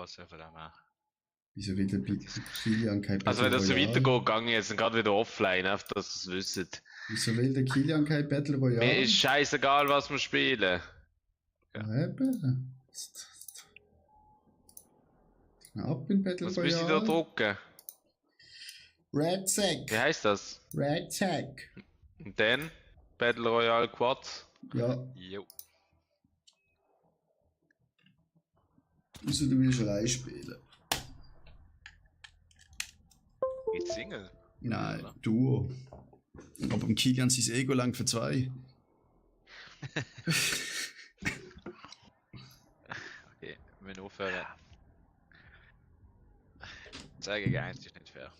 Also von dem her. Wieso will der Kilian kein Battle Also wenn das so Royale? weitergeht, gehe ich jetzt gerade wieder offline, einfach dass ihr es wisst. Wieso will der Kilian kein Battle Royale? Mir ist scheißegal, was wir spielen. Ja, eben. Ab in Battle Was Royale. muss ich da drucken? Red Sack. Wie heißt das? Red Sack. Und dann? Battle Royale Quads? Ja, Jo. also du willst allein spielen. Geht's Single? Nein, Oder? Duo. Aber im Kilian sein Ego lang für 2. Okay, wir müssen aufhören. 2 gegen 1 ist nicht fair.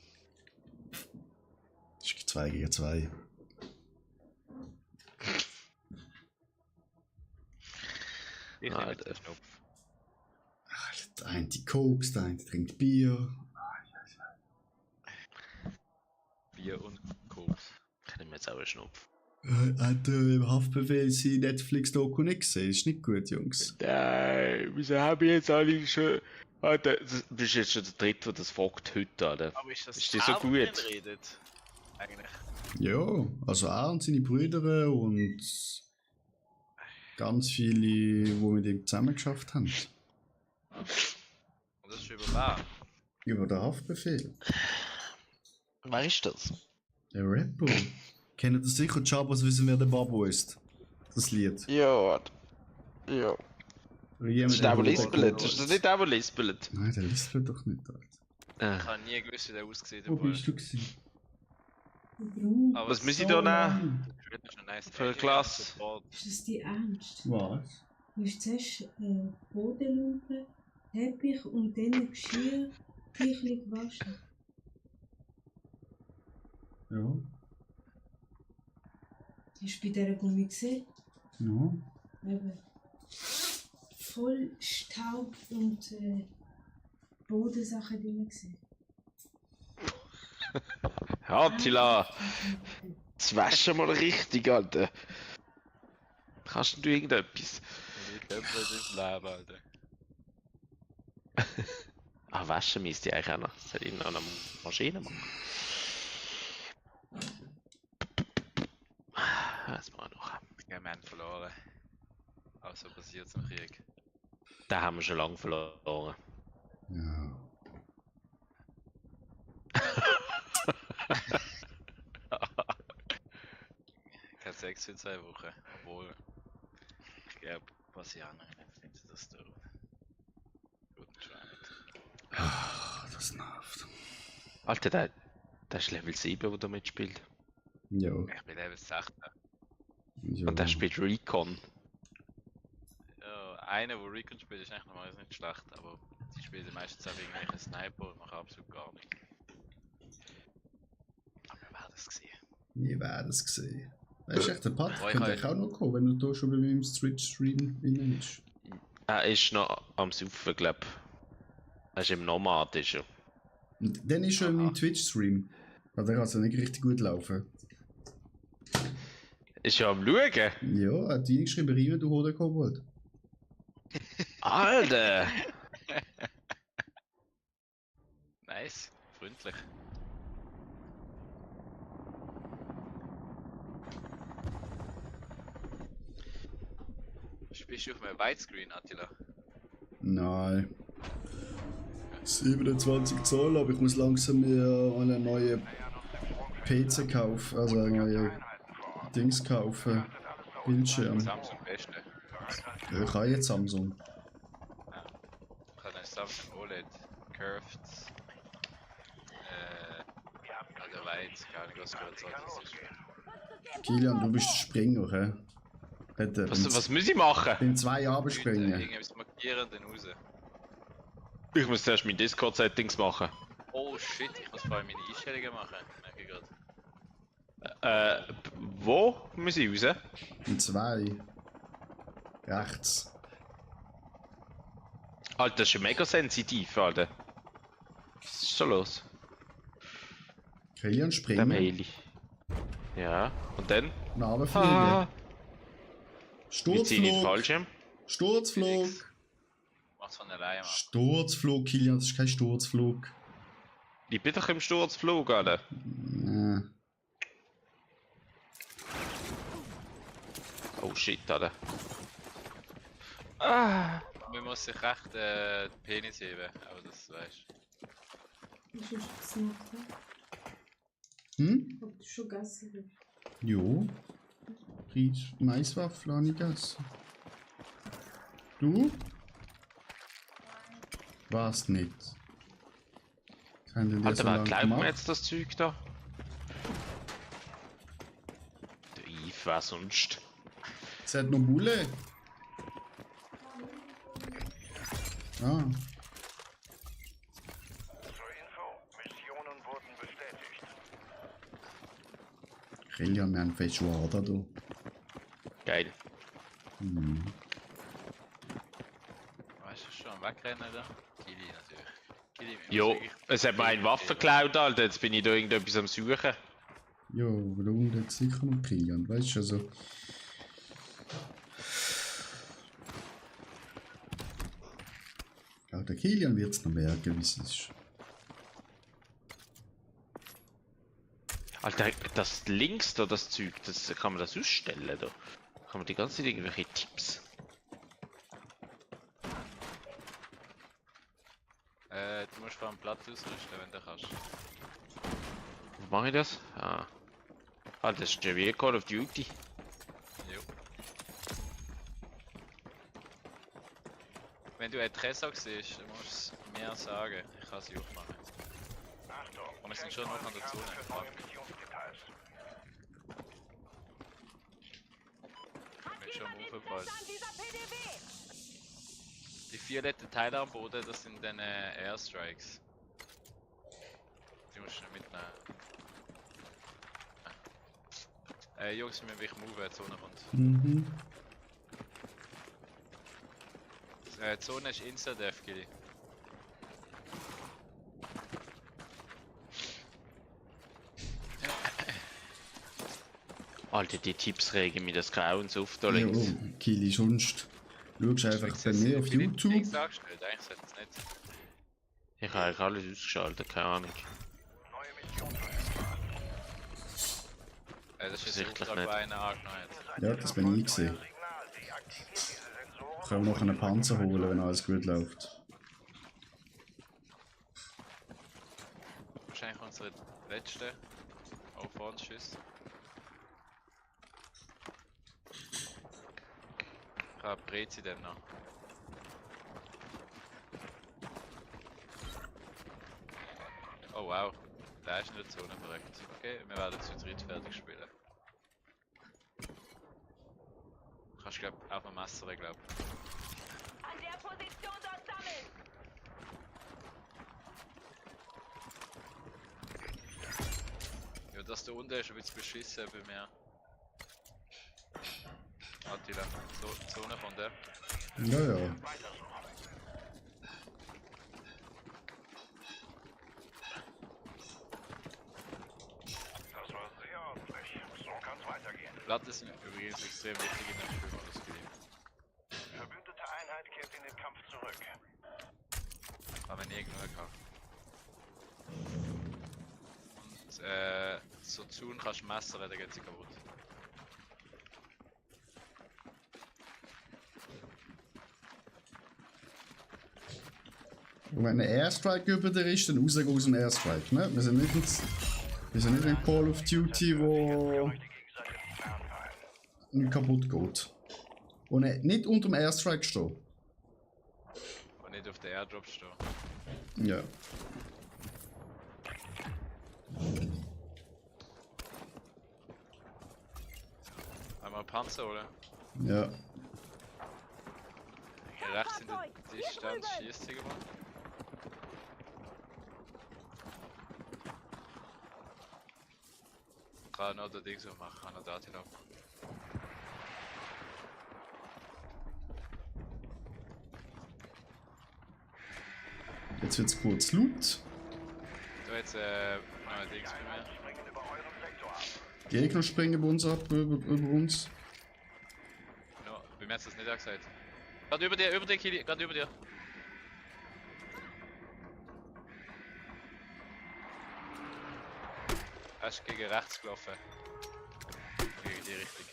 Das ist 2 gegen 2. Ich nehme jetzt den Schnupf. Der eine Koks, der eine trinkt Bier. Bier und Koks. Ich nehme jetzt auch einen Schnupf. Hat im Haftbefehl sein Netflix-Doku nicht gesehen? Ist nicht gut, Jungs. Nein, wieso haben wir jetzt alle schon... Alter, du bist jetzt schon der Dritte, der das fragt heute, Alter. Aber ist das Ist die so er, gut? der redet? Eigentlich. Ja, also er und seine Brüder und ganz viele, die mit ihm zusammengeschafft haben. Und das ist über wer? Über den Haftbefehl. Wer ist das? Der Rapper. Kennt ihr sicher? Chabos wissen, wer der Babo ist. Das Lied. Ja, ja. Oder Das jemand, ist der, der der lispelt. Das ist nicht der, der lispelt. Nein, der lispelt doch nicht, Alter. Ich habe nie gewusst, wie der aussieht. Wo bist du gewesen? Aber Was es muss ich da nehmen? ist schon nice. Für eine Klasse? Ist das die Ernst? Was? Du hast zuerst Bodenlampe, Teppich und dann Geschirr gleich gewaschen. Ja. Hast du bei dieser Gummi gesehen? Ja. Eben. Voll Staub und Bodensachen drin gesehen. Attila, das waschen mal richtig, Alter. Kannst du irgendetwas? Ich glaube, das ist Leben, Alter. Ah, waschen müsste ich eigentlich auch noch. Das hätte ich noch eine Maschine machen. Das machen wir noch. Ja, wir haben verloren. Also passiert es im Krieg. Den haben wir schon lange verloren. Ja. Kein Sex für 2 Wochen. Obwohl, ich glaube, Brasilianer finden das doof. Gut, schon nicht. Ah, das nervt. Alter, der ist Level 7, der da mitspielt. Ja. Ich bin Level 16. Ja. Und der spielt Recon. Ja, einer, der Recon spielt, ist eigentlich normalerweise nicht schlecht, aber die spielen meistens auch irgendwelche Sniper und machen absolut gar nichts. Aber wir werden es sehen. Nie werden es gesehen. Weißt du, echt, der Patrick Oh, ich könnte halt- eigentlich auch noch kommen, wenn er da schon bei meinem Twitch-Stream drin ist. Er ist noch am Saufen, glaub. Er ist im Nomad, ist er. Und dann ist er in meinem Twitch-Stream. Aber dann kann es ja nicht richtig gut laufen. Ist ja am Schauen. Ja, er hat reingeschrieben, Riemen, du Hoden Kobold. Alter! Nice, freundlich. Spielst du auf einem Widescreen, Attila? Nein. 27 Zoll, aber ich muss langsam mir einen neuen PC kaufen, also einen neuen Dings kaufen. Bildschirm. Samsung beste. Ja, ich habe jetzt Samsung. Ich habe einen Samsung OLED, Curved, oder weit, gar nicht, was für das ist. Kilian, du bist der Springer, hä? Was muss ich machen? In 2 Jahren springen. Irgendwas markieren und dann raus. Ich muss zuerst meine Discord-Settings machen. Oh shit, ich muss vor allem meine Einstellungen machen, merke ich gerade. Wo muss ich raus? In 2. Rechts. Alter, das ist ja mega sensitiv, Alter. Was ist da los? Kilian Der springen. Maili. Ja, und dann? Runterfliegen. Wie ziehe ich den Sturzflug. Fallschirm? Sturzflug. Mach Macht's von alleine, Mann. Sturzflug, Kilian, das ist kein Sturzflug. Ich bin doch im Sturzflug, Alter. Ja. Oh shit, Alter. Ah! Man muss sich recht den Penis heben, aber das weißt du. Hast du schon gesnackt, ne? Ob du schon gegessen hast? Jo. Maiswaffel habe ich gegessen. Du? Warst nicht. Was haben denn die Alter, so wer lange glaubt mir gemacht? jetzt das Zeug da? Der Yves, wer sonst? Es hat noch Bulle. Ah. Kilian, wir haben fest Schwader da. Geil. Mhm. Weißt du schon, wegrennen da? Kili natürlich. Kili, wir Jo, müssen wirklich- es hat mir eine Waffe geklaut, Alter. Jetzt bin ich da irgendetwas am Suchen. Ja, warum jetzt sicher noch Kilian? Weißt du, also. Ja, der Kilian wird es noch merken, wie es ist. Alter, das links da, das Zeug, das kann man das ausstellen da. Kann man die ganze Zeit irgendwelche Tipps. Du musst vor dem Platz ausrüsten, wenn du kannst. Wie mache ich das? Ah. Alter, das ist ja wie Call of Duty. Jo. Wenn du einen Tresor siehst, dann musst du es mir sagen. Ich kann sie aufmachen. Aber wir sind schon noch an der Zone. Ich bin schon am Aufbau. Die violetten Teile am Boden, das sind dann Airstrikes. Die musst du nicht mitnehmen. Jungs, wir müssen wirklich move, wenn die Zone kommt. Mhm. Die Zone ist Insta-Death, Gilly. Alter, die Tipps regen mir das Grauens auf da Ja, links. Kili, sonst schaust du einfach bei mir auf YouTube. Links angestellt, eigentlich sollte es nicht. Ich habe eigentlich alles ausgeschaltet, keine Ahnung. Das ist jetzt Offensichtlich Auftrag, nicht. bei einer angenommen hat. Ja, das bin ich gesehen. Ich kann noch einen Panzer holen, wenn alles gut läuft. Wahrscheinlich unsere letzte. Auch vor uns Schuss. Ich habe Brezi dann noch. Oh wow, der ist in der Zone verrückt. Okay, wir werden zu dritt fertig spielen. Kannst glaub auf dem Messer, glaub. An der Position dort sammeln! Ja, das da unten ist ein bisschen beschissen bei mir. Attila, so, Zone von der. Ja, ja. Platte sind übrigens extrem wichtig in dem Spielmodus gewesen. Verbündete Einheit kehrt in den Kampf zurück. Aber nie genug gehabt. Und so tun kannst du messern, dann geht sie kaputt. Und wenn ein Airstrike über dir ist, dann raus aus dem Airstrike. Ne? Wir sind nicht in Call of Duty, wo nicht kaputt geht. Und nicht unter dem Airstrike stehen. Und nicht auf der Airdrop stehen. Ja. Einmal Panzer, oder? Ja. Rechts in der Distanz schießt sie gemacht. Kann noch der Ding so machen, kann er da hin. Jetzt wird's kurz laut. Da jetzt noch ein Dings bei mir. Gegner springen bei uns ab, über uns. No, bei mir hat es das nicht auch gesagt. Gerade über dir, Kili, gerade über dir. Er ist gegen rechts gelaufen. Gegen die Richtung.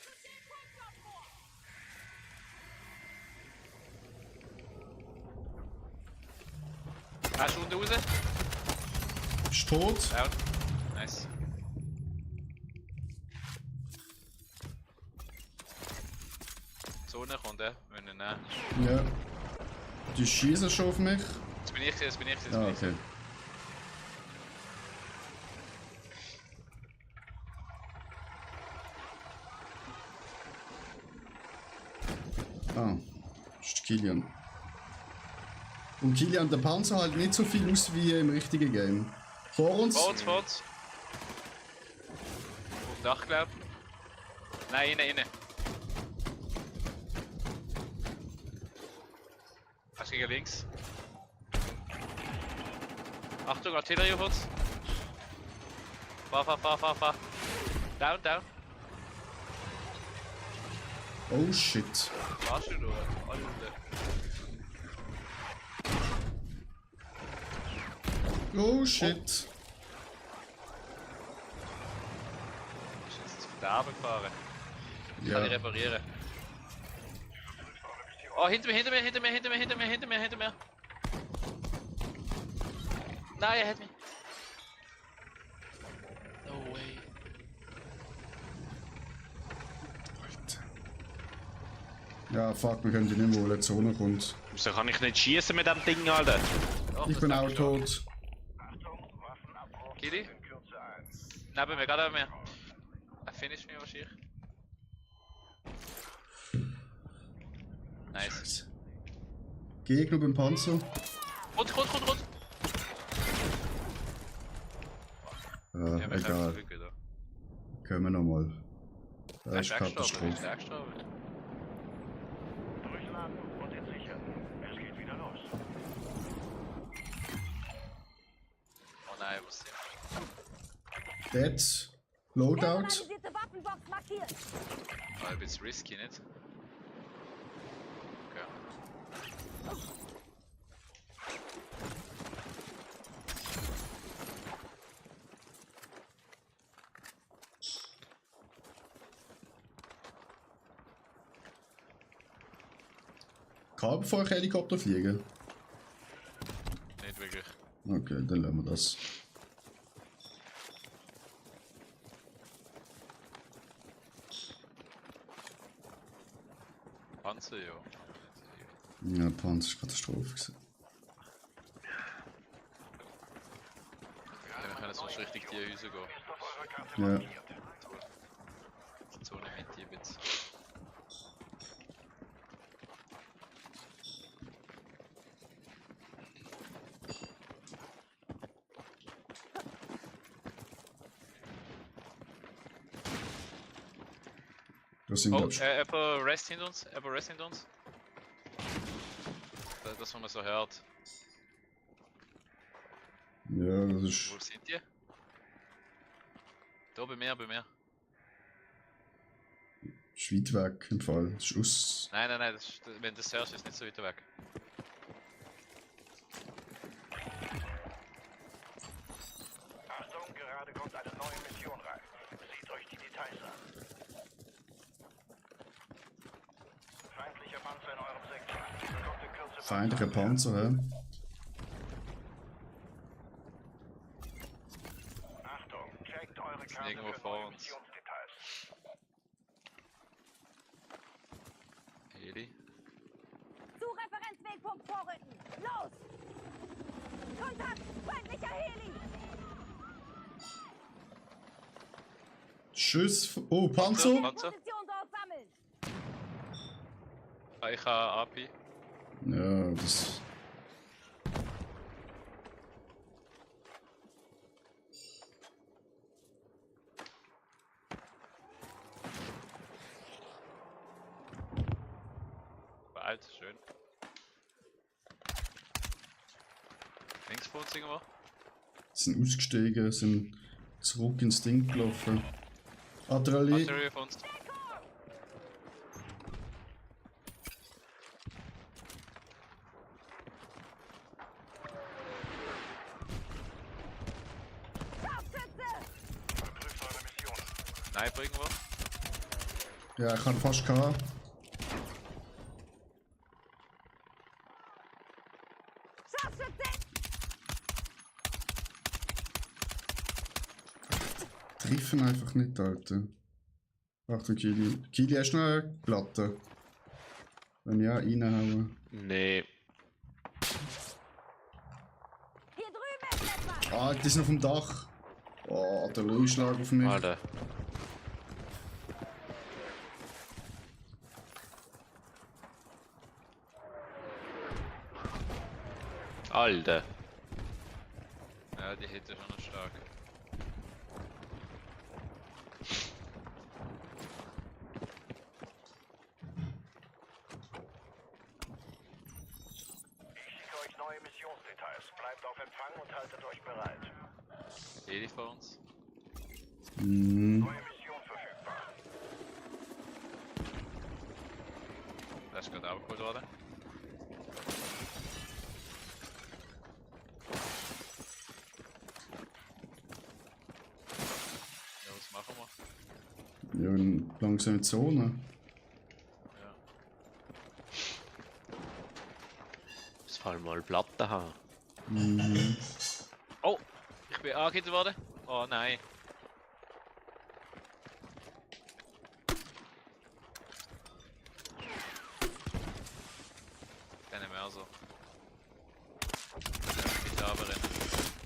Er ist unten raus. Ist tot. Down. Nice. Zone kommt, wenn er nehmen. Ja. Die schießen schon auf mich. Jetzt bin ich, jetzt bin ich. Ah, okay. Ah, das ist Kilian. Und Kilian, der Panzer halt nicht so viel aus wie im richtigen Game. Vor uns. Vor uns. Auf dem Dach, glaub. Nein, innen. Hast gegen links. Achtung, Artillerie auf uns. Fahr. Down. Oh shit. Warst du nur? Alle unten. Oh shit. Ist jetzt zu Verderben gefahren. Ich kann die Ja. reparieren. Oh, hinter mir. Nein, er hat mich. No way. Ja, fuck, wir können die nicht mehr holen, die Zone kommt. Wieso kann ich nicht schießen mit dem Ding, Alter? Doch, Ich das bin darf auch ich schon. tot. Achtung, Waffenabbruch Kili? in Kürze ein. Neben mir, gerade neben mir. Er finisht mich wahrscheinlich. Nice. Scheiße. Gegner beim Panzer. Rund. Ja, Ja, wir können egal. zurück wieder. Können wir nochmal. Das Er ist ist Katastrophe. gestorben. Durchladen und entsichern. Es geht wieder los. Oh nein, was ist Dead. Loadout. Personalisierte Waffenbox markiert. das? Ein bisschen risky, nicht? Okay. Kann bevor ich Helikopter fliegen? Nicht wirklich. Okay, dann lassen wir das. Panzer, ja. Ja, Panzer ist Katastrophe gewesen. Ja, wir können sonst richtig die Häuser gehen. Ist auf eurer Karte Ja. markiert. Die Zone mit die Bits. Das sind Oh, glaub ich. jemand rest hinter uns. Das, was man so hört. Ja, das ist. Wo sind die? Da bei mir. Ist weit weg im Fall. Das ist aus. Nein, das ist, wenn du das hörst, ist nicht so weit weg. Achtung, gerade kommt eine neue Mission rein. Seht euch die Details an. Feindlicher Panzer in eurem Sektor. Kommt in Kürze Feindliche Panzer, hä? Achtung, checkt eure Karte irgendwo für vor neue uns. Missionsdetails. Heli. Zu Referenzwegpunkt vorrücken. Los! Kontakt! Feindlicher Heli! Schuss. Oh, Panzer! Panzer. Position dort sammeln! Ah, ich habe AP. Ja, das. Bald, schön. Links vor uns irgendwo? Sind ausgestiegen, sind zurück ins Ding gelaufen. Adrenalin. Artillery vor uns. Scharfschütze! Sniper irgendwo? Ja, ich habe fast gehabt. Scharfschütze! Treffen einfach nicht, Alter. Achtung, Kili. Kili, hast du noch eine Platte? Wenn ja, reinhauen. Nee. Hier drüben ist etwas! Ah, die sind auf dem Dach. Oh, der Leuschlag auf mich. Alter. Alter. Ja, die Hit ist schon noch stark. Ich schicke euch neue Missionsdetails. Bleibt auf Empfang und haltet euch bereit. Heli vor uns. Mhm. Neue Mission verfügbar. Der ist gerade abgeholt worden. Ja, was machen wir? Ja, in langsame Zone. Ja. Das fallen mal Platten haben. Mhm. Oh! Ich bin angehittet worden. Oh nein. Keine mehr so. Mit aber rennen.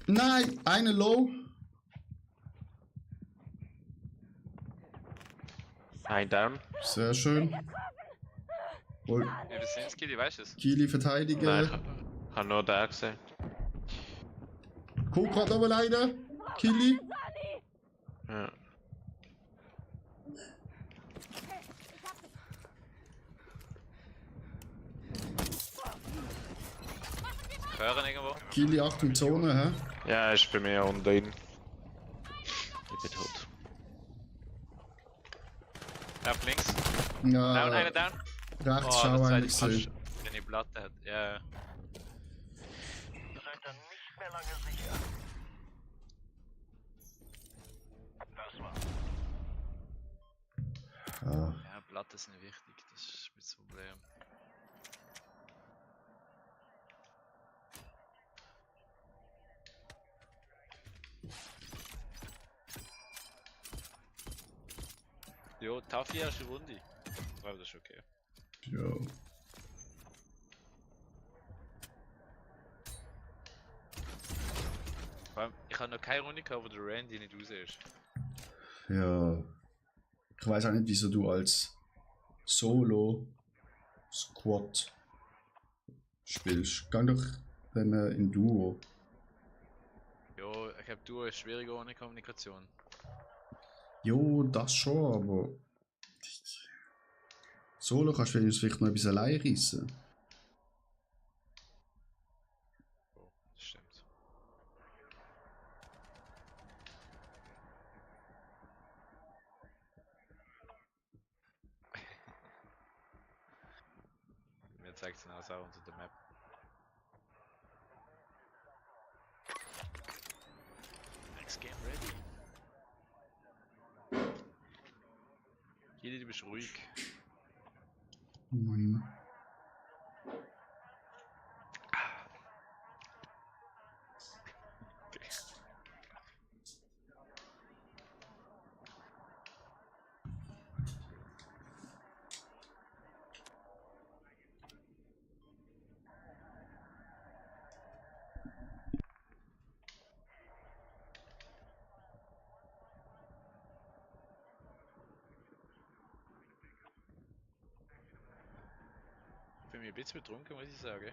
Nein, eine Low. Ein Down. Sehr schön. Hol Wie viel sind's, Kili, weißt du es? Kili verteidigen. Nein, ich habe nur den gesehen. Guck gerade nochmal einer. Kili. Ja. Hören irgendwo? Kili, Achtung, Zone, hä? Ja, er ist bei mir unten drin. Ich bin tot. Auf links. Ja, Down, einer down. rechts Oh, schau das einer zweite gesehen. fast, wenn die Platte hat. Ja, ja. Ihr seid dann nicht mehr lange sicher. Das war's. Ja. Ja, Platte sind wichtig, das ist das Problem. Jo, Taffy hast du Wundi. Aber das ist okay. Ja. Vor allem, ich habe noch keine Runde gehabt, wo der Randy nicht raus ist. Ja. Ich weiß auch nicht, wieso du als Solo-Squad spielst. Gang doch dann in Duo. Jo, ich glaube, du ist schwieriger ohne Kommunikation. Jo, das schon, aber. Solo kannst du wenigstens vielleicht noch etwas allein reissen. Oh, das stimmt. Mir zeigt es hinaus auch unter der Map. Next game ready. Jede, du bist ruhig. Mhm. Okay. Ich bin mir ein bisschen betrunken, muss ich sagen.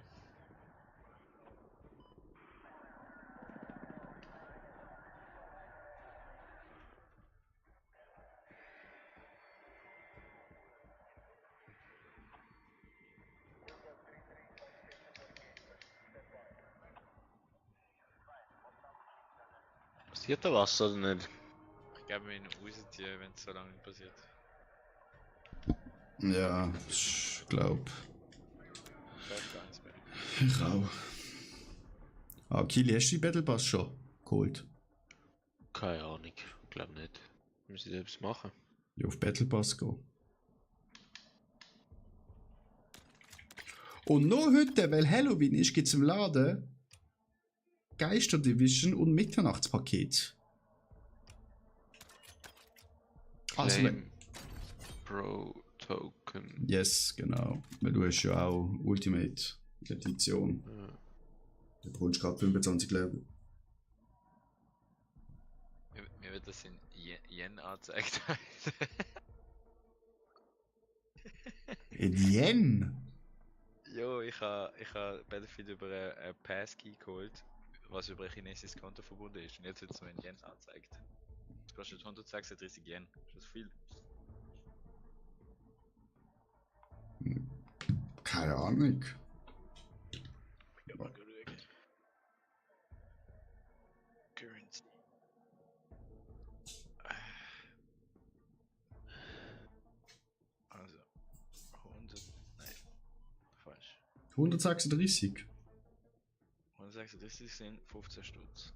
Passiert da was oder nicht? Ich glaube, wir rausziehen, wenn es so lange nicht passiert. Ja, ich glaub. Vielleicht gar nichts mehr. Ich auch. Ah, Kili, hast du die Battle Pass schon geholt? Keine Ahnung, glaub nicht. Müssen wir etwas machen? Ja, auf Battle Pass gehen. Und noch heute, weil Halloween ist, gibt es im Laden Geister Division und Mitternachtspaket. Also, Claim Pro Token. yes, genau. Weil du hast ja auch Ultimate Edition. Ja. Da bekommst du gerade 25 Level. Mir wird das in Yen angezeigt. In Yen? Jo, ich ha Battlefield über eine Passkey geholt, was über ein chinesisches Konto verbunden ist. Und jetzt wird es mir in Yen angezeigt. Das kostet 136 Yen. Das ist viel. Keine Ahnung. Ich hab mal geschaut. Currency. Also, 100. Nein. Falsch. 136. 136 sind 15 Stutz.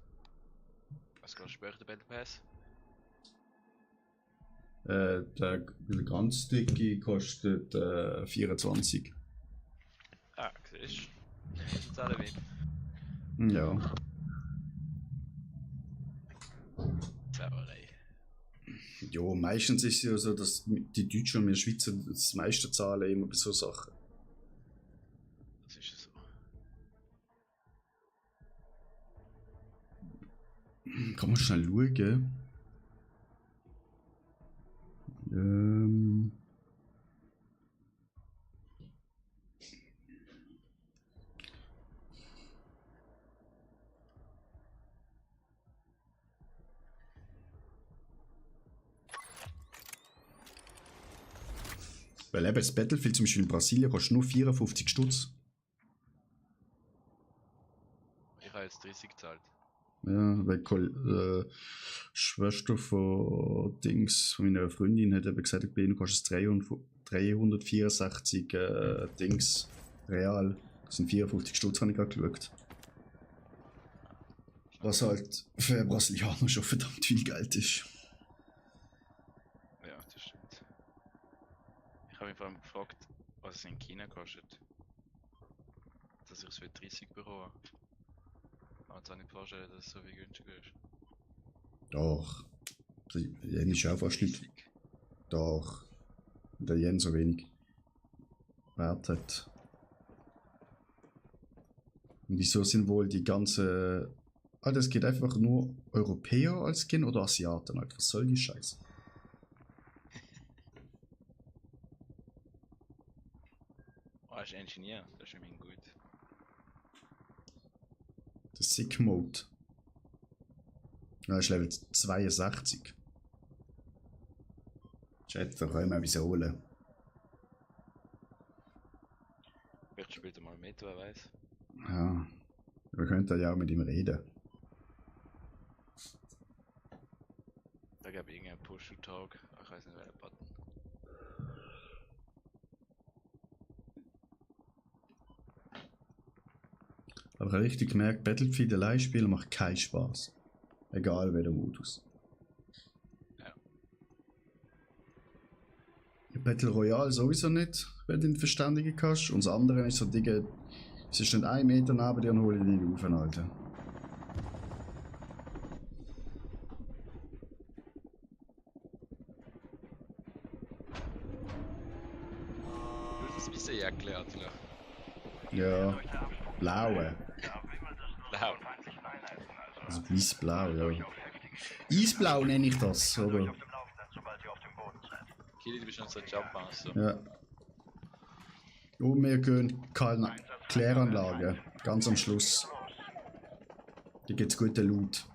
Was kostet später der Battle Pass? Der ganz dicke kostet 24. Ah, siehst du? Das zahlen wir. Ja. Sauerei. Ja, meistens ist es ja so, dass die Deutschen und wir Schweizer das meiste zahlen immer bei so Sachen. Das ist so. Kann man schnell schauen? Weil eben das Battlefield zum Beispiel in Brasilien kostet nur 54 Stutz. Ich habe jetzt 30 gezahlt. Ja, weil Schwester von Dings, von meiner Freundin, hat eben gesagt, bei ihnen kostet es 364 Dings real. Das sind 54 Stutz, habe ich gerade geschaut. Was halt für Brasilianer schon verdammt viel Geld ist. Ja, das stimmt. Ich habe mich vor allem gefragt, was es in China kostet. Dass ich es für 30 bekomme. Aber jetzt kann ich nicht vorstellen, dass es so viel günstiger ist. Doch. Der Yen ist auch fast nicht. 30. Doch. Der Yen so wenig Wert hat. Und wieso sind wohl die ganzen. Ah, das geht einfach nur Europäer als Skin oder Asiaten? Alter, was soll die Scheiße? Oh, ist Engineer, das ist immerhin gut. Der Sick Mode. Ja, das ist Level 62. Chat, da können wir etwas holen. Vielleicht spielt er mal mit, wer weiß. Ja. Wir könnten ja auch mit ihm reden. Da gab es irgendeinen Push-to-Talk, ich weiß nicht welcher Button. Aber ich habe richtig gemerkt, Battlefield allein spielen macht keinen Spaß. Egal welcher Modus. Ja. Battle Royale sowieso nicht, wenn du ihn verständigen kannst. Und das andere ist so, Digga, es ist nicht 1 Meter neben dir und hole ich dich auf, Alter. Du hast ein bisschen Jäckle, Attila. Ja, blaue. Blau. Also weiß-blau, ja. Eisblau nenne ich das, oder? Kili, du bist unser Jobmaster. Ja. Und wir gehen Kläranlage, ganz am Schluss. Da gibt es gute Loot.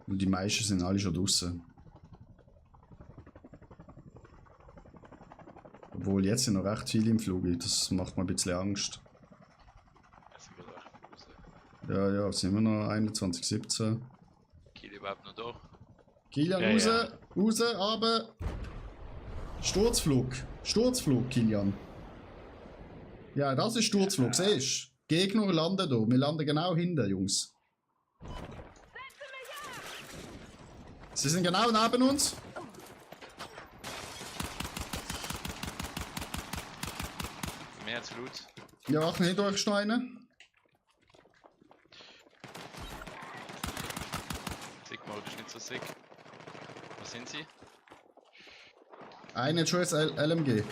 Und die meisten sind alle schon draußen. Obwohl jetzt sind noch recht viele im Flug, das macht mir ein bisschen Angst. Also geht echt raus. Ja, ja, sind wir noch 21:17. Kili überhaupt noch da? Kilian, Ja, raus, ja. raus, aber Sturzflug, Sturzflug, Kilian. Ja, das ist Sturzflug, siehst Gegner landen da. Wir landen genau hinten, Jungs. Sie sind genau neben uns. Mehr als Blut. Ja, wachen hinter euch Steine. Sigma ist nicht so sick. Wo sind sie? Einer hat schon ein LMG.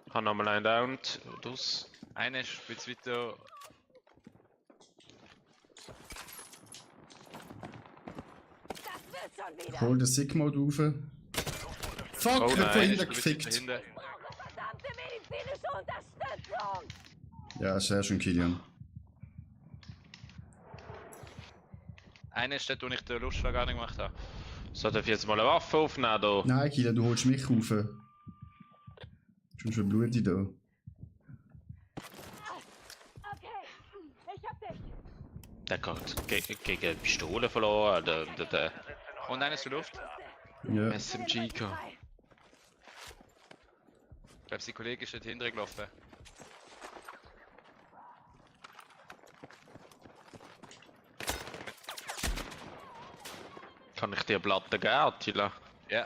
Ich habe nochmal einen down. Das. Einer ist jetzt weiter. Das wird schon wieder. Hol den Sigma rauf. Fuck, Oh ich hab nein, von Einer hinten ist wieder gefickt. dahinter. Verdammte medizinische Unterstützung. Ja, sehr schön, Kilian. Einer ist dort, wo ich den Lustschlag gar nicht gemacht habe. So, darf ich jetzt mal eine Waffe aufnehmen da? Nein, Kilian, du holst mich rauf. Schon schon Blut da. Okay, ich hab dich. Der hat gegen Pistole verloren. Der Und einer ist in der Luft. Ja. SMG gehabt. Ich glaube, sein Kollege ist dort hinterher gelaufen. Kann ich dir Platte geben, Attila? Ja.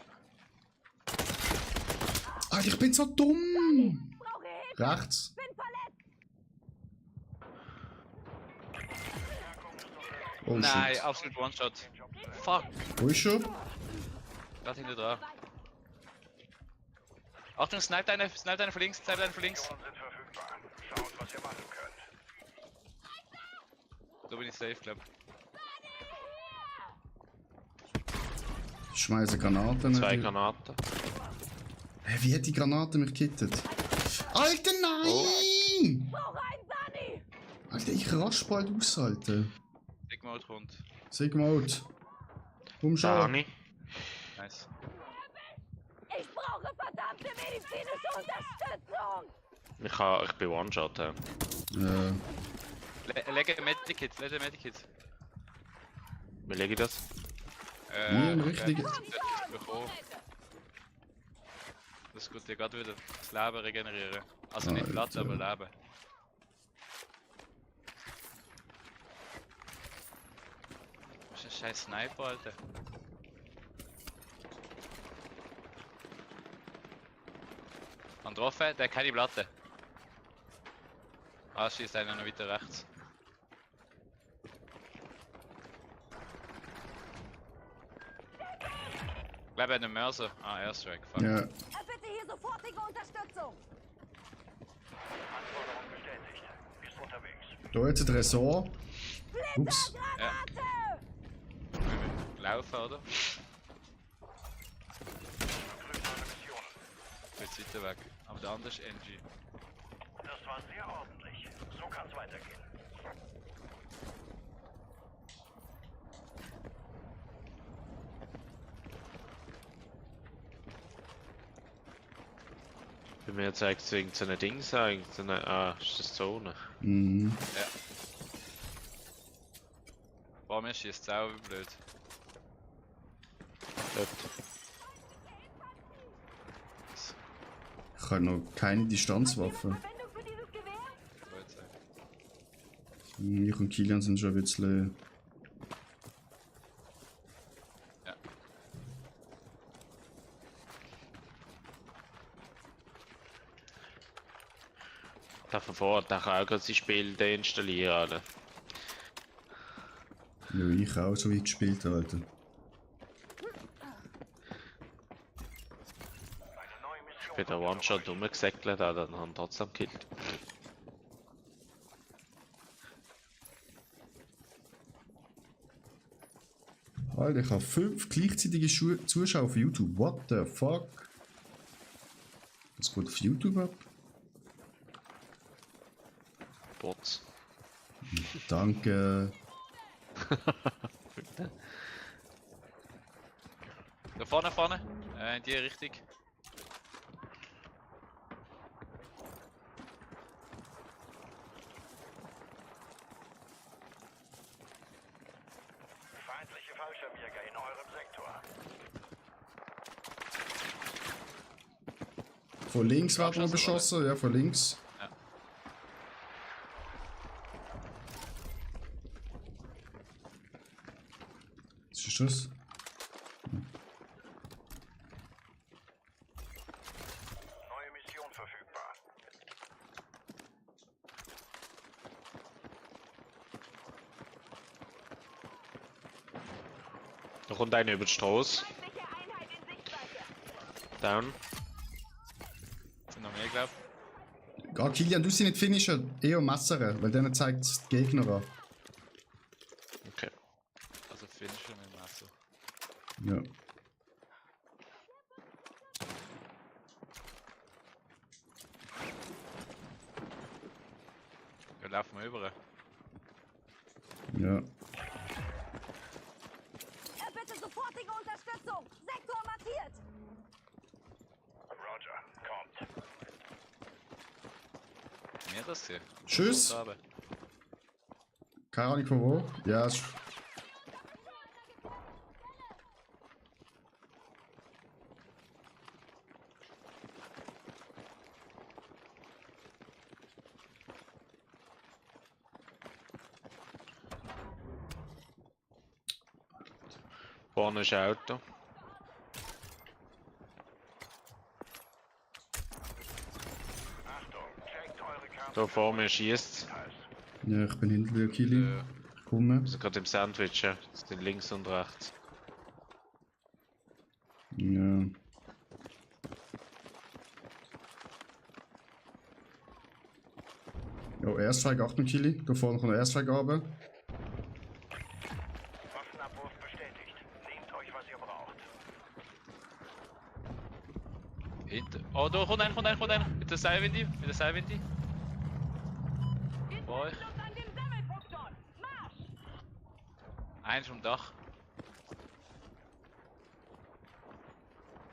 Alter, ich bin so dumm! Brauche Hilfe. Rechts. Bin verletzt. Oh Nein, shit. absolut One-Shot. Fuck, Wo ist schon? gerade hinter dran. Achtung, snipe einer von links, snipe einer von links. Sind verfügbar. Schaut, was ihr machen könnt. Da bin ich safe, glaub. Ich schmeiße Granaten. Zwei Granaten. Hä, wie hat die Granate mich gekittet? Alter, nein! Brauche einen Bunny. Alter, ich rasch bald aus, Alter. Sigma kommt. Sigmod. Komm schon. Dani. Nice. Ich brauche verdammte medizinische Unterstützung. Ich bin One-Shot. Ja. Leg ein Medikit, leg ein Medikit. Wie lege ich das? Hier im richtigen. Bekommen. Das geht dir gerade wieder das Leben regenerieren. Also Ah, nicht Platz, Alter. aber Leben. Das ist ein scheiß Sniper, Alter. Getroffen, der hat keine Platte. Ah, schießt einer noch weiter rechts. Ich glaube, er hat einen Mörser. Ah, Airstrike, fuck. Ja. Bitte hier sofortige Unterstützung. Anforderung bestätigt. Ist unterwegs. Da jetzt ein Tresor. Ups. Ja. Laufen, oder? Prüft eure Missionen. Jetzt weiter weg. Aber der andere ist NG. Das war sehr ordentlich. So kann's weitergehen. Bei mir zeigt es irgendeine Dings an. Ist das Zone? Mhm. Ja. Boah, mir schießt es auch blöd. Dort. Ich habe noch keine Distanzwaffe. Verwendung für dieses Gewehr? Gut sein. Ich und Kilian sind schon ein bisschen. Ja. Da kann auch gerade das Spiel deinstallieren. Alter. Ja, ich auch so weit gespielt, Alter. Eine neue Mission. Ich bin der One-Shot rumgesäckelt, Alter, und haben trotzdem gekillt. Alter, ich habe 5 gleichzeitige Zuschauer auf YouTube. What the fuck? Was geht auf YouTube ab? Bots. Danke. Da vorne. In die Richtung. Feindliche Fallschirmjäger in eurem Sektor. Von links werden wir Abschuss, beschossen, ja, von links. Schuss. Neue Mission verfügbar. Da kommt einer über die Straße. Feindliche Einheit in Sichtweite. Down. Sind noch mehr, glaub ich. Ja, Kilian, du sie nicht finishen, eher messern, weil denen zeigt es die Gegner an. Okay. Also finishen mit dem Messer. Ja. Ja, laufen wir über. Ja. Er bitte sofortige Unterstützung. Sektor markiert. Roger, kommt. Mir das hier. Tschüss. Aber Keine Ahnung von wo. Ja, ist... Vorne ist ein Auto. Achtung, checkt eure Karte. Da vor mir schießt. Ja, ich bin hinter dir, Kili. äh, Ich komme. Wir sind gerade im Sandwich, ja. Das sind links und rechts. Ja. Ja, Airstrike, Achtung, Kili. Da vorne kommt ein Airstrike runter. Waffenabwurf bestätigt. Nehmt euch, was ihr braucht. hinter. Oh, da kommt einer. Mit der Seilwinde. Bei euch. Luft an dem Sammelpunkt dort. Marsch! Eins vom Dach.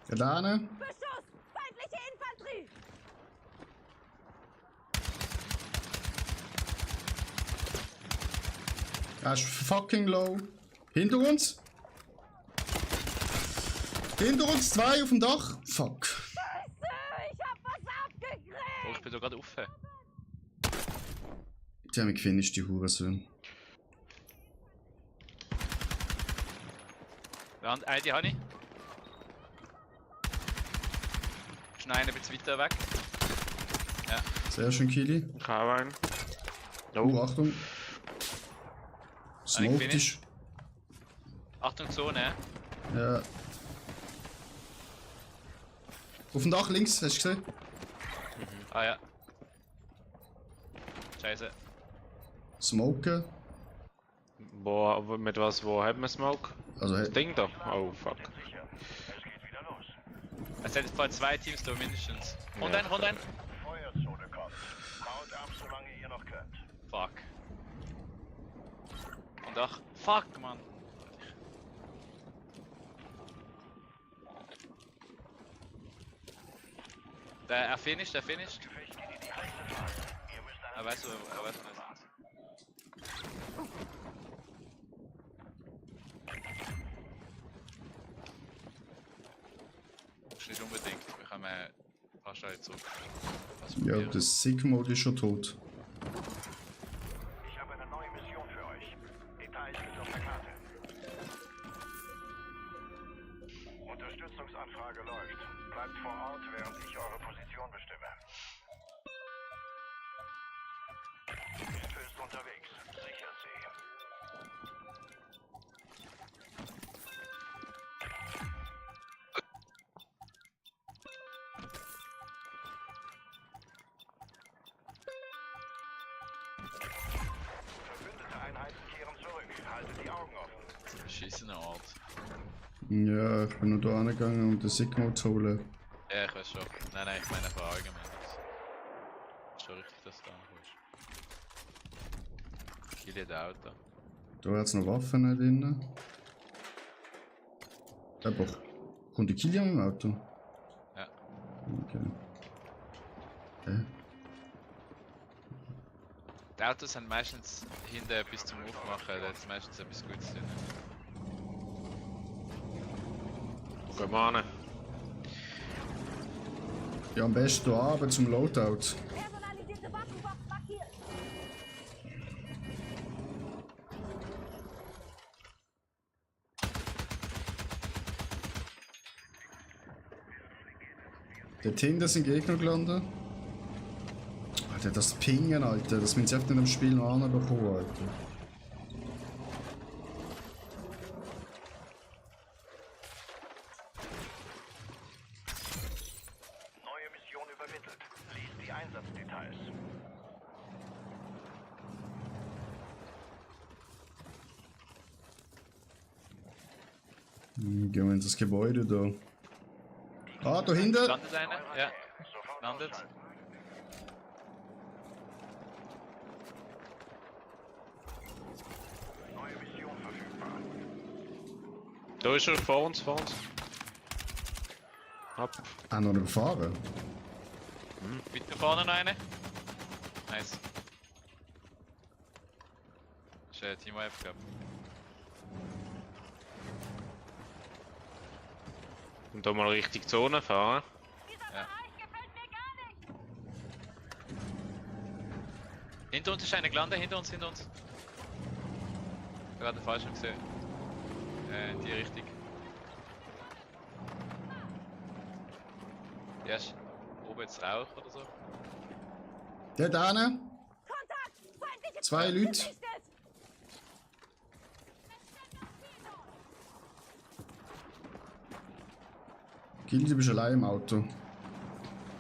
Ja, da hinten. Beschuss! Feindliche Infanterie! Er ist fucking low. Hinter uns. Hinter uns, 2 auf dem Dach. Fuck. Scheiße! Ich hab was Oh, abgekriegt! ich bin da gerade rauf. Die haben mich gefinisht, die Hurensohn. Die habe ich. Ist noch einer ein bisschen weiter weg. Sehr schön, Kili. Ich habe einen. Oh, Achtung. Smoked gefinisht. ist. Achtung, Zone. Ja. Auf dem Dach links, hast du gesehen? Ah ja. Scheiße. Smoken. Mit was, wo hat man Smoke? Also, Das Ding da? Oh fuck. Sicher. Es geht wieder los. Es sind vor 2 Teams da mindestens. Und Ja. ein. Feuerzone kommt. Haut ab, solange ihr noch könnt. Fuck. Und Dach. Fuck, Mann. Er finisht. Gefecht geht in die nächste Phase. Ihr müsst Er einen weiß, wo er ist. Ist nicht unbedingt. Wir kommen fast alle zurück. Also ja, probieren. der Sick-Mode ist schon tot. Ich habe eine neue Mission für euch. Details gibt auf der Karte. Unterstützungsanfrage läuft. Bleibt vor Ort, während ich eure Position bestimme. Hilfe ist unterwegs. Sichert sie. Verbündete Einheiten kehren zurück. Haltet die Augen offen. Das ist ein beschissener Ort. Ja, ich bin nur da angegangen, um den Sick-Mode zu holen. Ja, ich weiß schon. Nein, ich meine einfach allgemein. Das ist schon richtig, dass du da ankommst. Kill das Auto. Da hat es noch Waffen drin. Aber kommt der Kilian im Auto? Ja. Okay. Die Autos sind meistens hinten etwas zum Aufmachen, da ist meistens etwas Gutes drin. Gehen wir an. Ja, am besten hier runter zum Loadout. Personalisierte Waffenbox markiert! Dort hinten sind Gegner gelandet. Alter, das Pingen, Alter. Das müssen sie einfach nicht am Spiel noch anbekommen, Alter. Neue Mission übermittelt. Lies die Einsatzdetails. Gehen wir in das Gebäude da. Ah, da hinten! Landet einer? Ja, Sofort landet. ausschalten. Neue Mission verfügbar. Da ist er, vor uns, vor uns. Ab. Ah, noch nicht gefahren. Weiter vorne noch eine. Nice. Das ist Team Wipe, glaub ich. Und da mal richtig Zone fahren. Dieser Ja. Bereich gefällt mir gar nicht. Hinter uns ist einer gelandet, hinter uns. Gerade falsch gesehen. In die Richtung. Ja, ist oben jetzt Rauch oder so. Der da hinten. Kontakt! Feindliche Zwei Truppen Leute. gesichtet! Gildi, du bist allein im Auto.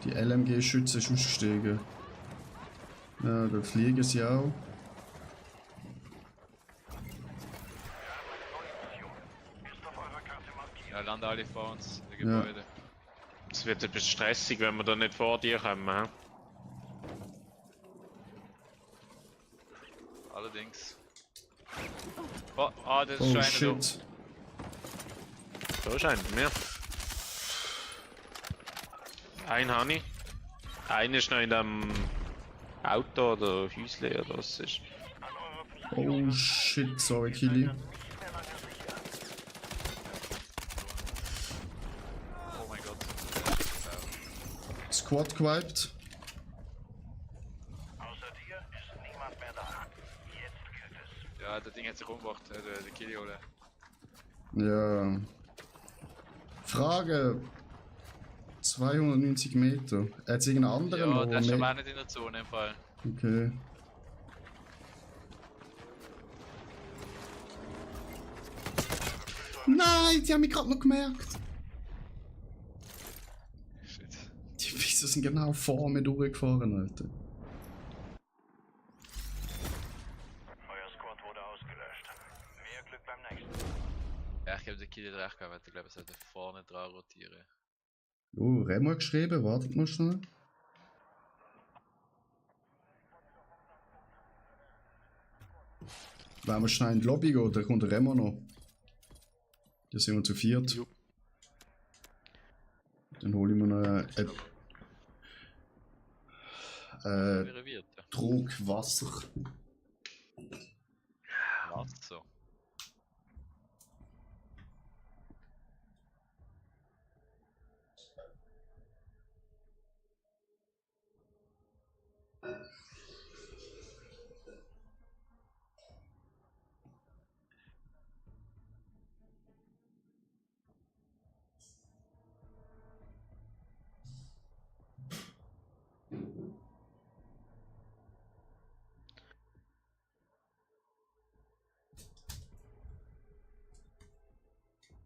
Die LMG-Schütze ist ausgestiegen. Ja, dort fliegen sie auch. Ist auf eurer Karte markiert. Ja, landen alle vor uns, die Ja. Gebäude. Es wird ein bisschen stressig, wenn wir da nicht vor dir kommen. He? Allerdings. Oh, das ist Oh schon einer shit. Da ist einer mehr. Ein habe ich. Einer ist noch in dem Auto oder Häusle oder was es ist. An eurer Position. Oh shit, sorry Kili. Nicht mehr lange sicher. da. Oh mein Gott. Squad gewiped. Außer dir ist niemand mehr da. Jetzt gilt es. Ja, das Ding hat sich umgebracht, der Killi oder. Ja. Frage. 290 Meter. Hat es irgendeinen anderen Ja, noch? der ist aber mehr? auch nicht in der Zone im Fall. Okay. Nein, die haben mich gerade noch gemerkt. Shit. Die Wieso sind genau vor mir durchgefahren, Alter. Euer Squad wurde ausgelöscht. Mehr Glück beim nächsten. Ja, ich glaube, der Killi hat recht gehabt, ich glaube, er sollte vorne dran rotieren. Oh, Remo hat geschrieben, wartet mal schnell. Wenn wir schnell in die Lobby gehen, dann kommt der Remo noch. Da sind wir zu viert. Jo. Dann hole ich mir noch Reviert. Trog Wasser. Was so?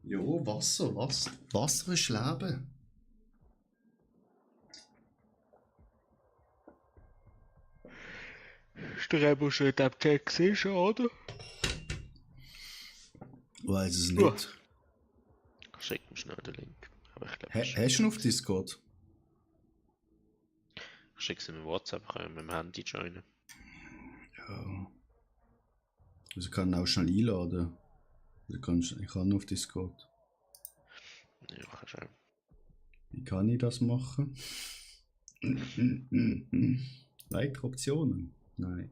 Jo, Wasser, Wasser. Wasser ist Leben. Ist der Remo schon in dem Chat gesehen, oder? Weiß es nicht. Schick mir schnell den Link. Aber ich glaube, Hast du ihn auf Discord? ich schicke es in WhatsApp, kann ich mit dem Handy joinen. Ja. Also kann ihn auch schnell einladen. Ich kann auf Discord. Ja, kannst du auch. Wie kann ich das machen? Weitere Optionen? Nein.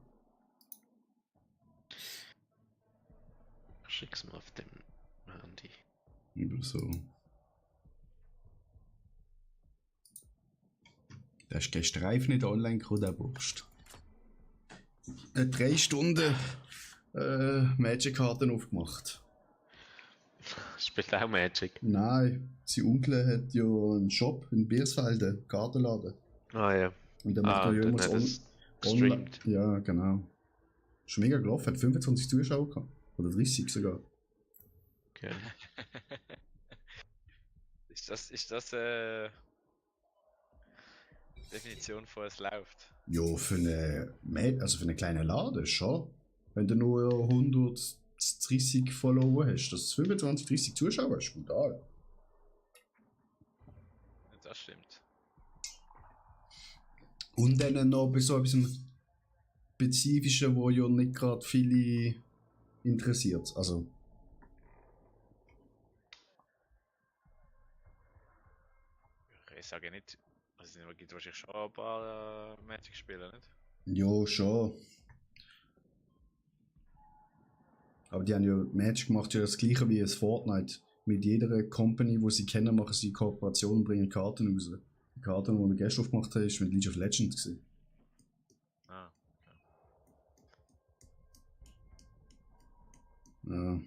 Ich schicke es mir auf dem Handy. Oder so. Der ist gestern reif nicht online gekommen, der Burst. 3 Stunden Magic-Karten aufgemacht. Das Spielt auch Magic. Nein, sein Onkel hat ja einen Shop in Biersfelden, Gartenladen. Ah ja. Und der macht ja dann immer hat so es online. gestreamt. Ja, genau. Schon mega gelaufen, hat 25 Zuschauer gehabt. Oder 30 sogar. Okay. Ist das Definition von es läuft? Ja, für einen kleinen Laden schon. Wenn du nur 130 Follower hast, dass du 25, 30 Zuschauer hast, brutal. Das stimmt. Und dann noch bei so etwas Spezifischen, wo ja nicht gerade viele interessiert. Also, Ich sage nicht, also es gibt wahrscheinlich schon ein paar Magic-Spieler, nicht? ja, schon. Aber die haben ja Magic gemacht, ja das gleiche wie es Fortnite. Mit jeder Company, die sie kennen, machen sie Kooperationen und bringen Karten raus. Die Karten, die wir gestern aufgemacht haben, war mit League of Legends. Gewesen. Ah. Ja.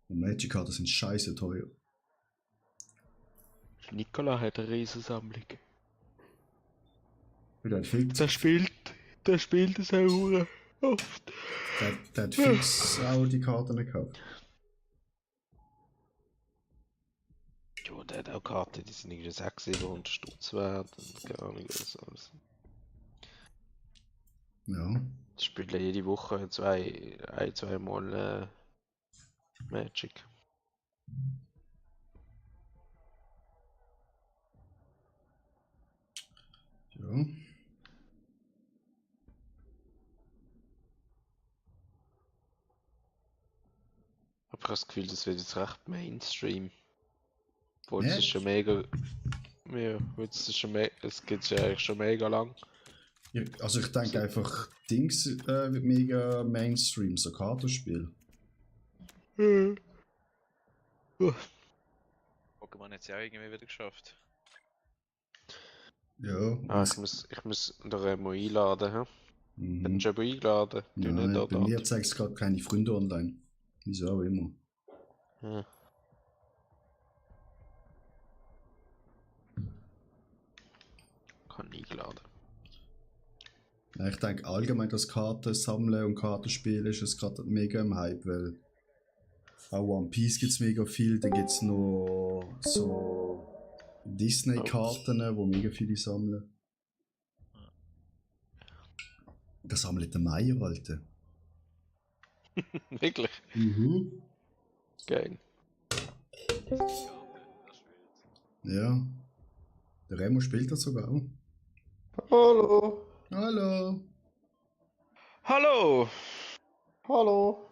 Und Magic-Karten sind scheiße teuer. Nikola hat eine Riesensammlung. Der hat viel Der spielt es auch oft. der hat fix auch die Karten gekauft. Ja, der hat auch Karten, die sind irgendwie 600-700 Stutz wert und keine Ahnung was alles. Ja. Ich spiele jede Woche zwei Mal Magic. Ja. Aber ich habe das Gefühl, das wird jetzt recht Mainstream. Obwohl es Ja. ist schon mega. Ja, es ist schon es gibt es ja eigentlich schon mega lang. Ja, also ich denke einfach, Dings wird mega Mainstream, so Kartenspiel. Pokémon hat es ja auch irgendwie wieder geschafft. Ja. Ah, ich muss den Remo einladen, hä? Hat ihn Mhm. schon eingeladen? Du nicht Nein, da, bei mir zeigt es gerade keine Freunde online. Wieso auch immer. Ja. Kann eingeladen. Ja, ich denke allgemein, dass Karten sammeln und Kartenspielen ist es gerade mega im Hype, weil auch One Piece gibt es mega viel, dann gibt es noch so Disney-Karten, wo mega viele sammeln. Da sammelt der Meier, Alter. Wirklich? Mhm. Geil. Ja. Der Remo spielt das sogar auch. Hallo. Hallo. Hallo! Hallo.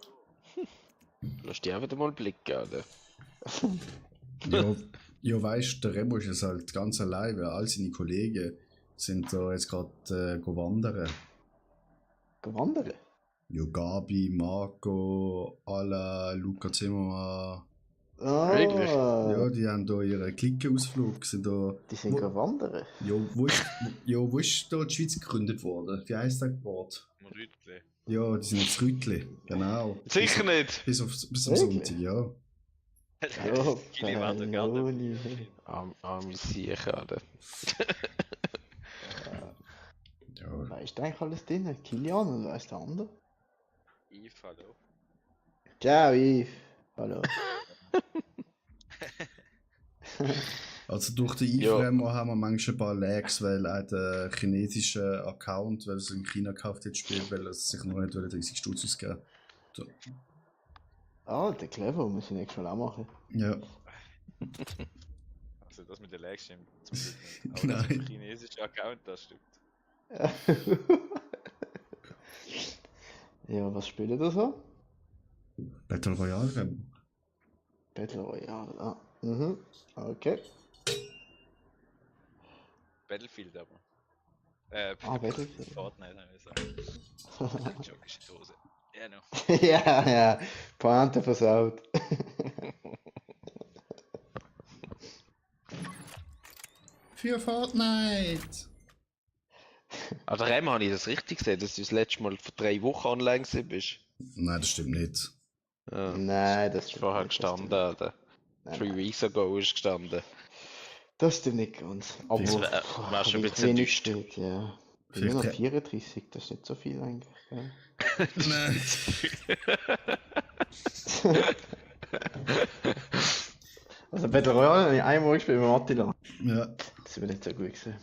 Lass dich auch wieder mal blicken, oder? Ja, ja weißt du, der Remo ist jetzt halt ganz allein, weil all seine Kollegen sind da jetzt gerade wandern. Gewandert? Ja, Gabi, Marco, Ala, Luca Zimmermann. Ah, Wirklich? Ja, die haben da ihren Klickeausflug. Sind da, die sind gewandert. ja, wo ist da die Schweiz gegründet worden? Wie heisst das Wort? Rütli. Ja, die sind jetzt Rütli, genau. Sicher nicht! Bis am Wirklich? Sonntag, ja. Ja, Viele waren da Pennoni. Arme Sicher, oder? Ja, Wer ist eigentlich alles drin? Kilian und wer ist der andere? Yves, hallo. Ciao, Yves. Hallo. also durch den Ja. Einfremmer haben wir manchmal ein paar Lags, weil er den chinesischen Account, weil er es in China gekauft hat, spielt, weil er sich noch nicht 30 Stutz ausgeben. Ah, der Clever, muss ich nächstes Mal auch machen. Ja, Also das mit der Lag stimmt zum Glück nicht. Aber das Nein. mit dem chinesischen Account, das stimmt. Ja, was spielt ihr da so? Battle Royale Remo. Battle Royale, ah. Mhm, okay. Battlefield aber. Battlefield. Fortnite haben wir gesagt. Jockische Dose. Ja, no. Ja, ja, Pointe versaut. Für Fortnite! Aber Rem, habe ich das richtig gesehen, dass du das letzte Mal vor 3 Wochen online gewesen bist? Nein, das stimmt nicht. Ja. Nein, das Ist stimmt vorher nicht, das gestanden, stimmt oder? Nein, 3 nein. weeks ago ist gestanden. Das stimmt nicht ganz. Aber Das wär schon ein wie bisschen wenig enttäuscht. steht, ja. Bei Vielleicht mir noch der- 34, das ist nicht so viel eigentlich. Ja. Nein. Also Battle Royale habe ich einmal gespielt mit Attila. Ja. Das wird nicht so gut gewesen.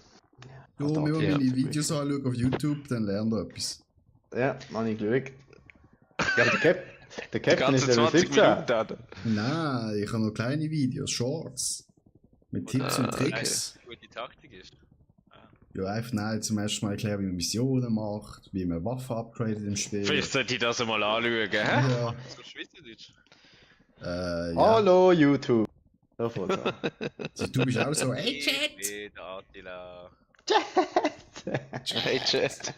Du, Also wenn man Attila meine hat so gut Videos anschaut auf YouTube, dann lernt er etwas. Ja, habe ich geschaut. Ja, aber der Die Captain ist ganze Level 20 17. Minuten, oder? Nein, ich habe noch kleine Videos, Shorts. Mit Tipps und Ah, Tricks. Gute Taktik ist. Ja, einfach nein, zum ersten Mal erklären, wie man Missionen macht, wie man Waffen upgradet im Spiel. Vielleicht sollte ich das einmal anschauen, hä? Ja, So Schweizerdeutsch. ja. Hallo YouTube. So fängt's an. Also, du bist auch so, hey Ich Chat! bin der Attila. Hey Chat.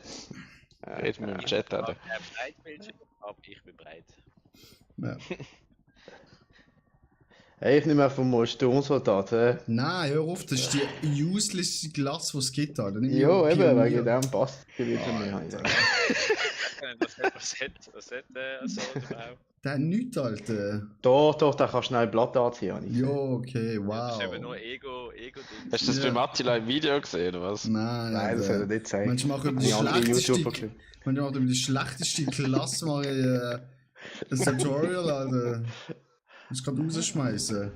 Red mit dem Chat, oder? Breitbildschirm, aber ich bin breit. Ja. Hey, ich nehme einfach mal Sturmsoldat, hä? Nein, hör auf, das ist die useless Glas, die es gibt. Alter. Nimm Jo, die eben, Pionier. wegen dem passt die wieder mehr. habe ich gedacht. Was hat so überhaupt? Der hat nichts, Alter. Doch, der kann schnell Blatt anziehen, habe ich Ja, gesehen. okay, Das ist eben wow. nur Ego-Ding. Hast du das Ja. beim Attila im Video gesehen, oder was? Nein, Nein, das soll er Alter. nicht zeigen. Manche machen über die Die andere schlechteste, YouTuber. manche machen über die schlechteste Klasse mal ein Tutorial, Alter. Ich kann rausschmeißen.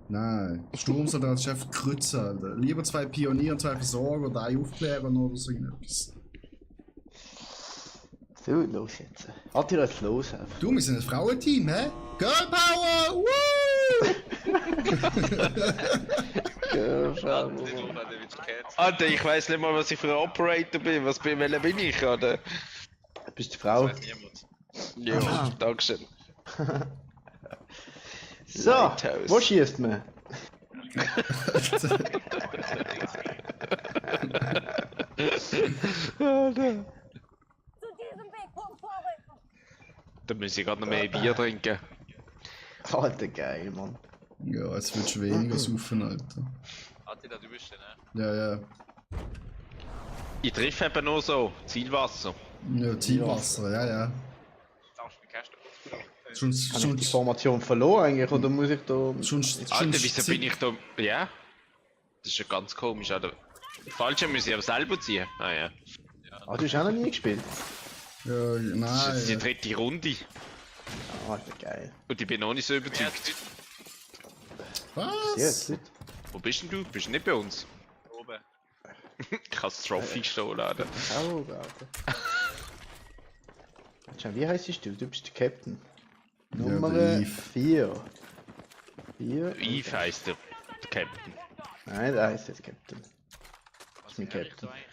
Nein, Sturmsoldat ist einfach Krütze, Alter. Lieber 2 Pionier und 2 Versorger oder 1 Aufklärer oder so irgendetwas. So, los jetzt. Attila, jetzt los einfach. Du, wir sind ein Frauenteam, hä? Girl Power! Woo! Alter, ich weiss nicht mal, was ich für ein Operator bin. Welcher bin ich, oder? Bist du Frau? Weiß niemand. Ja, Aha. Dankeschön. So, Lighthouse. wo schießt man? Alter. Zu diesem Wegpunkt vorrücken. Da muss ich gerade noch mehr Bier trinken. Alter, geil, Mann. Ja, jetzt willst du weniger saufen, Alter. Attila, du bist der, ne? Ja, ja. Ich treffe eben nur so, Zielwasser. Ja, Zielwasser, ja, ja. Darfst du mit Kästen Sonst, Habe ich die sonst, Formation verloren eigentlich, oder muss ich da... sonst, Alter, wieso bin ich da... Ja? Das ist ja ganz komisch, Alter. Falsch, muss ich aber selber ziehen. Ah ja. Ah, du hast auch noch nie gespielt? Das Ja, ist nein. jetzt die Ja. dritte Runde. Ah, Alter, geil. Und ich bin noch nicht so überzeugt. Jetzt, Was? nicht? Wo bist denn du? Bist du nicht bei uns? Oben. Ich kann das Trophy gestohlen, Alter. Oh, Alter. Schau, wie heisst du? Du bist der Captain. Ja, Nummer der Yves. 4. 4. Yves heisst der Captain. Nein, der heisst jetzt Captain. Was mein wäre ich Captain. so eigentlich?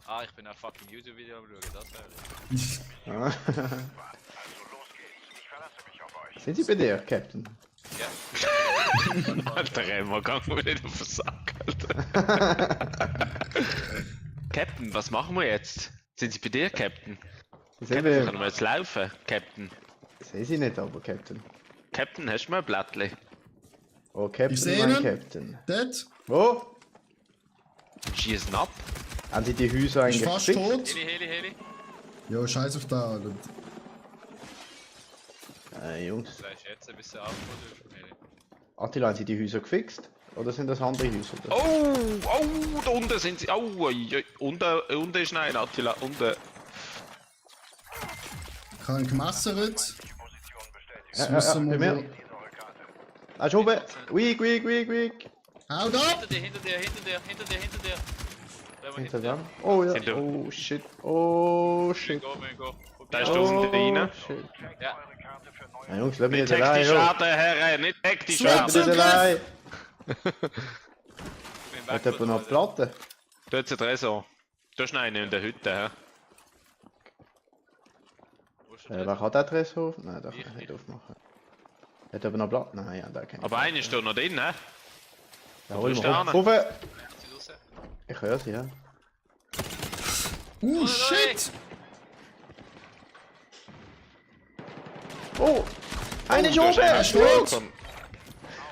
Ah, ich bin ein fucking YouTube-Video am schauen, das wäre ich. Ah. Also los geht's. Ich verlasse mich auf euch. Sind sie bei dir, Captain? Alter, Remo, gang mir nicht auf den Sack, Alter. Captain, was machen wir jetzt? Sind sie bei dir, Captain? Sehen Captain, können wir... wir jetzt laufen? Captain. Sehen sie nicht, aber Captain. Captain, hast du mal ein Blättchen? Oh, Captain, Ich seh mein ihn. Captain. Dort? Wo? Schießen ab. Haben sie die Häuser Ist eigentlich fast gefickt? tot. Heli. Ja, scheiß auf da, Alter. Jungs. Das heißt jetzt ein bisschen ab, oder? Heli. Attila, haben sie die Häuser gefixt? Oder sind das andere Häuser? Oh, da unten sind sie. Oh, unten ist nein, Attila, unten. Ich habe ihn gemessert. Position bestätigt. Das Ja, müssen bei wir mir. wohl... Eure Karte. Ah, ist oben! Weak! Haut ab! Hinter dir. Da Hinter dem? Oh ja, Hinter- oh shit, oh shit. Go. Da ist da unten rein. Shit. Ja, Eure Karte für neue Ja, Jungs, lass mich Nicht nicht hektisch allein, werden, Herren, nicht hektisch Swap. Lass mich werden. nicht allein. ich bin Hat weg. jemand noch Platte? Dort ist ein Tresor. Da ist noch einer in der Hütte, hä? Wer kann den Tresor? Nein, den kann ich nicht aufmachen. Hat aber noch Platte? Nein, ja, den kann ich. Aber einer ist da noch drin, hä? Ja, hol ist mal der hoch. eine? Rufen! Ich höre sie, ja. Shit! Oh! Einer ist Da oben! einer tot. tot.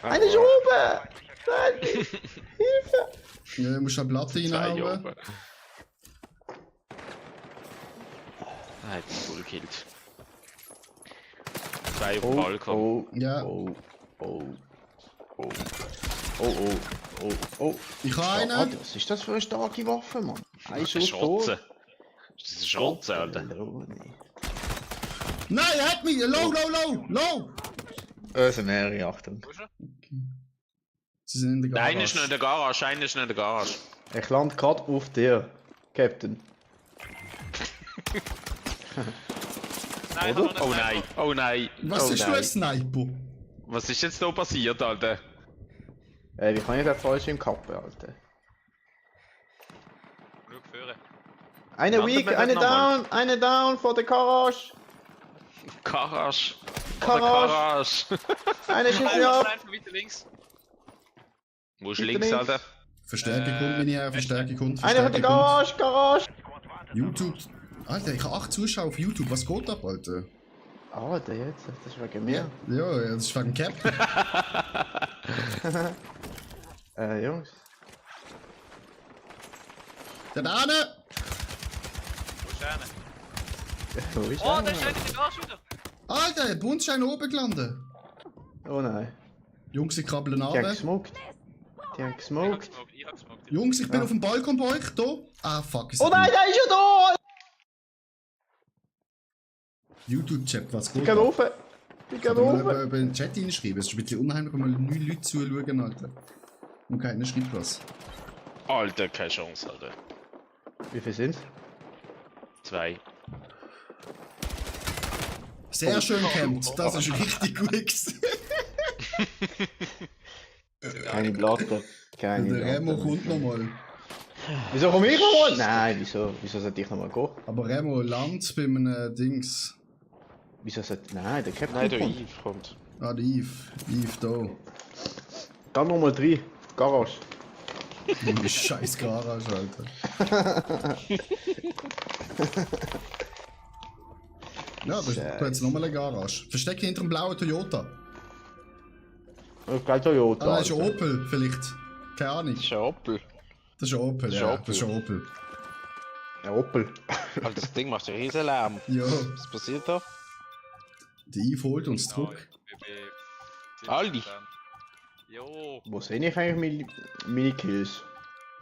Einer ist oben! Nein! Hilfe! Ja, du musst eine Platte Zwei reinhauen. oben. Ah, hat ihn voll gekillt. 2 auf dem Oh, Balkon. oh, Ja. oh, oh, oh, oh, oh, oh. Ich habe einen. Was ist das für eine starke Waffe, Mann? Ein Das ist eine Schuss tot. Schrotze. Das ist eine Schrotze, Alter. Nein, er hat mich! Low! Es sind mehrere, Achtung. Sie sind in der Garage. Einer ist noch in der Garage, einer ist noch in der Garage. Ich lande gerade auf dir, Captain. Nein, Oder? ich habe Oh noch nein, einen oh nein. Was oh ist für ein nein. Sniper? Was ist jetzt da passiert, Alter? Wie kann ich den falsch im Kappe halten? Schau führen. Eine Landet weak, man eine das nochmal? down, eine down vor der Garage. Garage. Garage. Garage. Eine schießt Nein, mich ab. nein, weiter links. Wo ist Bitte links, links. Alter? Verstärkung kommt, meine Herren, Verstärkung kommt. Eine von der Garage, Garage. YouTube. Alter, ich habe 8 Zuschauer auf YouTube. Was geht ab, Alter? Alter, jetzt, das ist wegen mir. Ja, das ist wegen Captain. Jungs. Der da eine! Wo ist einer? Wo ist Oh, der? da ist einer in der Garage wieder. Alter, der Bund ist einer oben gelandet. Oh nein. Jungs, ich krabbeln Die haben runter. gesmoked. Die haben gesmoked. Ich hab gesmoked. Jungs, ich bin Ja. auf dem Balkon bei euch, da. Ah, fuck. Oh nein, der ist ja da! YouTube-Chat, was Die geht geht ab? rauf. Die geht Kann man rauf. über den Chat reinschreiben? Es ist ein bisschen unheimlich, wenn mal 9 Leute zuschauen, Alter. Und keiner schreibt was. Alter, keine Chance, Alter. Wie viel sind's? 2. Sehr schön kämpft. Das ist richtig gut gewesen. Keine Platte. Keine Der Remo Platte. kommt nochmal. Wieso komm ich nochmal? Nein, wieso? Wieso sollte ich nochmal gehen? Aber Remo landet bei einem Dings. Wieso sollte... Nein, der Captain Nein, der kommt. Yves kommt. Ah, der Yves. Yves da. Dann nochmal 3. Garage. Die scheiß Garage, Alter. Ja, da hat jetzt nochmal eine Garage. Verstecke hinter dem blauen Toyota. Und gleich Toyota. Ah, nein, das ist ein Alter. Opel, vielleicht. Keine Ahnung. Das ist ein Opel. Das ist ein Opel, Das ist ja. ein Opel. Das ist ein Opel. Ein Opel. Alter, das Ding macht einen riesen Lärm. Ja, Was passiert da? der Yves holt uns zurück. Aldi. Jo. Wo sehe ich eigentlich meine Kills?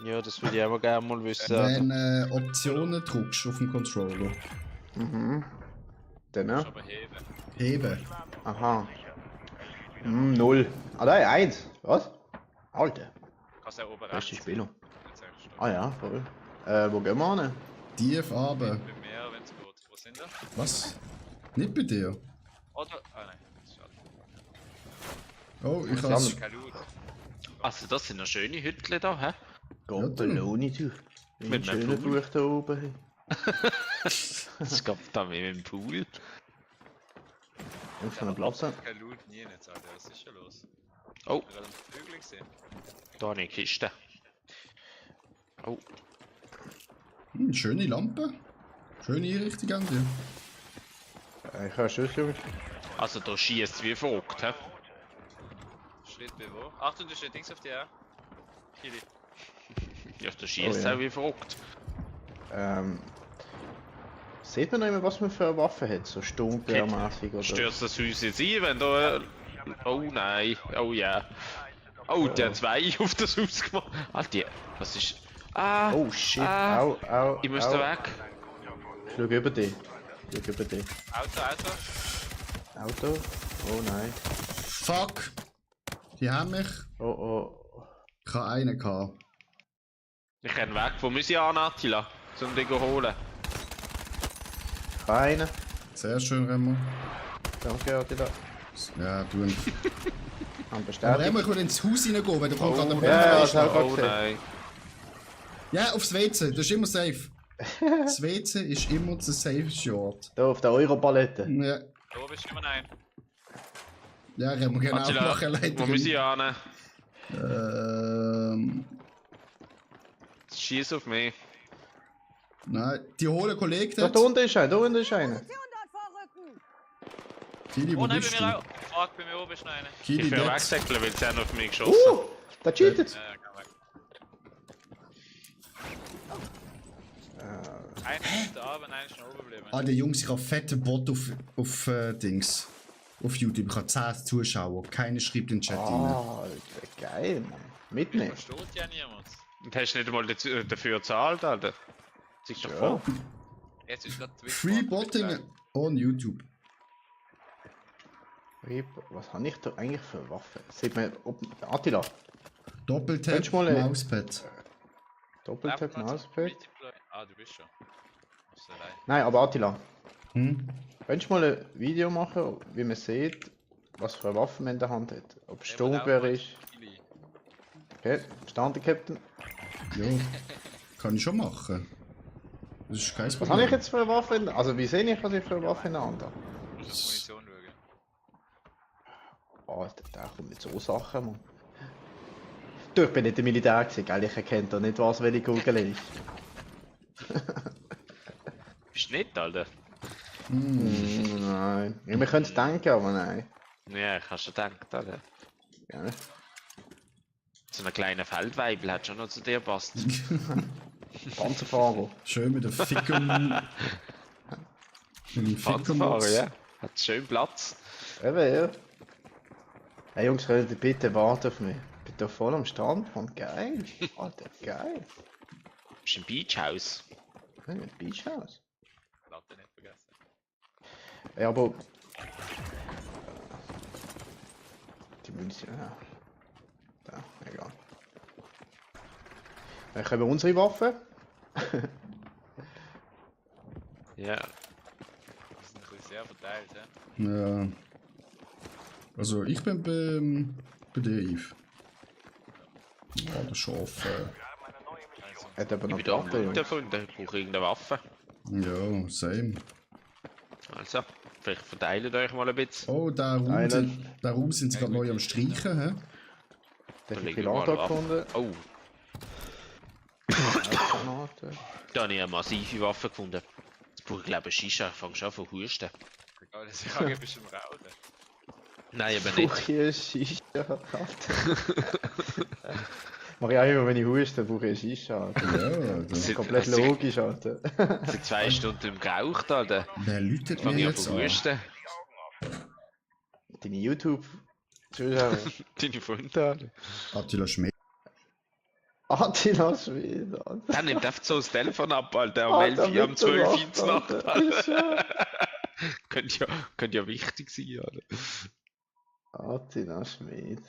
Ja, das würde ich auch gerne mal wissen. Wenn Optionen drückst auf dem Controller. Mhm. Dann, ne? Aber heben. Heben. Aha. 0. Ah, nein, 1. Was? Alter, Kannst du ja oben rechts. beste Spieler. Jetzt sagst du. Ah ja, voll. Wo gehen wir hin? Tief runter. Bei mir, wenn es geht. Wo sind wir? Was? Nicht bei dir? Oder? Ah nein. Schade. Oh, ich Ja, hab's. Kein Loot. Also, das sind noch schöne Hütchen da, hä? Gotteloni, du. Mit Mit einem schönen Pool. Buch da oben. Es gab da mit dem Pool. Jungs, einen Platz haben. Kein Loot, nie nicht, Alter. Was ist schon los? Oh, Wir haben Flügel gesehen. da eine Kiste. Oh, Schöne Lampe. Schöne Einrichtung an dir. Ich höre Schuss, Jungs. also da schießt wie verrückt, hä? Schritt bei wo? Achtung, da steht Dings auf dir. Kili. Ja, da schießt Oh, ja. auch wie verrückt. Sieht man noch immer, was man für eine Waffe hat? So Sturmgewehrmäßig oder? Stürzt das Haus jetzt ein, wenn da... Oh nein, oh ja. Oh, der hat 2 auf das Haus gemacht. Alter, was ist... Ah, Oh shit, Ah. au, au. ich muss au. da weg. Schau über dich. Schau über dich. Auto. Auto? Oh nein. Fuck. Die haben mich. Oh oh. Ich habe einen gehabt. Ich renn weg. Wo muss ich an, Attila? Um den zu holen. Keine. Sehr schön, Remo. Danke, Attila. Ja, du. Haben Aber bestätigt. Remo, ich will ins Haus reingehen, weil der kommt gerade am ja, ja, Fenster. das hab ich Oh gesehen. nein. Ja, aufs WC. Das ist immer safe. Das WC ist immer der safeste Ort. Da auf der Europalette. Ja, Da bist du immer ein. ja Remo, genau. Attila, Mach eine wo muss ich Leiterin. an? Schieß auf mich. Nein, die holen Kollegen Da dort. unten ist einer, da unten ist einer. Munition dort vorrücken! Kili, wo Oh nein, bei bist mir du? auch. Fuck, bei mir oben ist noch einer. Kili, Ich will dort. wegsäckeln, weil sie haben auf mich geschossen. Der cheatet. Ja, kann weg. Einer ist da, aber einer ist noch oben geblieben. Ah, der Jungs, ich habe fette Bot auf Dings. Auf YouTube. Ich habe 10 Zuschauer. Keiner schreibt in den Chat rein. Ah, geil, Mann. Mitnehmen. Versteht ja niemand. Und hast du nicht einmal dafür gezahlt, Alter? Zeig doch vor. Jetzt ist gerade Twitch. Free Botting on YouTube. Was habe ich da eigentlich für Waffen? Sieht man, Attila, Doppeltap, Könntest du mal, Mauspad. Doppeltap, Mauspad. Ah, du bist schon. Bist du allein? Nein, aber Attila, Hm? könntest du mal ein Video machen, wie man sieht, was für Waffen man in der Hand hat? Ob es Sturmgewehr ist. Okay, verstanden, Captain. Ja, kann ich schon machen. Das ist kein Was Problem. habe ich jetzt für eine Waffe in der Also wie sehe ich, was ich für eine Waffe in der Hand habe? Du musst auf Munition schauen. Oh, da kommt mit so Sachen, Mann. Du, ich bin nicht im Militär gewesen, gell? Ich erkenne da nicht, was welche Kugel ist. Bist du nicht, Alter? Nein. Ja, wir können es denken, aber nein. Ja, ich hab schon gedacht, Alter. Ja, ne? So ein kleiner Feldweibel hat schon noch zu dir passt. Panzerfahrer. Schön mit dem Ficken. mit dem Panzerfahrer, Fickermutz. ja. Hat schön Platz. Eben, ja. Hey Jungs, könnt ihr bitte warten auf mich? Ich bin da voll am Strand, Mann. Geil. Alter, geil. Bist du im Beachhaus? Ja, ein Beachhaus. Latte nicht vergessen. Ja, aber... Die Munition, ja. Da, egal. Dann haben wir unsere Waffen. Ja. Wir sind ein bisschen sehr verteilt, hä? Ja. Also ich bin bei dir, Yves. Oh, das ist schon offen. Hat aber Ich noch bin da auch Platte, gut Jungs. gefunden. Ich brauche irgendeine Waffe. Ja, same. Also, vielleicht verteilt euch mal ein bisschen. Oh, der Raum, Island. der Raum sind sie gerade neu am Streichen, hä? Der hat liegen viel überall Lager gefunden. Oh, Granaten. da habe ich eine massive Waffe gefunden. Jetzt brauche ich glaube ich Shisha. Ich fange schon an zu husten. Egal, das Frage bist du im Rauchen. Nein, aber nicht. Brauche ich eine Shisha, Alter. Mach ich auch immer, wenn ich huste, brauche ich eine Shisha, Alter. Ja, Das das ist Sind- komplett das sind- logisch, Alter. Seit 2 Stunden im geraucht, Alter. wer läutet Fange mir ich an jetzt zu an? husten. Deine YouTube-Zuschauer. Deine Freunde, Alter. Attila Schmidt. Attila Schwede, Alter. Der nimmt einfach so das Telefon ab, Alter. Um Alter, 11 Uhr, um 12 Uhr Mitternacht, ins Nacht, Alter. Alter. Könnte ja wichtig sein, Alter. Attila Schmid.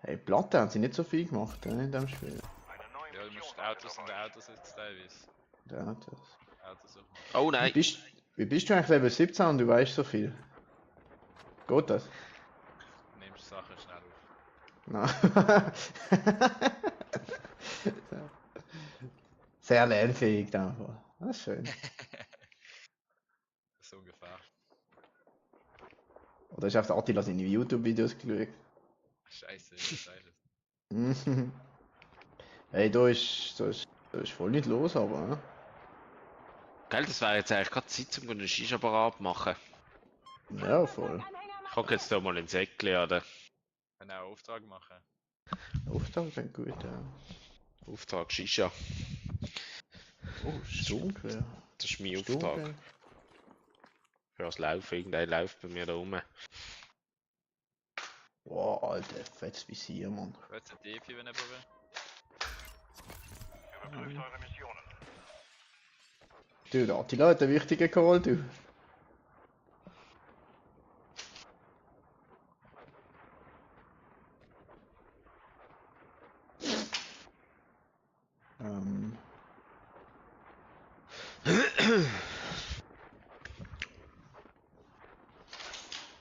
Hey, Platte haben sie nicht so viel gemacht, in dem Spiel. Ja, du musst Autos und Autos jetzt teilweise. Ja, das. Autos suchen. Oh Wie nein. bist du eigentlich Level 17 und du weißt so viel? Geht das? Du nimmst Sachen schnell auf. Nein. Sehr lernfähig, einfach. Das ist schön. Das ist ungefähr. Oder hast du auf Attila seine YouTube-Videos geschaut? Scheiße, scheiße. Mhm. Hey, da ist voll nicht los, aber. Ne? Gell, das wäre jetzt eigentlich gerade Zeit, um einen Shisha-Apparat machen. Ja, voll. Ich hocke jetzt da mal ins Eckli, oder? Können auch einen Auftrag machen. Auftrag sind gut, ja. Auftrag Shisha. Oh, Sturmgewehr. Das ist mein Auftrag. Für das Laufen, irgendein läuft bei mir da rum. Wow, Alter, fettes Visier, Mann. Jetzt ein Defi, wenn er will. Überprüft eure Missionen. Du, der Attila hat einen wichtigen Call, du.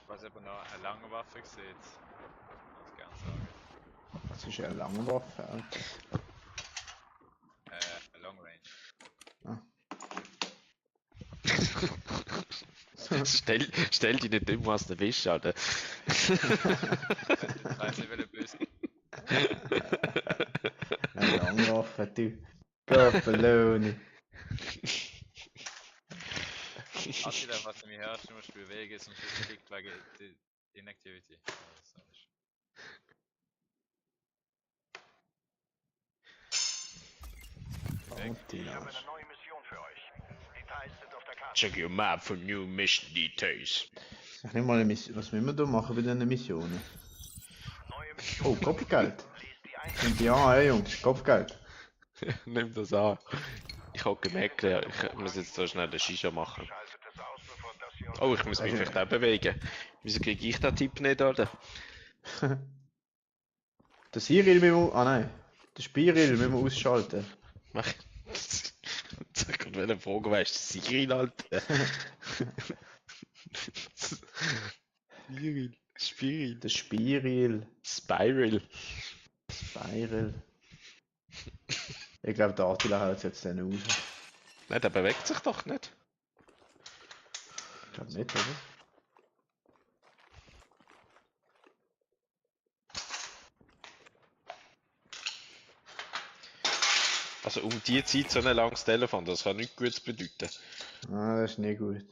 Was aber noch eine lange Waffe sieht. Muss ich gerne sagen. Das ist ja eine lange Waffe, Alter. Eine Long Range. Stell dich nicht immer was du bist, Alter. Ich weiß nicht, welcher böse. Eine lange Waffe, du. Gott, Attila, was du mir hörst, du musst bewegen, sonst wird es klickt wegen der Inactivity. Also, Ich Attila. habe eine neue Mission für euch. Details sind auf der Karte. Check your map for new mission details. Sag nicht mal eine Mission. Was müssen wir da machen bei diesen Missionen? Neue Oh, Mission. Kopfgeld. Lest die Einzelheiten. Nimmt die an, ey Jungs. Kopfgeld. Nimm das an. Ich habe gemerkt, ja, ich muss jetzt so schnell eine Shisha machen. Schaltet es aus, bevor das hier Oh, ich muss mich vielleicht auch bewegen. Wieso kriege ich den Tipp nicht, Alter? Der Cyril müssen wir... Ah nein. Der Spiril müssen wir ausschalten. Mach. Ich wollte gerade fragen, wer ist der Cyril, Alter? Cyril. Spiril. Der Spiril. Spiral. Spiral. Ich glaube, der Attila hält jetzt dann raus. Nein, der bewegt sich doch nicht. Ich glaube nicht, oder? Also um die Zeit so ein langes Telefon, das kann nichts Gutes bedeuten. Ah, das ist nicht gut.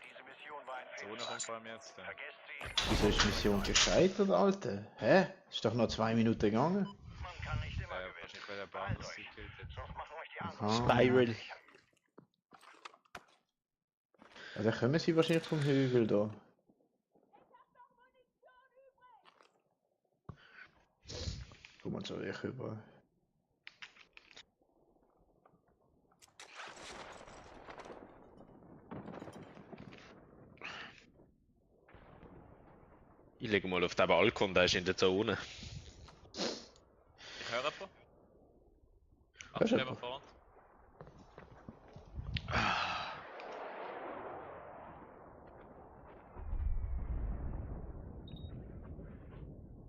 Diese Mission war ein Zone kommt vor allem jetzt. Vergesst sie. Wieso ist die Mission gescheitert, Alter? Hä? Ist doch noch 2 Minuten gegangen. Man kann nicht immer gewinnen. Wahrscheinlich bei der Bahn, Beeilt dass euch. sie killt. Sonst machen euch die Aha. anderen. Spiral. Ja, dann kommen sie wahrscheinlich vom Hügel da. Guck mal so ich über. Ich lege mal auf den Balkon, der ist in der Zone. Ich höre jemanden. Hörst du Abschreiber jemanden? vorne.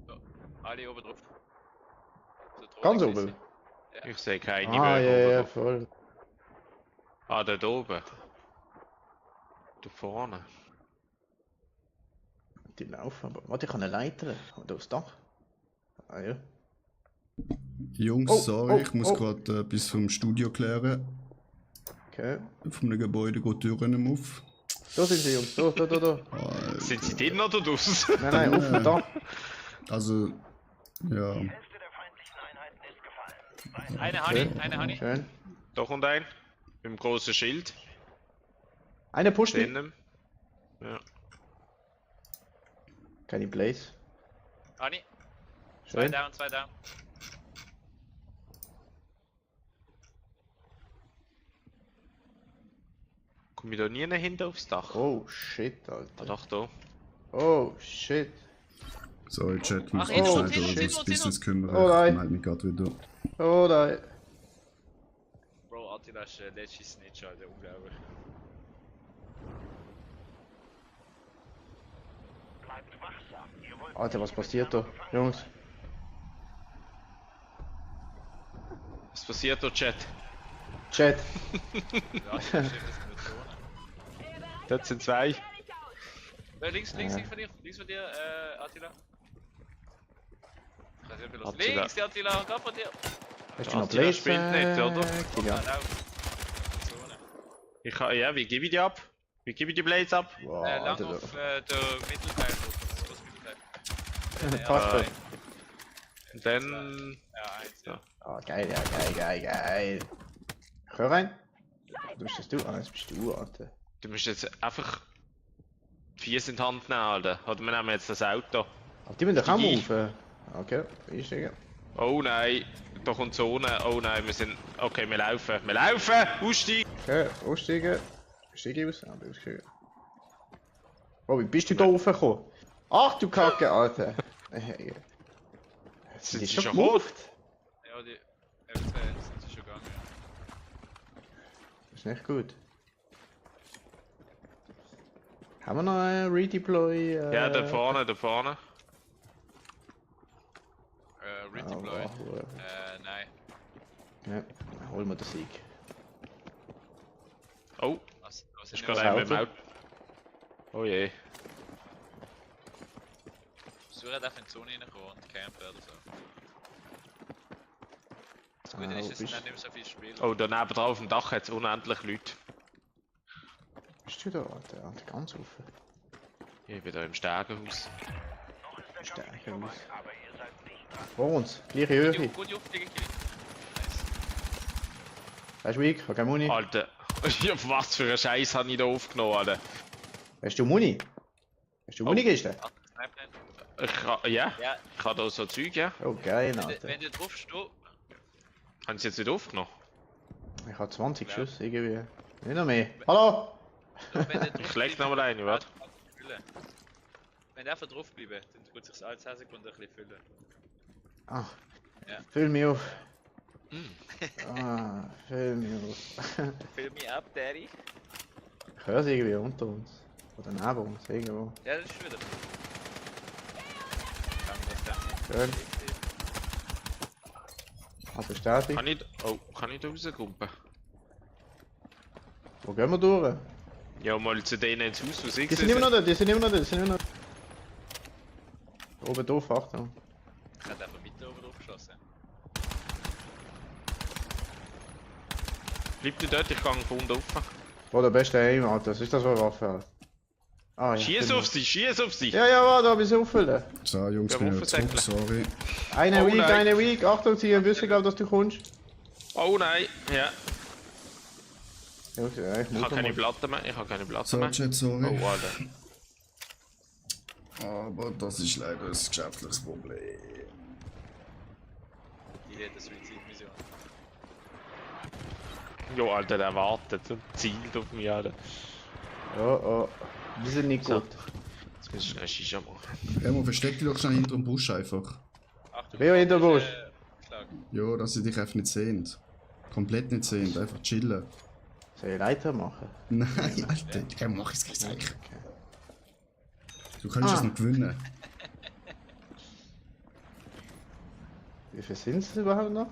So, alle oben drauf. So, die Ganz rote oben? Kiste. Ja. Ich sehe keine Ah, mehr. ja, ja, oben. voll. Ah, dort oben. Da vorne. Die laufen aber. Warte, ich kann eine Leiter. Und aufs Dach. Ah ja. Jungs, Oh, sorry, oh, ich muss oh. gerade etwas vom Studio klären. Okay. Von einem Gebäude geht die Tür nicht auf. Da sind sie, Jungs. Da. Ah, Sind sie drin oder draußen? Nein, auf dem Dach. also, ja. Die Hälfte der feindlichen Einheiten ist gefallen. Eine Okay. Honey, eine Honey. Schön. Da kommt ein. Mit dem großen Schild. Einer pusht mich. Drinnen. Ja. Keine Blaze. Honey. Zwei Schön. down, zwei down. Komme ich da nie hinten aufs Dach? Oh shit, Ah, Alter. doch, da. Oh shit. Sorry, Chat, ich muss Ach, mich Inno, schnell Inno, um das Inno, Business kümmern. Oh nein. Ich melde mich gerade wieder. Oh nein. Bro, Attila ist letzte Snitch, Alter, unglaublich. Bleibt wachsam. Ihr wollt Alter, was passiert da? Jungs. Was passiert da, Chat? Chat. Ja, das ist das in der Zone. Dort sind zwei. Links von dir, Attila. Ich weiß nicht, wie los. Attila. Links, die Attila, gerade von dir. Hast du noch Attila Blaze? spielt nicht, oder? Ja. Zone. Ich kann, ja, wie gebe ich die ab? Wie gebe ich die Blades ab? Wow, Lang Alter. auf der Mittelteil, das Mittelteil. Passt. Und dann. Ja, eins, ja. Ah, geil, ja, geil. Hör rein. Du bist das du? Ah, das bist du, Alter. Du musst jetzt einfach die Füße in die Hand nehmen, Alter. Oder wir nehmen jetzt das Auto. Aber die müssen doch auch Die- mal auf. Okay, einsteigen. Oh nein, da kommt Zone. Oh nein, wir sind. Okay, wir laufen. Wir laufen! Aussteigen! Okay, aussteigen. Steige aus? Ah, du bist ausgestiegen. Oh, wie bist du da raufgekommen? Ach du Kacke, Alter. Sind die schon schon gemoved? Ja, die F2 sind sie schon gegangen. Das ist nicht gut. Haben wir noch einen Redeploy? Ja, da vorne, da vorne. Redeploy. Oh, Nein. ja, holen wir den Sieg. Oh, Was ist ist gerade gerade einer mit dem Auto. Oh je. Versuchen einfach in die Zone reinkommen und campen oder so. Das Gute Ah, ist, wo es sind bist- nicht mehr so viele Spieler. Oh, daneben drauf auf dem Dach hat es unendlich Leute. Bist du da, Alter? Alter, ganz offen. Ich bin da im Stegenhaus. noch ist der Stark, Kampf nicht Jungs. vorbei, aber ihr seid nicht dran. Vor uns, gleiche Höhe. Gut auf, Digga, Kill. Nice. Hast du weak? Hab keine Muni. Alter, Ja, was für einen Scheiß habe ich da aufgenommen, Alter? Hast du Muni? Hast du Muni-Kiste? Ja, Ja, ich habe da so Zeug, ja. Oh geil, wenn, Alter. wenn du drauf stehst, Haben sie jetzt nicht aufgenommen? Ich habe 20 Schuss irgendwie. Nicht noch mehr. Hallo! wenn du Ich leg noch mal eine, warte. Wenn du einfach drauf bleiben, dann tut sich alle 10 Sekunden ein bisschen füllen. Ah. Ja. Füll mich auf. Mm. Ah, füll mich auf. Füll mich ab, Daddy. Ich höre sie irgendwie unter uns. Oder neben uns, irgendwo. Ja, das ist wieder. Kann das dann Schön. Ah, bestätigt. Kann ich da rauskumpen? Wo gehen wir durch? Ja, mal zu denen ins Haus, was ich Die sind immer noch da, die sind immer noch da, die sind immer noch da. Oben drauf, Achtung. Ich hätte einfach mit oben drauf geschossen. Bleib du dort, ich kann von unten rauf. Oh, der beste Aim, Alter. Was ist das für eine Waffe? Ah, ja. Schieß auf sie, schieß auf sie! Ja, ja, warte, da bis auffüllen. So, Jungs, Ja, bin ich Waffensäckle. zurück, sorry. Eine Oh, Week, nein. eine Week. Achtung, sie haben wissen, glaub, dass du kommst. Oh nein, ja. Jungs, ja, ich Ich muss habe keine mal. Platte mehr, ich habe keine Platte So, mehr. Chat, sorry. Oh, Alter. Aber das ist leider ein geschäftliches Problem. Ich hätte eine Suizidmission. Jo, Alter, der wartet und zielt auf mich, Alter. Oh, oh. Die sind nicht So. gut. Jetzt muss ich eine Shisha machen. Remo, versteck dich doch schnell hinter dem Busch einfach. Achtung, Wer hinter Busch? Schlag. Ja, dass sie dich einfach nicht sehen. Komplett nicht sehen, einfach chillen. Soll ich Leiter machen? Nein, Alter, Remo, mach es gleich sicher. Okay. Du kannst es noch gewinnen. Wie viel sind es überhaupt noch?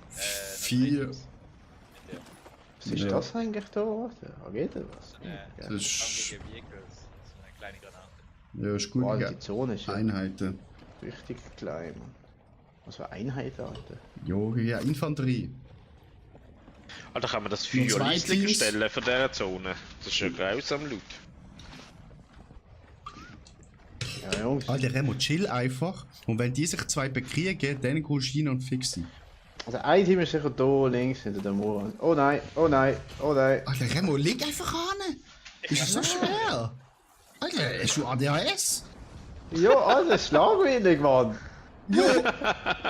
4. Was ist Ja. das eigentlich da? Warte, geht da was? Das Ja. ist. Gegen Vehicles. So eine kleine Granate. Ja, ist gut. Oh, Ja. die Zone ist ja Einheiten. richtig klein, Mann. Was für Einheiten, Alter? Jo, ja, Infanterie. Alter, kann man das Nur Feuer zwei leislicher Teams. stellen von dieser Zone? Das ist ja grausam laut. Ja, Jungs. Alter, Remo, chill einfach. Und wenn die sich zwei bekriegen, dann gehst du rein und fix sie. Also ein Team ist sicher da links hinter dem Mauer. Oh nein, oh nein, oh nein. Alter, Remo, leg einfach an! Ist es so schwer? Alter, hast du ADHS? Ja, Alter, schlagwillig, Mann. Jo!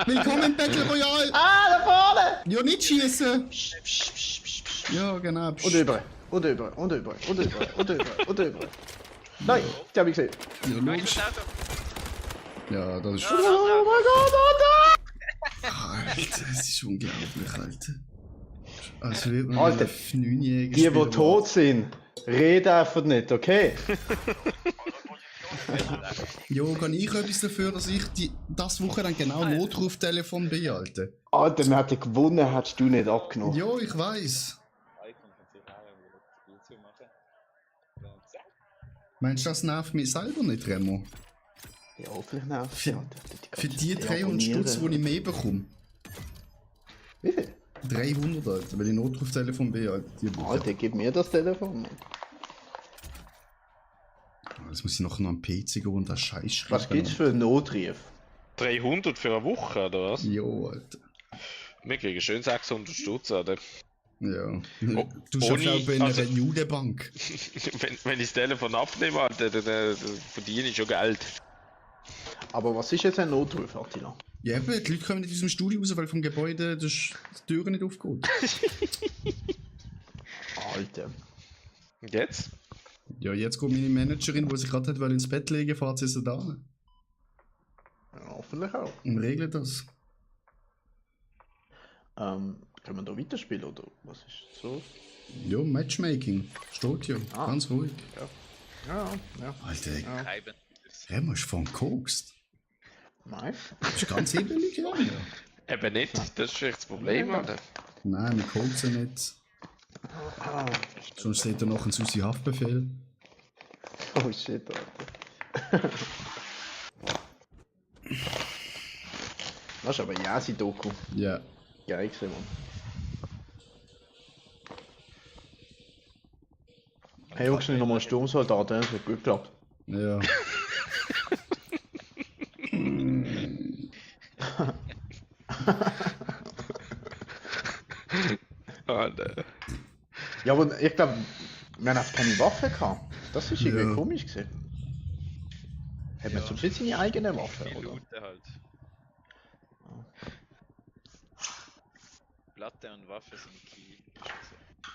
Willkommen im Battle Royale! Ah, da vorne! Ja, nicht schießen! Ja, genau. Und über, und über, und über, und über, und über, und über. Nein, die hab ich gesehen. Ja, logisch. Ja, das ist. Oh mein Gott, Alter! Alter, das ist unglaublich, Alter. Also wird man Alter, auf 9-Jährigen Die, die tot sind, reden einfach nicht, okay? Jo, kann ich etwas dafür, dass ich das Woche dann genau Notruftelefon bin, Alter? Alter, wir hätten gewonnen, hättest du nicht abgenommen. Jo, ich weiß. Meinst du, das nervt mich selber nicht, Remo? Ja, hoffentlich nervt Für- sie, Alter. Für die 300 Stutz, die ich mehr bekomme. Wie viel? 300, Alter, weil ich Notruftelefon bin, Alter. Alter, gib mir das Telefon. Mann. Jetzt muss ich nachher noch am PC gehen und das Scheiß schreiben. Was gibt's für einen Notruf? 300 für eine Woche, oder was? Jo, Alter. Wir kriegen schön 600 Stutz, oder? Ja. Oh, Du schaffst ohne- auch bei einer also- Judenbank. wenn ich das Telefon abnehme, Alter, dann verdiene ich schon Geld. Aber was ist jetzt ein Notruf, Attila? Ja, eben, die Leute kommen nicht aus dem Studio raus, weil vom Gebäude die Tür nicht aufgeht. Alter. Und jetzt? Ja, jetzt kommt meine Managerin, die sich gerade hat ins Bett legen, fährt sie so da Ja, hoffentlich auch. und regelt das. Können wir da weiterspielen oder was ist so? Ja, Matchmaking. Steht ja. Ah. Ganz ruhig. Ja, ja. Alter, Scheiben. Remo ist von gekokst. Nein. Du bist ganz hebelig, ja. Eben nicht, das ist echt das Problem, Alter. Nein, wir koksen nicht. Sonst seht ihr noch einen Susi Haftbefehl. Oh shit, Alter. Das ist aber Yasi-Doku. Ja. Geil gesehen, Mann. Hey Jungs, nicht nochmal Sturmsoldat, das hat gut geklappt. Ja. Alter. Ja, aber ich glaube, wir haben einfach keine Waffe gehabt. Das ist irgendwie Ja. komisch gewesen. Hat man zum Schluss seine eigene Waffe, Viel oder? Looten halt. Platte und Waffe sind key.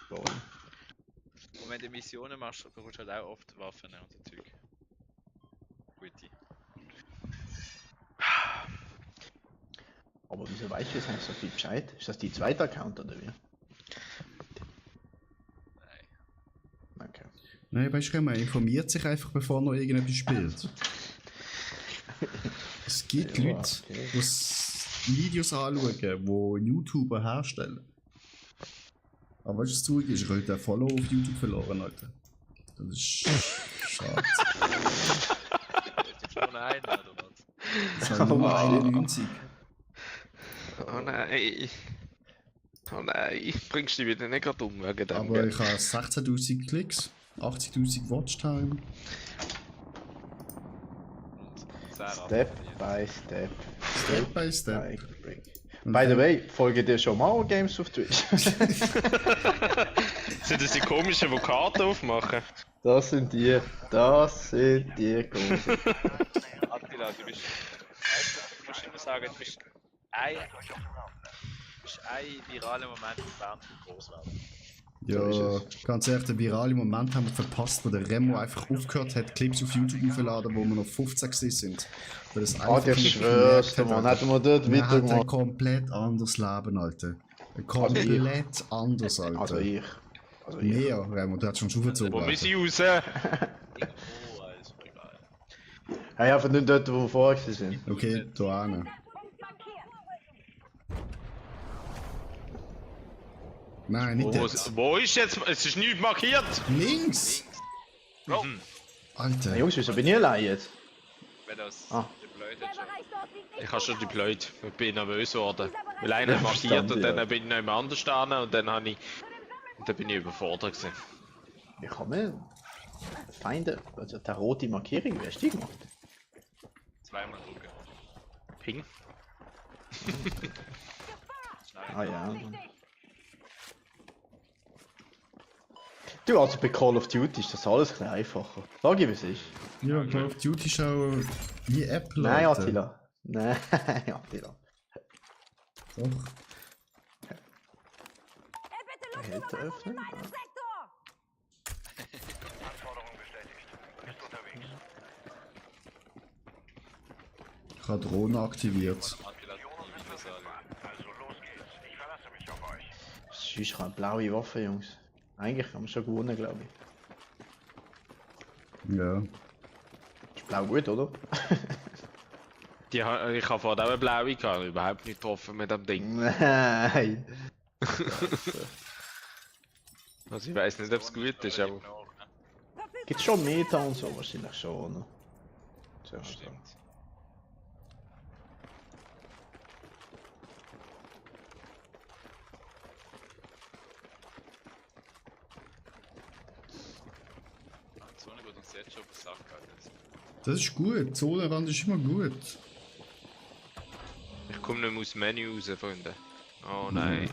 Lol. Und wenn du Missionen machst, brauchst du halt auch oft Waffen und so Zeug. Gute. Aber wieso weißt du jetzt eigentlich so viel Bescheid? Ist das die zweite Account oder wie? Nein. Okay. Nein, weißt du, man informiert sich einfach, bevor man irgendetwas spielt. Es gibt Ja, Leute, okay. die Videos anschauen, die YouTuber herstellen. Aber weißt du, was traurig ist? Ich habe heute einen Follower auf YouTube verloren, Alter. Das ist schade. Jetzt schon einen oder was? Das war nur 91. Oh nein. Oh nein, bringst du dich wieder nicht gerade um wegen dem. Aber gell? ich habe 16.000 Klicks, 80.000 Watchtime. Sehr Step by step. Step by step. Like brick. Und By the dann- way, folgt ihr schon Mauer Games auf Twitch? Sind das die komischen, die Karten aufmachen? Das sind die großen. Attila, du bist. Du musst immer sagen, du bist ein viraler Moment entfernt vom Großwerden. Ja, So ganz ehrlich, den viralen Moment haben wir verpasst, wo der Remo einfach aufgehört hat, Clips auf YouTube aufzuladen, wo wir noch 15 gewesen sind. Weil das Ah, der nicht schwörste, gemerkt man. Hätten wir dort Wir hatten ein weitergemacht. komplett anderes Leben, Alter. Ein komplett anders, Alter. Also ich. Mehr, Remo, du hast schon aufgezogen. Wo Alter. müssen sie raus? Irgendwo, also egal. Hey, einfach nicht dort, wo wir vorher sind. Okay, da hin. Nein, nicht jetzt. Wo ist jetzt? Es ist nichts markiert! Links! Alter. Hey, Jungs, wieso bin ich allein jetzt? Wenn das Ah. deployed Der schon. Bereich dort liegt nicht Ich habe schon gut aus. deployed. Ich bin nervös geworden. Weil einer Ja, markiert verstanden, und dann ja. bin ich noch jemand anders stehen und dann habe ich. Und dann bin ich überfordert gewesen. Ich habe mir Feinde, also der rote Markierung, wie hast du die gemacht? Zweimal drücken. Ping. Ah ja. Du, also bei Call of Duty ist das alles ein bisschen einfacher. Sag ich, wie es ist. Ja, Call of Duty ist auch die App, Leute. Nein, Attila. Nein, Attila. Doch. Ey, bitte Behälter Luftüberwachung in öffnen. meinem Sektor! Anforderung bestätigt. Bist unterwegs. Ich habe Drohnen aktiviert. Attila, die Universal. Also los geht's. Ich verlasse mich auf euch. Sonst eine blaue Waffe, Jungs. Eigentlich haben wir schon gewonnen, glaube ich. Ja. Ist blau gut, oder? Ich habe vorhin auch eine blaue gehabt, überhaupt nicht getroffen mit dem Ding. Nein. Also ich weiß nicht, ob es gut ist, aber. Gibt schon Meta und so wahrscheinlich schon, oder? So, Stimmt. So eine gute jetzt schon gesagt, Alter. Das ist gut. Zonenrand ist immer gut. Ich komme nicht mehr aus dem Menü raus, Freunde. Oh nein.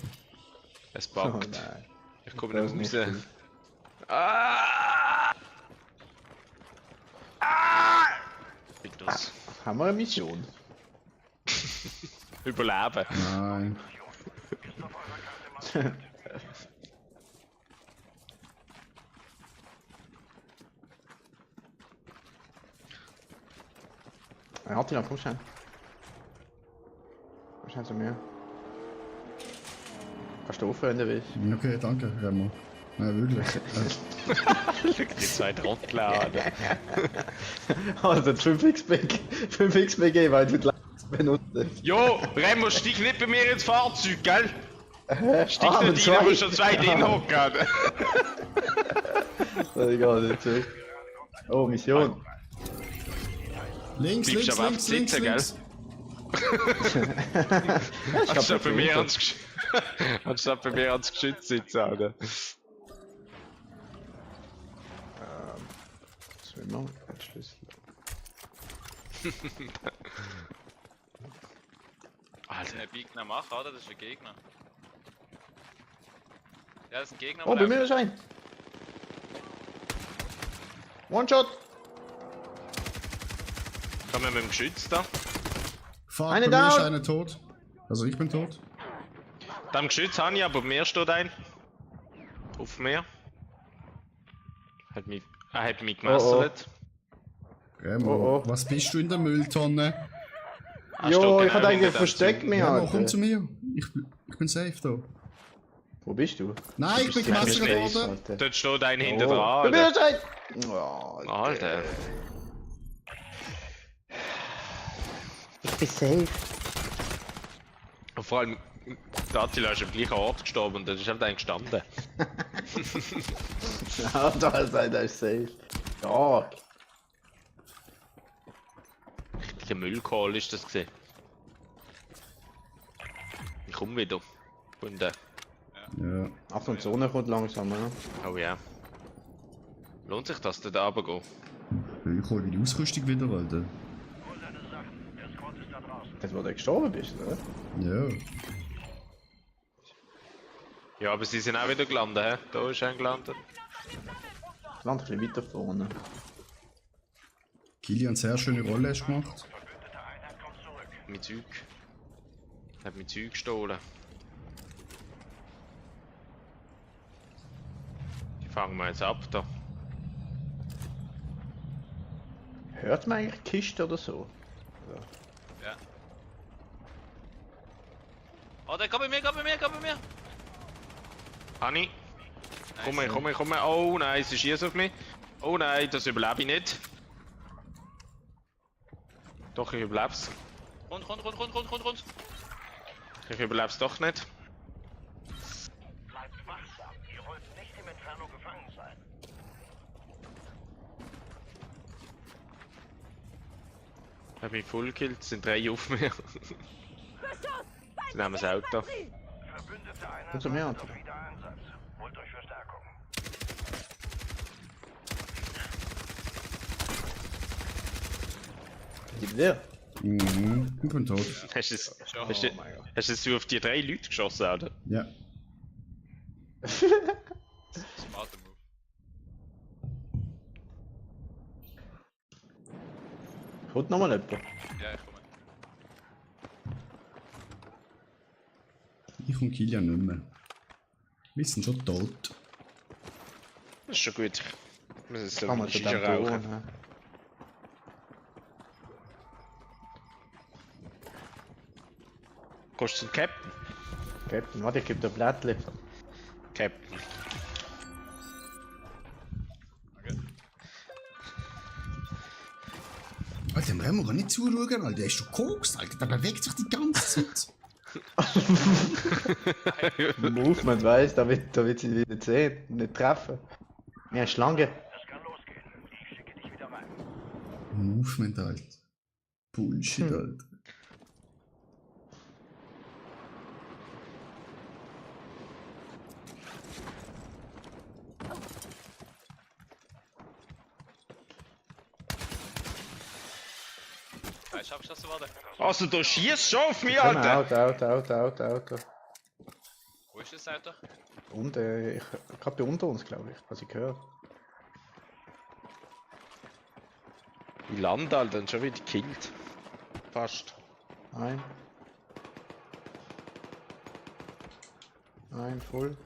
Es Oh backt. nein. Ich komme Das nicht ist mehr nicht raus. Ah! Ah! Windows. Haben wir eine Mission? Überleben. Nein. Attila, komm schnell. Komm schnell zu mir. Kannst du aufhören, wenn du willst. Okay, danke, Remo. Nein, wirklich. Die zwei Trottel an. Also 5xP, 5xP geben, weil du die benutzen. Jo, Remo, steig nicht bei mir ins Fahrzeug, gell? Steig Ah, nicht mit rein, zwei. wo schon zwei drin hocken. Egal, nicht so. Oh, Mission. Links, Bleibst links, aber links, einfach links, sitzen, links. Anstatt bei mir ans Geschütz. Anstatt bei mir ans Geschütz sitzen, Alter. Was will man? Ein Schlüssel. Alter, einen Gegner machen, oder? Das ist ein Gegner. Ja, das ist ein Gegner. Oh, der bei mir ist ein. One-Shot. Kommen wir mit dem Geschütz da? Fuck, Eine bei mir ist down. einer tot. Also ich bin tot. Da im Geschütz habe ich, aber bei mir steht ein. Auf mir. Er hat mich gemesselt. Remo, Oh, oh. was bist du in der Mülltonne? Er Jo, steht ich genau hatte eigentlich hinter dem versteckt Zaun. mich, Remo, komm Alter. zu mir. Ich bin safe da. Wo bist du? Nein, ich bin sicher gemesselt nicht, worden. Alter. Dort steht ein hinter Oh, dran. bei mir Alter. ist ein. Oh, Alter. Ich bin safe. Und vor allem, der Attila ist am gleichen Ort gestorben und dann ist halt ein gestanden. Ja, da ist einer, der ist safe. Ja. Richtiger Müllkohl ist das gesehen. Ich komm wieder. Bunde. Ja. Ach, und die Sonne kommt langsam, ja. Oh ja. Lohnt sich das, da runter Ich hol die Ausrüstung wieder, Alter. Hol deine Sachen. Der Squad ist da draußen. Das, wo du gestorben bist, oder? Ja. Ja, aber sie sind auch wieder gelandet, hä? Da ist ein gelandet. Das Land ein bisschen weiter vorne. Kilian, sehr schöne Rolle hast du gemacht. Verbündete Einheit kommt zurück. Mein Zeug. Hat mein Zeug gestohlen. Die fangen wir jetzt ab da. Hört man eigentlich Kiste oder so? Ja. Oh, der kommt bei mir, kommt bei mir, kommt bei mir. Hanni, komm Nice. her, komm her, komm her. Oh nein, sie schießt auf mich. Oh nein, das überlebe ich nicht. Doch, ich überleb's. Rund. Ich überleb's doch nicht. Bleibt wachsam. Ihr wollt nicht im Inferno gefangen sein. Ich hab mich full gekillt, es sind 3 auf mir. Sie nehmen das Auto. Verbündete Einheit Komm zu mir, wartet Alter. auf Wiedereinsatz. Holt euch Verstärkung. Die der? Mhm. Ich bin tot. Hast du es- Oh hast du- mein Gott. hast du auf die 3 Leute geschossen, oder? Ja. Smarter Move. Kommt nochmal jemand? Ja, ich komme. Ich und Kilian nicht mehr. Wir sind schon tot. Das ist schon gut. Wir müssen so Kann man eine zu Shisha dem rauchen. tun, Gehst du zum Captain? Captain, warte, ich geb dir Blättchen. Captain. Alter, dem Remo kann nicht zuschauen, Alter. Der ist schon kokst, Alter. Der bewegt sich die ganze Zeit. Movement weiss, da wird sie wieder sehen, nicht treffen. Ja, eine Schlange. Es kann losgehen. Ich schicke dich wieder rein. Movement, Alter. Bullshit, Alter. Ja, schaffst du das, warte. Also, du schießt schon auf mich, Komm, Alter! Auto. Wo ist das Auto? Und, gerade bei unter uns, glaube ich, was ich gehört. Ich lande, Alter, und schon wieder gekillt. Fast. Nein, voll.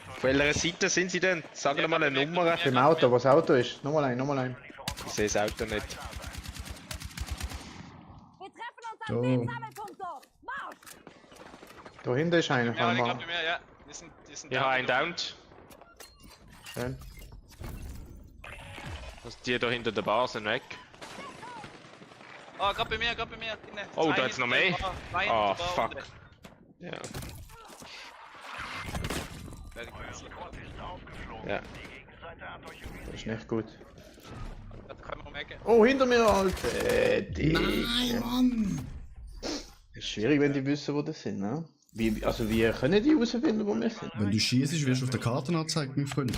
Auf welcher Seite sind sie denn? Sag mir mal eine Nummer. Im Auto, was Auto ist. Nochmal ein. Ich sehe das Auto nicht. Wir treffen uns Oh. am Sammelpunkt dort. Marsch! Da hinten ist einer. Ja, Mann, die kommt Mann. bei mir, ja. Die sind Ich habe einen downed. Schön. Also die da hinter der Bar sind weg. Oh, gerade bei mir. Innen. Oh, da Zwei hat's noch hinter der mehr? Bar, zwei Ah, hinter der Bar fuck. Ja. Ja, die kommen jetzt. Squad ist aufgeflogen. Ja. Die Gegenseite hat euch im Das ist Visier. nicht gut. Da kann man umgehen. Oh, hinter mir, Alter. Nein, Mann! Ist schwierig, wenn die wissen, wo das sind, ne? Wie können die herausfinden, wo wir sind? Wenn du schießt, wirst du auf der Karte angezeigt, mein Freund.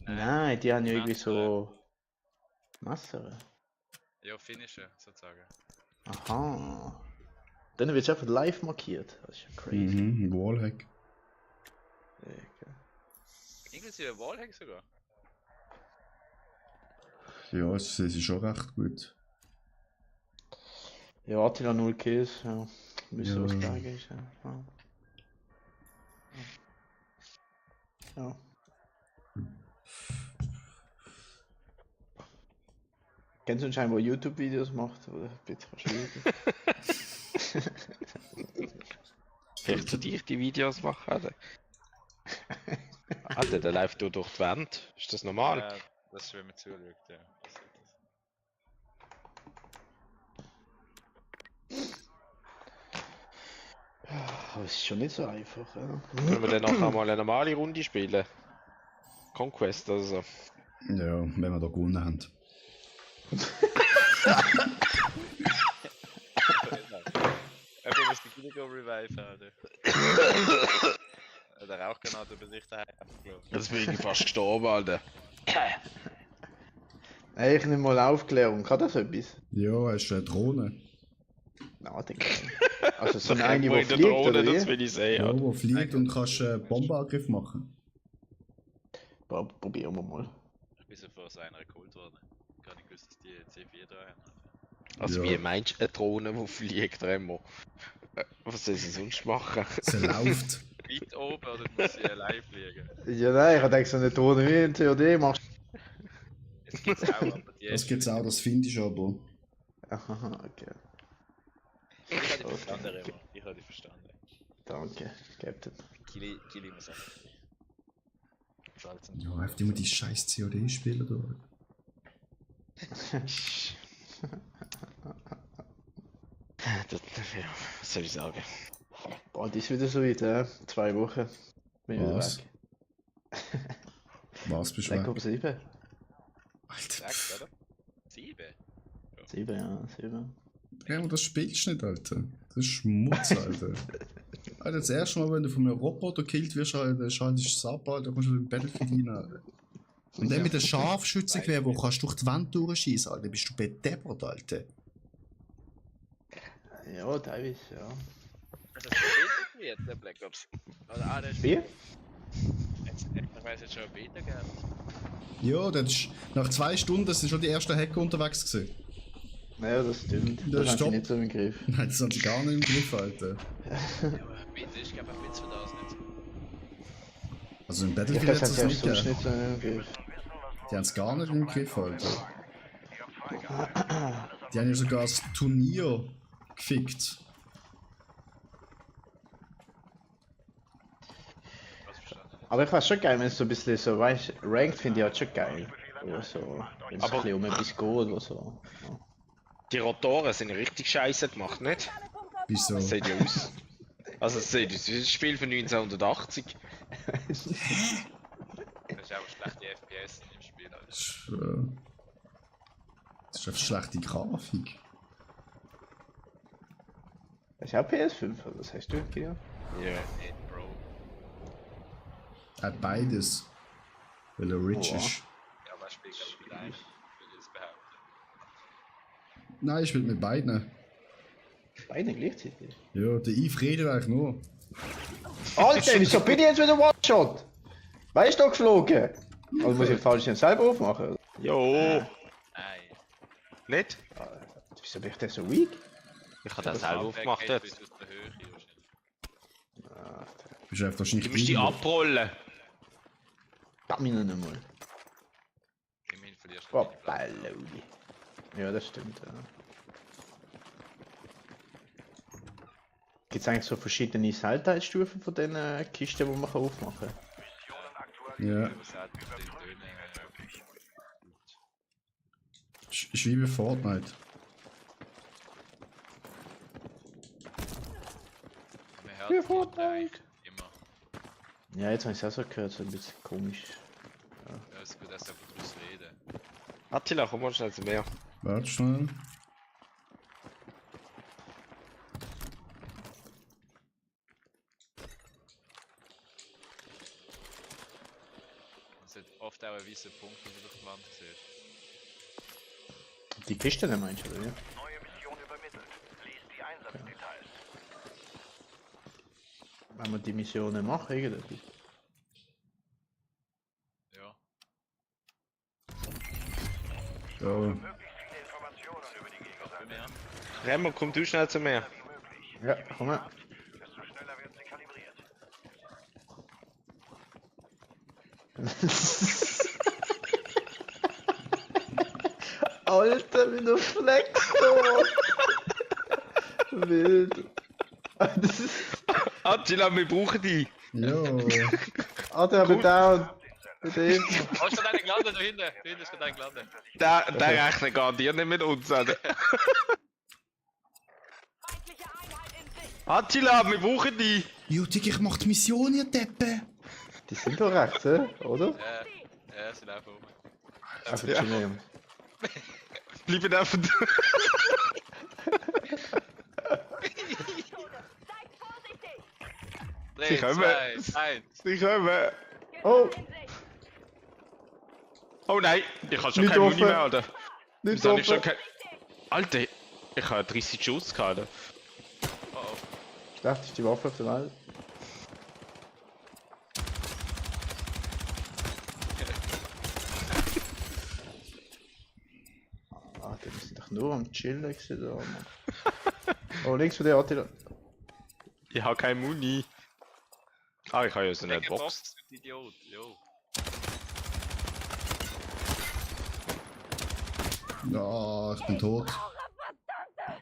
Nein, die haben ja irgendwie so Messer. Ja, Finisher, sozusagen. Aha. Dann wird es einfach live markiert. Das ist ja crazy. Mhm, ein Wallhack. Inklusive Wallhack sogar. Ja, es ist schon recht gut. Ja, Attila 0 Kills, ja. Müssen Ja. was sagen ist, ja. Ja. Kennst du einen Schein, der YouTube-Videos macht? Oder ein bisschen schwierig? Vielleicht zu dich die Videos machen, oder? Alter, der läuft durch die Wand. Ist das normal? Ja, das ist, wenn man zuschaut, ja. Aber es ist schon nicht so einfach, ja. Können wir dann nachher mal eine normale Runde spielen? Conquest, also. Ja, wenn wir da gewonnen haben. Eben muss die Kilo reviven, Alter. Der Rauchgranate bei sich daheim abgeflogen. Jetzt bin ich fast gestorben, Alter. Hey, ich nehme mal Aufklärung, kann das etwas? Ja, hast du eine Drohne? Nein, denke ich nicht. Also so So eine, die in der fliegt, Drohne, oder das wie? will ich sehen. Ja, Ja. wo fliegt und kannst Bombenangriff machen. Probieren wir mal. Ich bin so vor so einer geholt worden. Gar nicht gewusst, dass die C4 da haben. Also Ja. wie meinst du eine Drohne, die fliegt, Remo? Was soll sie sonst machen? Sie läuft. Weit oben oder muss sie allein fliegen? Ja, nein, ich denke so eine Drohne wie in COD machst. Es gibt's auch, aber die Das ist- gibt's auch, das finde ich aber. Aha, okay. Ich habe die verstanden, Remo. Ich habe die verstanden. Danke, Captain. Kili muss auch. Schalten. Ja, einfach immer die scheiß COD-Spiele da. Ja, was soll ich sagen? Bald ist wieder so weit, ja. 2 Wochen. Bin ich wieder Was? weg. Was bist du Black weg? Ops 7. Alter, 6, oder? 7? 7, ja, 7. ja, das spielst du nicht, Alter. Das ist Schmutz, Alter. Alter, das erste Mal, wenn du von einem Roboter gekillt wirst, Alter, schaltest du es ab, Alter, kommst du in den Battlefield rein, Alter. Und dann mit dem Scharfschützengewehr, wo kannst du durch die Wand durchschießen, Alter, bist du bedeppert, Alter. Ja, teilweise, ja. Also, das ist Beta jetzt, der Black Ops. Oder, der ist. Wie? Ich weiß jetzt schon ein Beta gehabt. Ja, das ist, nach 2 Stunden sind schon die ersten Hacker unterwegs gewesen. Naja, das stimmt. Das Das ist haben sie top. nicht so im Griff. Nein, das haben sie gar nicht im Griff, Alter. Ja, aber Beta ist, glaube ich, ein bisschen das nicht. Also im Ich Battlefield glaube, hat das es haben nicht sie sonst gegeben. nicht so im Griff. Die haben es gar nicht im Griff, Alter. Die haben ja sogar das Turnier gefickt. Was verstanden? Aber ich find's schon geil, wenn es so ein bisschen so, weißt, Ranked finde ich halt schon geil. Oder so, wenn es ein bisschen um etwas geht oder so. Ja. Die Rotoren sind richtig scheiße gemacht, nicht? Wieso? Das sieht ja aus. Also es sieht aus wie ein Spiel von 1980. Das ist auch schlechte FPS im Spiel, Alter. Das ist eine schlechte Grafik. Das ist auch PS5, oder was hast du, Kia? Ja. Hey, Bro. Er hat beides. Weil er rich Oh. ist. Ja, aber spielt, glaube ich, gleich. Würde ich das behaupten. Nein, ich will mit beiden. Beide gleichzeitig. Ja, der Yves redet eigentlich nur. Alter, wieso bin ich jetzt wieder One-Shot? Weißt du, geflogen? Also muss ich den falschen selber aufmachen? Jo. Nein. Nicht? Wieso bin ich denn so weak? Ich habe das selber aufgemacht Backgate jetzt. bis aus der Höhe wahrscheinlich. Bist einfach wahrscheinlich Du musst die billiger. abrollen. Das mir nicht mal. Immerhin verlierst du Oh, deine Platte. Balloni. Ja, das stimmt, ja. Gibt es eigentlich so verschiedene Seltenheitsstufen von den Kisten, die man aufmachen kann? Ja, Aber es hat mit den Tönen, ist wie bei Fortnite. man hört Wie die Fortnite. eigentlich immer. Ja, jetzt habe ich es auch so gehört, so ein bisschen komisch. Ja, es ist gut, dass du einfach drüber reden. Attila, komm mal schnell zu mir. Warte schnell. Es hat oft auch ein weißer Punkt, den du durch die Wand siehst. Die Kiste nicht meinst du, oder? Ja? Neue Mission übermittelt. Lies die Einsatzdetails. Wenn wir die Missionen machen, irgendwie. Ja. Möglichst viele Informationen über die Gegenseite. Remo, komm du schnell zu mir. Ja, komm her. Desto schneller werden sie kalibriert. Alter, wie du flexst, du. Wild. Das ist... Attila, wir brauchen dich. Ja. Ah, der hat down. Mit dem. Oh, ist gerade einer gelandet, da hinten. Da hinten ist gerade einer gelandet. Der rechnet garantiert nicht mit uns, oder? Feindliche Einheit in Sicht. Attila, wir brauchen dich. Jo, Digga, ich mach die Mission, ihr Deppe. Die sind doch rechts, oder? Ja, sind auch oben. Einfach Ja. chillen. Bleiben einfach da. Seid vorsichtig. 3, Sie kommen. 2, 1. Sie kommen. Oh, In Sicht. Oh nein, ich habe schon Nicht keine Muni offen. mehr, Alter. nicht Wieso habe ich schon offen. kein... Alter, ich habe 30 Schuss gehabt. Alter. Oh oh. Schlechteste Waffe auf der Welt. Ah, die sind doch nur am Chillen gewesen, da, Mann. Oh, links von dir, Attila. Ich habe keine Muni. Ah, ich habe ja so eine Digga, Box. du Idiot. Jo. Ja, ich bin tot.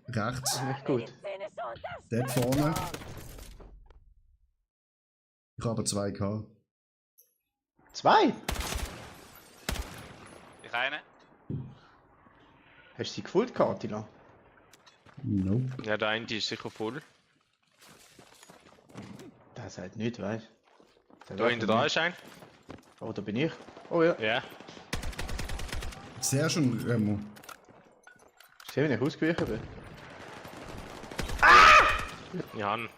Rechts, Nicht gut. Szene schon das. dort vorne. Ich habe 2K. 2? Ich eine. Hast du sie gefühlt, Attila? Nope. Ja, der eine ist sicher voll. Der sagt nicht, weißt du? Da hinten dran ist ein. Oh, da bin ich. Oh ja. Ja. Sehr schön, Remo. Sieh, wie ich ausgewichen bin. Ja. Niemand?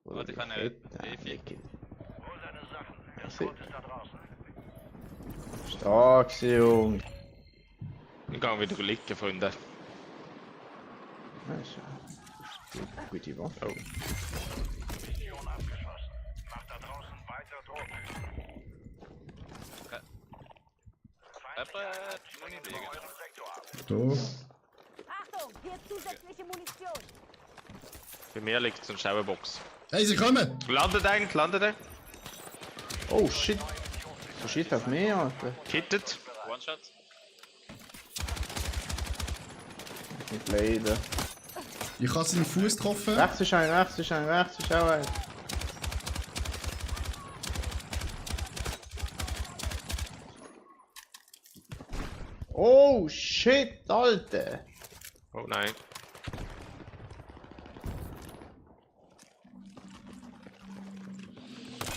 Oder Warte, ich kann Fett- eine E4. Lecky. Hol deine Sachen. Der Sie- Tod ist da draußen. Stark, gewesen, Junge. Ich gehe wieder liegen, Freunde. Ja, ist ja eine gute Waffe. Oh. Mission abgeschlossen. Mach da draußen weiter Druck. Muni legen. Euren Sektor ab. Da. Achtung, hier zusätzliche Munition. Bei mir liegt so eine Schauerbox. Hey, sie kommen! Landet ein, landet ein. Oh shit. So shit auf mich, Alter. Kittet. One-Shot. Mit Leiden. Ich habe seinen Fuß getroffen. Rechts ist ein, rechts ist ein, rechts ist auch ein. Oh shit, Alter. Oh nein.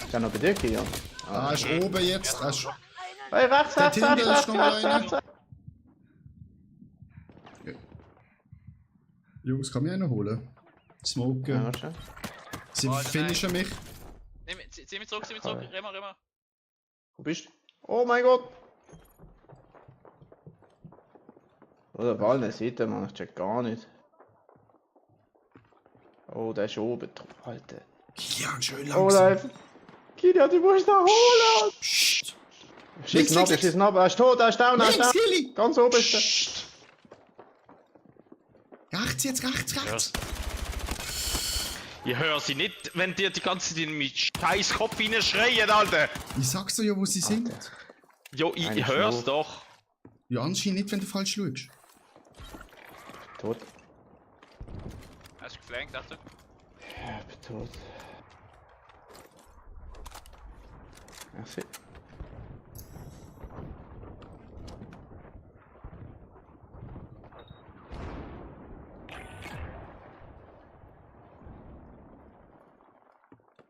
Ist der noch bei dir, Kian? Ah, ist oben jetzt. Er ist... Hey, rechts, Dort rechts, hinten rechts, ist noch rechts, einer. rechts, rechts. Jungs, kann mich einer holen? Smoken. Ja, schon. Sie Oh, nein. finishen mich. Zieh mich zurück, Rema, Rema. Wo bist du? Oh mein Gott! Oder Ball nicht Seite, Mann, ich check gar nicht. Oh, der ist oben drauf, Alter. Ja, schön Oh langsam. nein! Kilian, du musst da holen! Alter. Psst. Schieß ihn ab, links. schieß ihn ab, er ist tot, er ist down, er ist Links, down! Kili! Ganz oben ist er! Psst. Rechts jetzt, rechts. Ich höre sie nicht, wenn dir die ganze Zeit in meinen scheiß Kopf schreien, Alter. Ich sag's dir ja, wo sie sind. Jo, ich Eine hör's Schnur. doch. Ja, anscheinend nicht, wenn du falsch schaust. Tot. Hast du geflankt, Achtung. Ja, ich bin tot. Merci.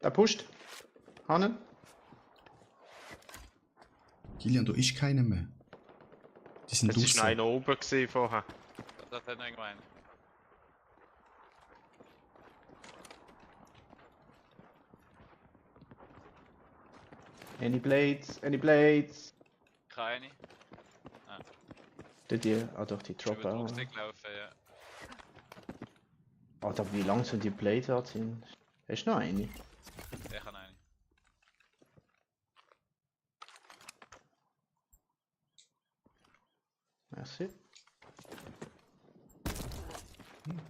Der pusht. Hannen. Kilian, da ist keiner mehr. Die sind Es war noch draußen. einer oben gewesen vorher. Das hat noch gemeint. Any blades, any blades. Keine. Die, ah doch, die Ich Drop würde auch. Ruckstick laufen, ja. Alter, wie langsam die Blades da sind. Hast du noch eine? Der kann eine. Merci.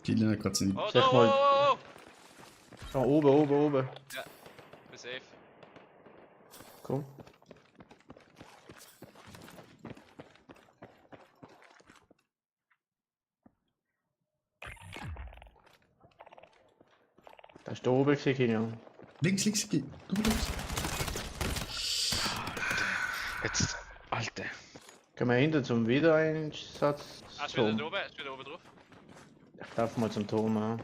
Kilian hat gerade seine... Oh, Sag da, mal. oh, oh, Ah, oben. oh. Bin safe. Komm. Da ist da oben gewesen, Kilian. Links, du links. Jetzt. Alter. Gehen wir hinten zum Wiedereinsatz. Ah, ist wieder da oben? Ist wieder oben drauf? Ich laufe mal zum Turm an.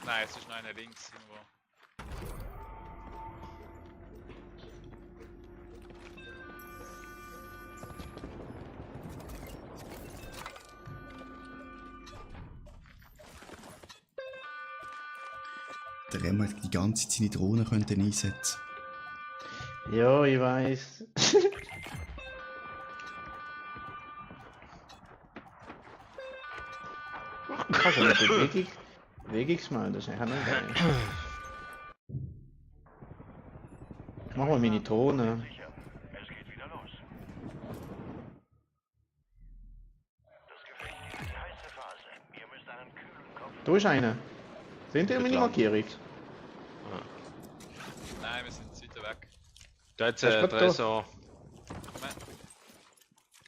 Nein, es ist noch einer links irgendwo. Der Remo hat die ganze Zeit seine Drohnen können einsetzen. Ja, ich weiß. Kannst du eine Bewegungsmodus, das ist eigentlich auch nicht geil. Ich mach mal meine Drohne. Sicher. Es geht wieder los. Das Gefecht geht in die heiße Phase. Ihr müsst einen kühlen Kopf. Da ist einer. Seht ihr meine Markierung? Nein, wir sind weiter weg. Da hat Er ist grad da. Tresor.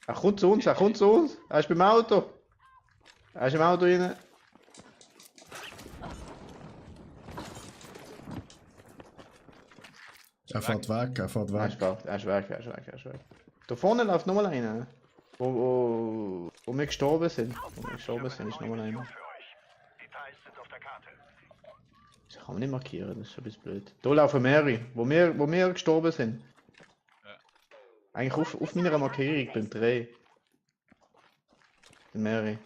Er kommt zu uns, Er ist beim Auto. Er ist im Auto rein. Er fährt weg. Er ist weg. Da vorne läuft nochmal einer. Wo wir gestorben sind. Ist nochmal einer. Details sind auf der Karte. Das kann man nicht markieren, das ist ein bisschen blöd. Da laufen mehrere, wo wir gestorben sind. Ja. Eigentlich auf meiner Markierung beim Dreh. Sind mehrere.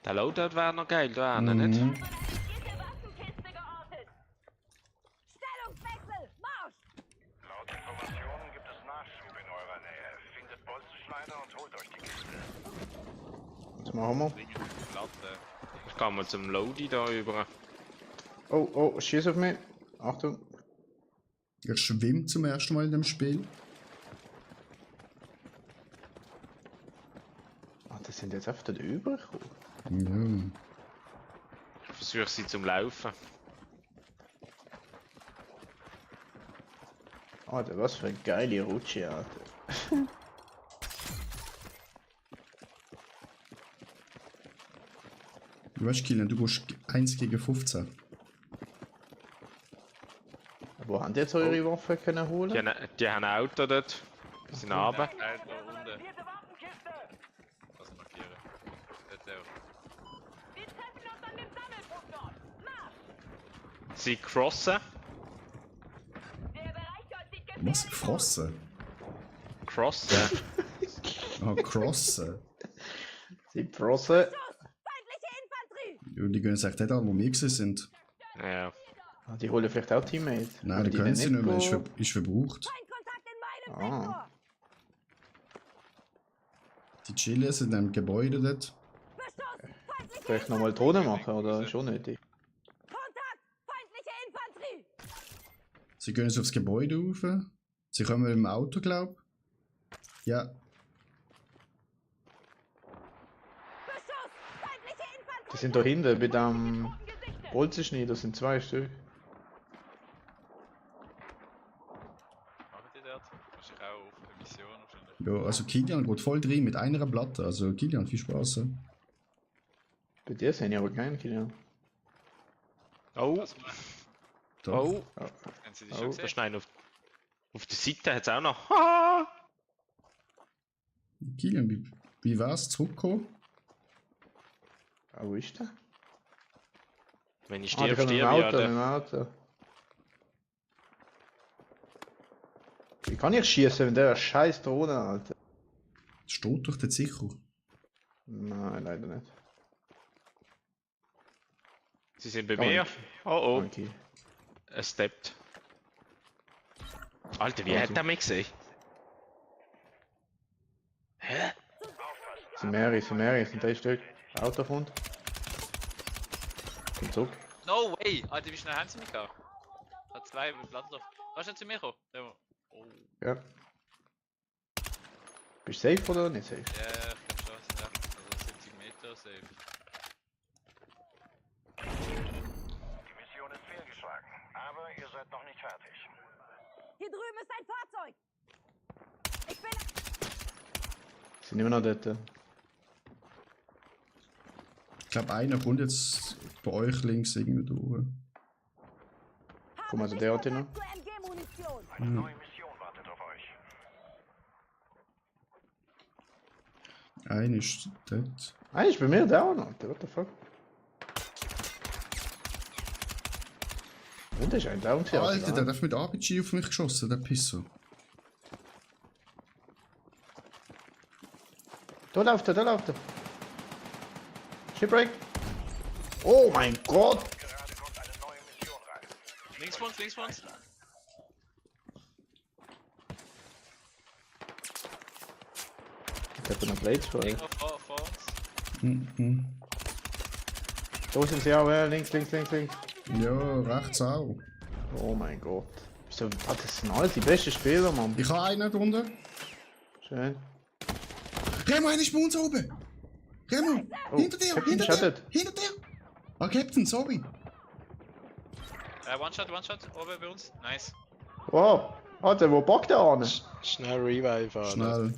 Der Loadout wäre noch geil, da nicht? Eine fixierte Waffenkiste geortet. Stellungswechsel, Marsch! Laut Informationen gibt es Nachschub in eurer Nähe. Findet Bolzenschneider und holt euch die Kiste. Was machen wir? Platte. Ich kann mal zum Loadi da über. Oh, schieß auf mich. Achtung. Er schwimmt zum ersten Mal in dem Spiel. Ah, das sind jetzt einfach dort übergekommen. Ja. Ich versuche sie zum Laufen. Alter, was für eine geile Rutsche, Alter. Du weißt, Kilian, du gehst 1 gegen 15. Wo haben die jetzt eure Waffen können holen? Die haben ein Auto dort. Die sind runter. Nein, da unten. Was markieren? Dort auch. Wir treffen uns an dem Sammelpunkt dort. Marsch! Sie crossen. Der Bereich dort sieht Was? gefährlich aus. Frossen? Crossen. Ah, crossen. Sie Prosse. Schuss! Feindliche Infanterie! Ja, die gehen sich nicht an, wo wir gewesen sind. Ja. Ah, die holen vielleicht auch Teammates. Nein, Oder die können sie dann nicht mehr. gehen? Ist verbraucht. Feindkontakt in meinem Sektor! Die chillen sind in einem Gebäude dort. Beschuss! Feindliche Vielleicht nochmal Drohnen machen, oder? Schon nötig. Kontakt! Feindliche Infanterie! Sie gehen jetzt aufs Gebäude rauf. Sie kommen mit dem Auto, glaub. Ja. Beschuss! Feindliche Infanterie! Die sind da hinten bei dem Truppen gesichtet! Bolzenschnee, das sind 2 Stück. Machen die dort? Wahrscheinlich auch auf der Mission wahrscheinlich. Ja, also Kilian geht voll drin mit einer Platte. Also Kilian, viel Spaß. Bei dir sind ja aber keinen Kilian. Oh, Was machen? Doch. oh. Haben sie die Oh, schon Da gesehen? ist einer auf der Seite hat es auch noch. Ah! Kilian, wie war's? Zurückgekommen? Ah, wo ist der? Wenn ich Ah, die stirb, kommen mit dem stirb ich, Auto, mit Alter. dem Auto. Wie kann ich schießen mit der scheiß Drohne, Alter? Steht doch der sicher. Nein, leider nicht. Sie sind bei Oh, mir. Oh, Okay. er steppt. Alter, wie Oh, hat so. er mich gesehen? Hä? Sind 3 Stück. Auto kommt. Komm zurück. No way! Alter, wie schnell haben sie mich gehabt? Hat 2 mit Blattloch. Kannst du nicht zu mir kommen? Oh. Ja. Bist du safe oder nicht safe? Ja, ich hab schon. Ja. Also 70 Meter safe. Die Mission ist fehlgeschlagen, aber ihr seid noch nicht fertig. Hier drüben ist ein Fahrzeug! Ich bin... Sind immer noch dort. Ich glaube, einer kommt jetzt bei euch links irgendwie durch. Guck mal, der hat noch. Zur MG-Munition! Eine neue Mission wartet auf euch. Einer ist dort. Einer ist bei mir da auch noch. What the fuck? Und der ist ein Down. Alter, der hat mit RPG auf mich geschossen, der Pisser. Da läuft er, da läuft er. Shipwreck. Oh mein Gott! Gerade kommt eine neue Mission rein. Links von uns, links von uns. Ich hab noch Blades vor. Vor uns. Mhm. Da sind sie auch, ja. Links. Ja, rechts auch. Oh mein Gott. Wieso, das sind alles die besten Spieler, Mann. Ich habe einen drunter. Schön. Remo, einer ist bei uns oben! Remo! Oh, hinter dir! Captain Hinter dir! shattered. Hinter dir! Ah, Captain, sorry! One-Shot, oben bei uns. Nice. Wow. Alter, wo packt der an? Schnell Revive an. Schnell.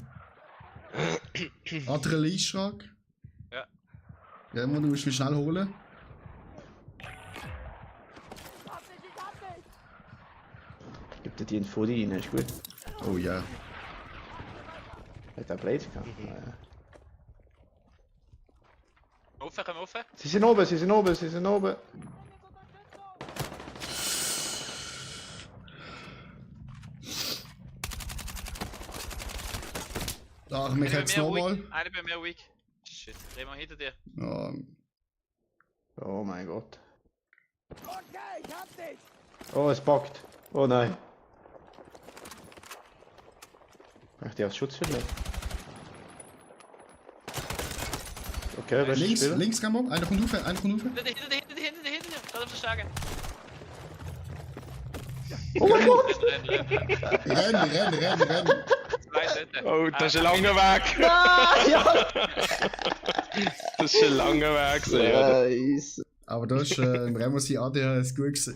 Adrenalinschlag. Ja. Remo, du musst mich schnell holen. Gib dir die Info rein, ist gut. Oh ja. Hat er Blades gehabt? Ja. Komm offen. Sie sind oben. Ach, mich Einer jetzt bei mir nochmal. weak. Einer bei mir weak. Shit, Remo hinter dir. Ja, Oh mein Gott. Oh, es packt. Oh nein. Ach, die als Schutzschild. Okay, beste links, Spieler. links, Remo. Einer kommt rauf. Hinter dir. Gerade auf der Stärke. Oh mein Gott! Renn. 2 Seiten. Oh, das ist ein langer Weg. Ja! Das ist ein langer Weg. Ja. Nice. Aber da ist Remo sein ADHS gut gewesen.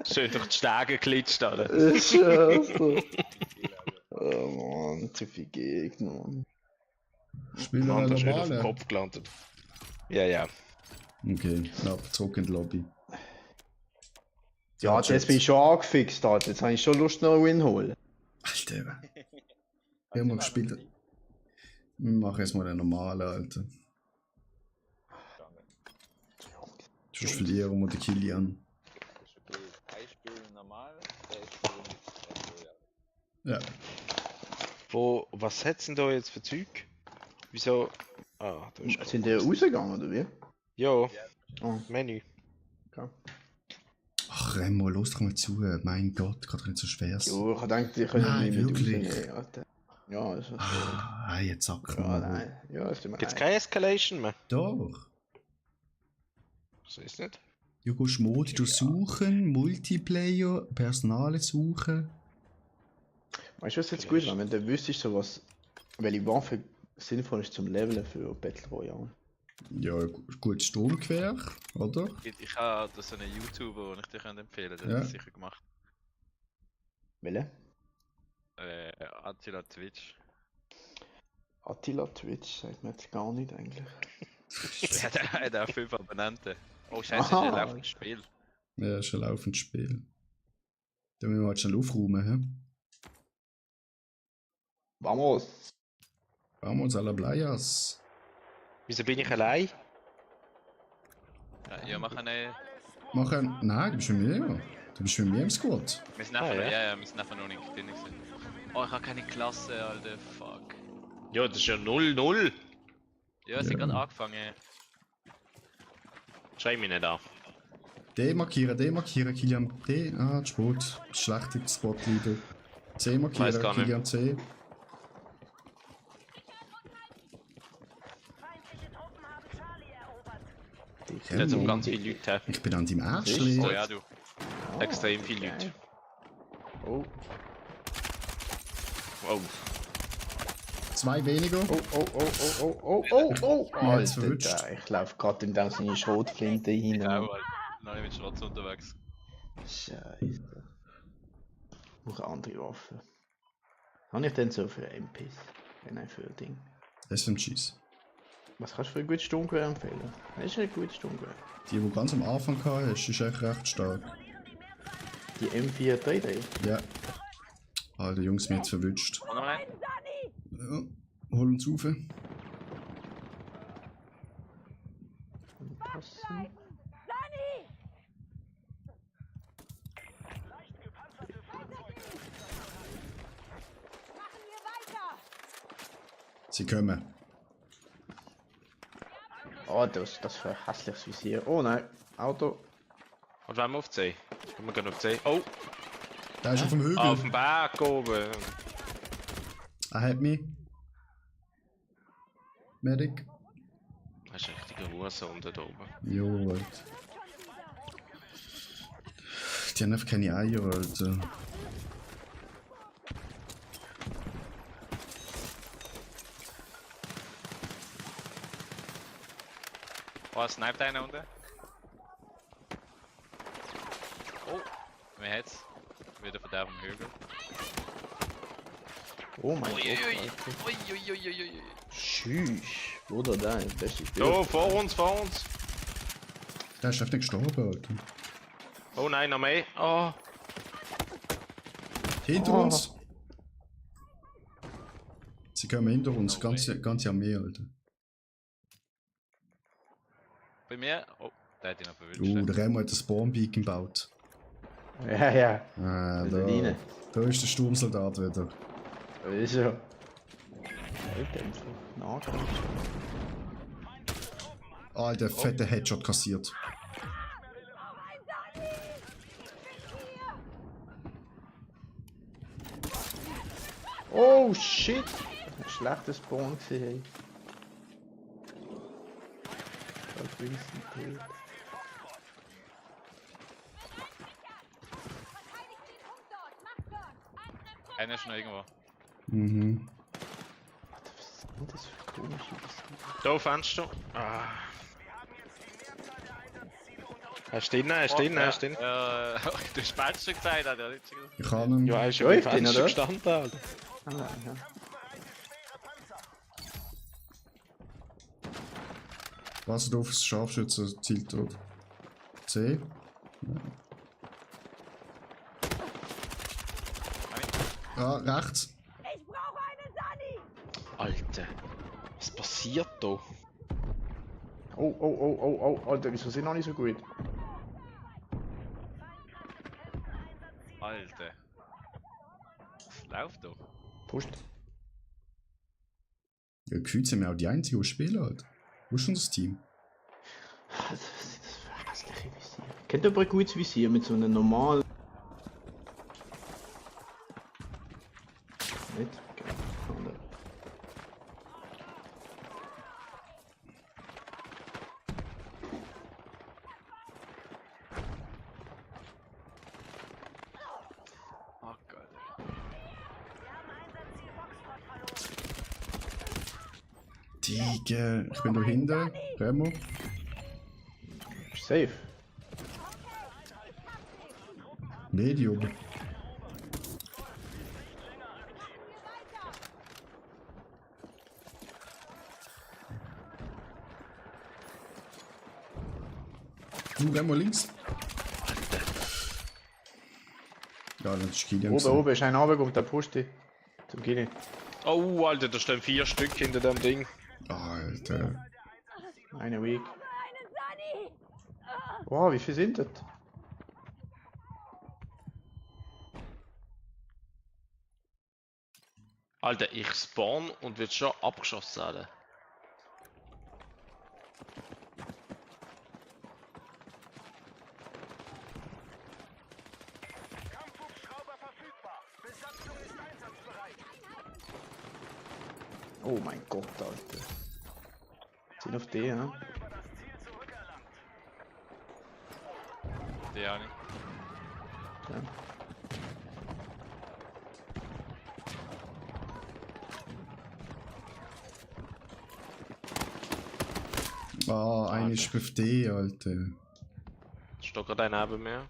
Schön durch die Stege geklitscht, oder? Scheiße. Oh Mann, zu viel Gegner, Mann. Spielen wir Mann, einen das ist nicht auf den normalen? Kopf gelandet. Ja. Okay, knapp, zurück in die Lobby. Ja, jetzt bin ich schon angefixt, Alter. Jetzt habe ich schon Lust, noch einen Win holen. Alter. Remo gespielt. Wir machen jetzt mal einen normalen, Alter. Sonst verlieren wir den Kilian. Ich spiele normal, Ja. Was hat's denn da jetzt für Zeug? Wieso? Ah, da ist Sind die rausgegangen, oder wie? Ja, Oh. Menü. Ach, Remo, los doch mal zu. Mein Gott, kann doch nicht so schwer sein. Jo, ich dachte, die können Nein, nicht mit wirklich? rausnehmen, Alter. Ja, ist okay. Ah, jetzt sack Ja, mal. nein. Ja, ist immer Gibt's keine Escalation mehr? Doch. Das ist nicht. Du gehst Modi suchen, Multiplayer, Personale suchen. Weißt du, was jetzt gut wäre, wenn du wüsstest, so was, welche Waffe sinnvoll ist zum Leveln für Battle Royale? Ja, gut Sturmgewehr, oder? Ich habe da so einen YouTuber, den ich dir empfehlen könnte, der Ja. hat das sicher gemacht. Welche? Attila Twitch. Attila Twitch sagt mir jetzt gar nicht eigentlich. Er hat auch 5 Abonnenten. Oh Scheiße, Aha. das ist ein laufendes Spiel. Ja, ist ein laufendes Spiel. Da müssen wir halt schnell aufräumen, hä? Vamos! Vamos a la playas. Wieso bin ich allein? Ja, mach eine. Machen. Nein, du bist mit mir. Du bist mit mir im Squad. Wir sind einfach, ja. ja, wir sind einfach noch nicht drin gewesen. Oh, ich habe keine Klasse, Alter, fuck. Ja, das ist ja 0-0. Ja, sie Ja. haben gerade angefangen. Schreib mich nicht an. Demarkieren, Kilian D. Ah, Sport. Schlechte Spotleader. C Weiß markieren, gar nicht. Kilian C. Feindliche Truppen haben Charlie erobert. jetzt Remo, ganz viele Leute. ich bin an deinem Oh Ärztli. ja, du. Extrem viele Leute. Oh, Oh. 2 weniger. oh, oh, oh, oh, oh, oh, oh, oh, Mir hat's Alter, verwünscht. ich lauf grad in seine Schrotflinte Ich hinein. auch, Alter. Noch nicht mit Schrotz unterwegs. Scheiße. Ich brauche andere Waffen. Habe ich denn so für MPs? Nein, für Ding. SMGs. Was kannst du für ein gutes Sturmgewehr empfehlen? Das ist ein gutes Sturmgewehr. Die ganz am Anfang hast, ist echt recht stark. Die M433. Ja. Alter, Jungs, mir hat's verwünscht. Oh nein. Ja, hol uns auf. Passen. Sie kommen. Oh, das für ein hässliches Visier. Oh nein, Auto. Und wenn wir auf C? Können wir gerne auf C? Oh, Der ist auf dem Hügel. auf dem Berg oben. Er hat mich. Medic. Das ist eine richtige Hursonde da oben. Jo, Alter. Die haben einfach keine Eier, Alter. Oh, sniped einer unten. Oh, wer hat's? Wieder von der auf dem Hügel. Oh mein Gott, Uiuiui. Alter. Uiuiuiui. Tschüss. Bruder, da, das ist Da, vor uns, vor uns. Der ist einfach nicht gestorben, Alter. Oh nein, noch mehr. Oh. Hinter Oh. uns. Sie kommen hinter uns, ganze Armee, Alter. Bei mir? Oh, der hat ihn noch verwünscht. Der Remo hat das Spawnbeacon gebaut. Ja, ja. Ah, Da rein. da ist der Sturmsoldat wieder. Ist ja. Alter, Nahkampf. Alter, fette Headshot kassiert. Oh shit! Ein schlechtes Spawn gesehen. Einer ist noch irgendwo. Mhm. Was sind das für komische Visier? Da, Fenster. Ah. Er ist drin, er ist drin, er ist drin. Du hast Fenster gesagt, Alter. Ich kann ihn. Ja, er ist schon Läuft im drin, Fenster oder? gestanden, Alter. Ah, ja. Passt auf, das Scharfschütze zielt dort. C. Ja, rechts. Ich brauche einen Sani! Alter. Was passiert da? Oh, oh, oh, oh, oh, Alter, wieso sind noch nicht so gut? Alter. Das läuft doch. Pusht. Ja, gefühlt sind wir auch die Einzigen, die spielen halt. Wo ist unser Team? Was ist das für hässliche Visier? Kennt ihr aber ein gutes Visier mit so einem normalen. Nicht? Okay. Andere. Oh Gott. Digga, ich bin da hinten. Remo. Ist safe. Medium. Remo links. Ja, das ist Kilian. Oben, oben ist ein runtergekommen, der pusht dich. Zum Gilly. Oh, Alter, da stehen 4 Stück hinter dem Ding. Alter. Eine Week. Einen Sani! Wow, wie viel sind das? Alter, ich spawn und wird schon abgeschossen, Alter. Kampfhubschrauber verfügbar. Besatzung ist einsatzbereit. Oh mein Gott, Alter. Sind auf die, ja? Über das Ziel zurückerlangt. Die auch nicht. Ah, einer ist auf D, Alter. Steht gerade einer neben mir.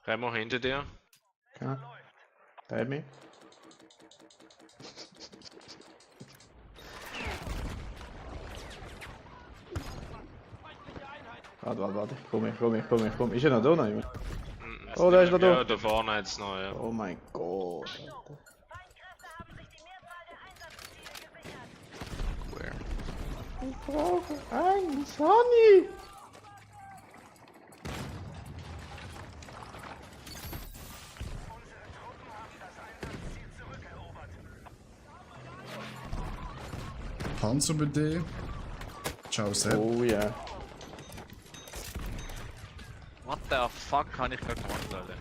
Remo hinter dir. Okay. Teil mich. Warte. Komm. Ist er noch da noch? Junge? Oh, da ist er Ja, da. da vorne jetzt noch, ja. Oh mein Gott. Feinkräfte haben sich die Mehrzahl der Einsatzziele gesichert. Where? Ich brauche einen Sonny. Panzer bei D. Ciao, Sepp. Oh ja. What the fuck habe ich gerade gemacht, Alter?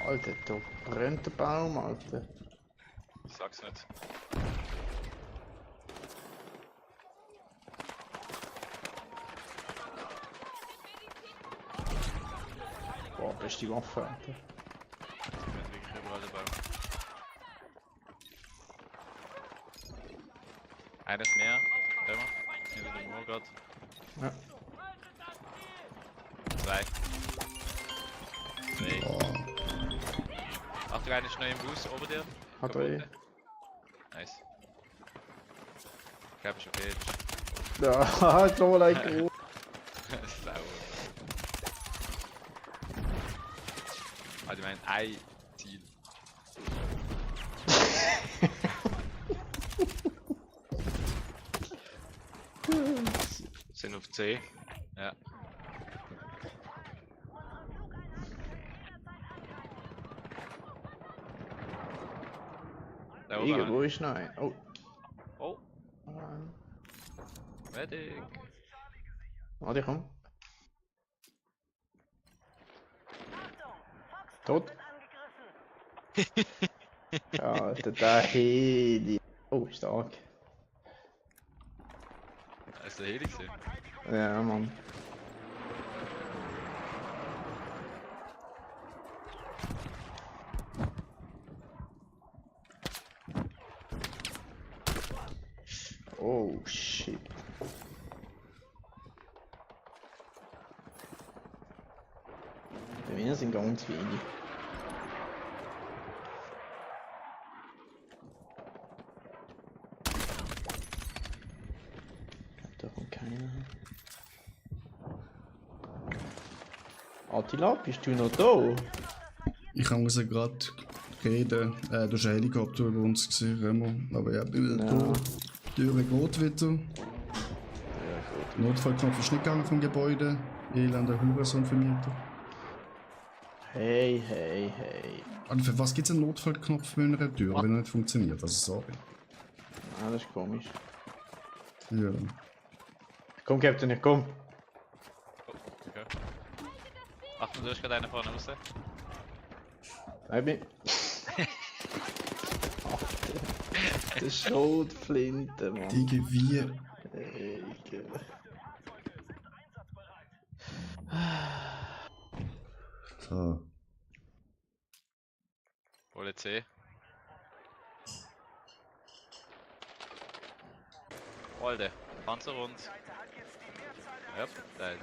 Alter, da brennt der Baum, Alter. Ich sag's nicht. Boah, beste Waffe, Alter. Ich bin wirklich überall dabei. Eines mehr. Immer. Hinter dem Mauer gerade. Ja. 2. 3. Boah. Achtung, einer ist neu im Bus, ober dir. Hat er eh. Nice. Ich glaube, ist okay. Ja, halt nochmal ein Gro. Sau. Also, ich meine, ein Ziel. Sind auf C. Ja. Da oben. Irgendwo ist noch ein. Oh. Oh, Medic. Warte, komm. Tot. Ja, Alter, der Heli. Oh, stark. Ist der Heli gesehen? Ja, Mann. Oh, shit. Bei mir sind ganz wenig. Da kommt keiner. Attila, bist du noch da? Ich habe sie gerade reden. Da war ein Helikopter über uns gesehen, Remo. Aber ja, da. Die Türe geht wieder. Notfallknopf ist nicht gegangen vom Gebäude. Elender Hurensohn-Vermieter. Hey. Also für was gibt es einen Notfallknopf bei einer Tür, wenn er nicht funktioniert? Also sorry. Ah, das ist komisch. Ja. Komm, Captain, komm. Okay. Achtung, du hast gerade einen vorne raus. Bleib mir. Der Schrotflinte, Mann. Digi, wie? Ekel. So. Hole C. Alter, Panzerrund. Ja, da ist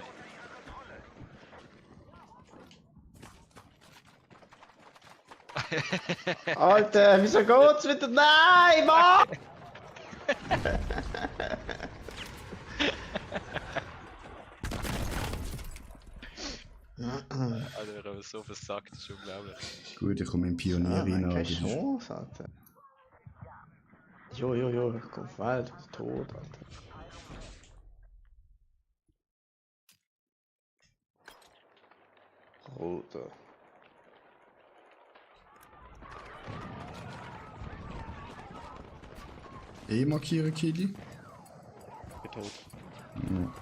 Alter, wieso geht's wieder? Nein, Mann! Alter, wir haben so versagt, das ist unglaublich. Gut, ich komme in Pionier Ja, rein. keine aber das ist- Chance, Alter. Jo, ich komm Wald, tot, Alter. Roter. markieren, Kili. Bin tot. Ja.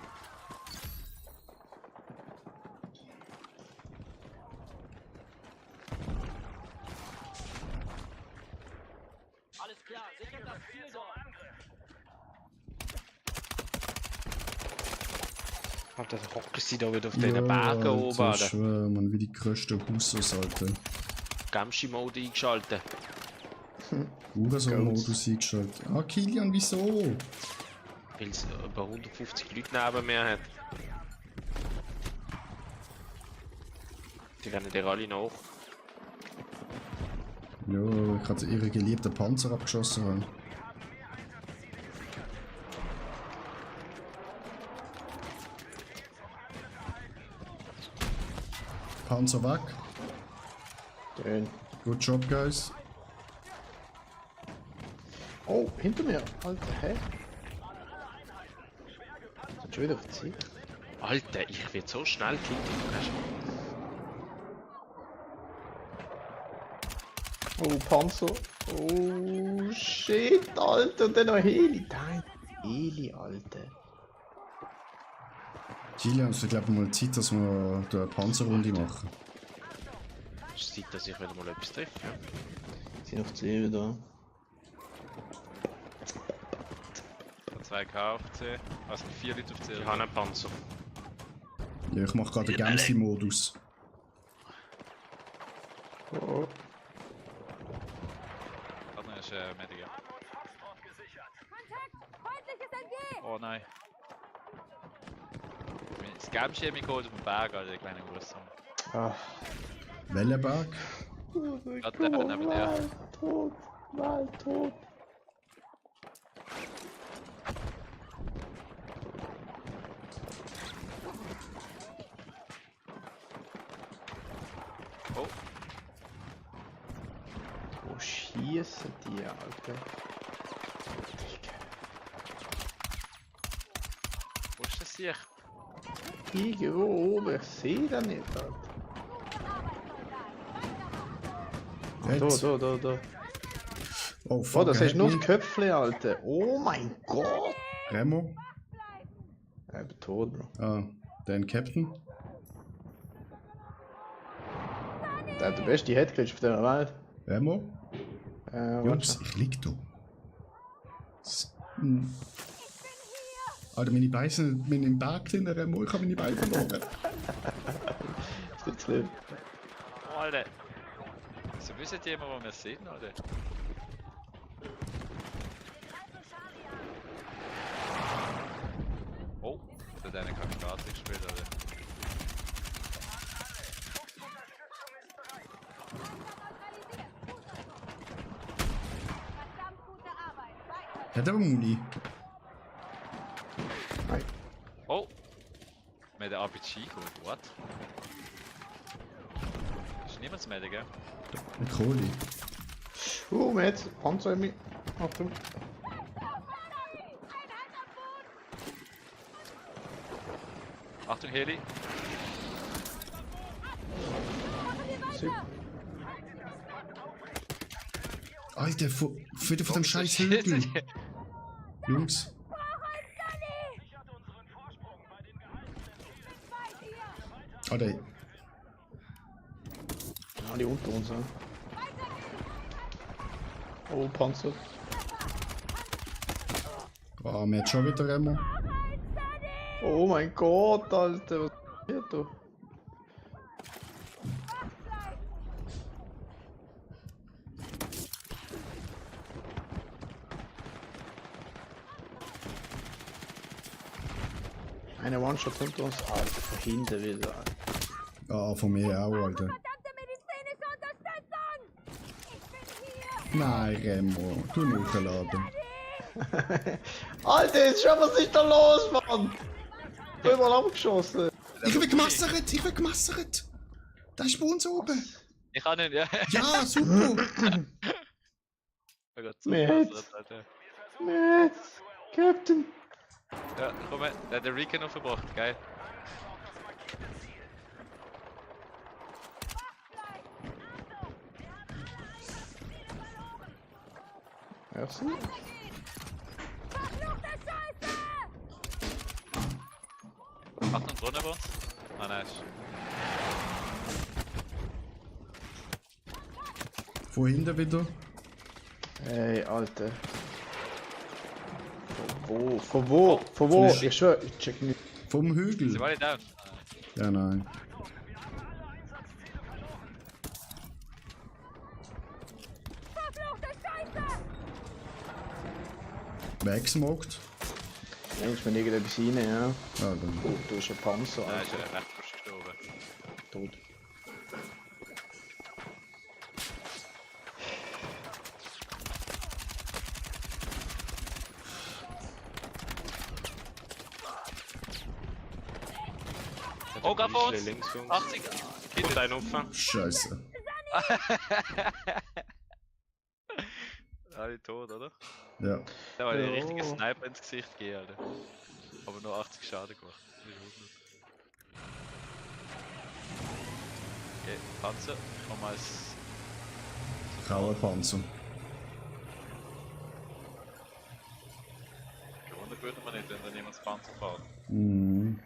Alter, da hocken sie da wieder auf diesen Bergen oben, Alter, Alter. man, wie die größten Hussos, Alter. Gamshi-Mode eingeschaltet. Hurensohn-Modus eingeschaltet. Ah, Kilian, wieso? Weil es über 150 Leute neben mir hat. Die rennen dir alle nach. Ja, ich hatte ihre geliebten Panzer abgeschossen. Haben. Panzer weg. Schön. Good job, guys. Oh, hinter mir. Alter, hä? Sind schon wieder auf die Zeit? Alter, ich werde so schnell gekillt. Oh, Panzer. Oh, shit, Alter. Und dann noch Heli. Nein, Heli, Alter. Kilian, es wird, glaube ich, mal Zeit, dass wir eine Panzerrunde machen. Es ist Zeit, dass ich wieder mal etwas treffe. Ja. Sind auf 10 da. 2 K auf C. Also 4 Leute auf C. Ich habe einen Panzer. Ja, ich mache gerade den Gamsi-Modus. Oh. Partner ist Mediger. Feindliches MG! Oh nein. Das Gamschi hat mich geholt auf dem Berg, Alter, der kleine Rüstung. Ah. Wellenberg. Gerade der neben der. Tot. Mal tot. Oh, Wo schießen die, Alter? wo ist das hier? Irgendwo oben, ich sehe das nicht, Alter. Jetzt. Da. Oh, fuck. Oh, das er ist hat nur mich. das Köpfchen, Alter. Oh mein Gott. Remo. Ich bin tot, Bro. Ah, dein Captain. Der hat den besten Headcrunch auf dieser Welt. Remo. Jungs, Warte. ich lieg da. Alter, meine Beine sind im Berg drin, Remo. Ich habe meine Beine verloren. Ist nicht schlimm. Oh, Alter. So wissen die immer, wo wir sind, Alter. Oh, der hat eine Karte gespielt, Alter. Verdammt gute Arbeit. Weiter. Hat aber Muni. Nein. Oh! Wir haben den RPG geholt, what? Ist niemand mehr, gell? Mit Kohli. Man hat Panzer in mich. Achtung. Achtung, Heli! Super. Alter, wieder von dem scheiß Oh, shit. Hügel. Jungs. Alter, Alle unter uns, ja. Oh, Panzer. ah, wir haben schon wieder Remo. Oh mein Gott, Alter. Was passiert da? Eine One-Shot hinter uns. Alter, von hinten wieder. Ah, von mir auch, Alter. Verdammte medizinische Unterstützung! Ich bin hier! Nein, Remo, du nachladen. Alter, jetzt schau, was ist da los, Mann? Überall abgeschossen. Ich bin gemassert, ich bin gemassert. Da ist bei uns oben. Ich kann nicht, ja. Ja, super. Oh Gott, so Matt. krass, Alter. Matt, Captain. Ja, komm her, der hat den Recon noch verbracht, geil. Merci. Verfluchte Scheiße! Achtung, drinnen bei uns? Ah, nice. Von hinten wieder. Hey, Alter. Von wo? Von wo? Ich schwör, ich check nicht. Vom Hügel. Sie waren nicht down. Ja, nein. Weggesmoked. Mensch, mir irgendetwas rein, ja. Ja, dann. Oh, du bist ein Panzer, Nein, ist Alter. recht fast gestorben. Tot. Oh, geh vor uns! Links, Jungs. 80! Und ein Opfer. Scheiße. Alle tot, oder? Ja. Da war Ja. ein richtiger Sniper ins Gesicht gegeben, Alter. Aber nur 80 Schaden gemacht. Okay, Panzer, komm als. Kauerpanzer. Gewundert würde man nicht, wenn da niemand das Panzer fährt. Mhm.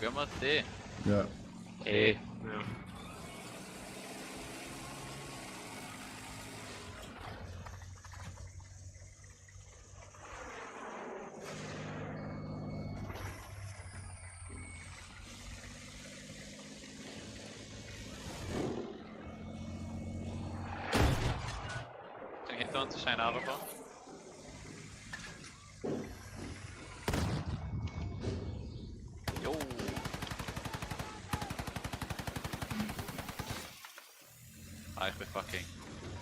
Gehen wir den. Ja. Ja. Dann hinter uns ist ein Araber. Jo. Ah, ich bin fucking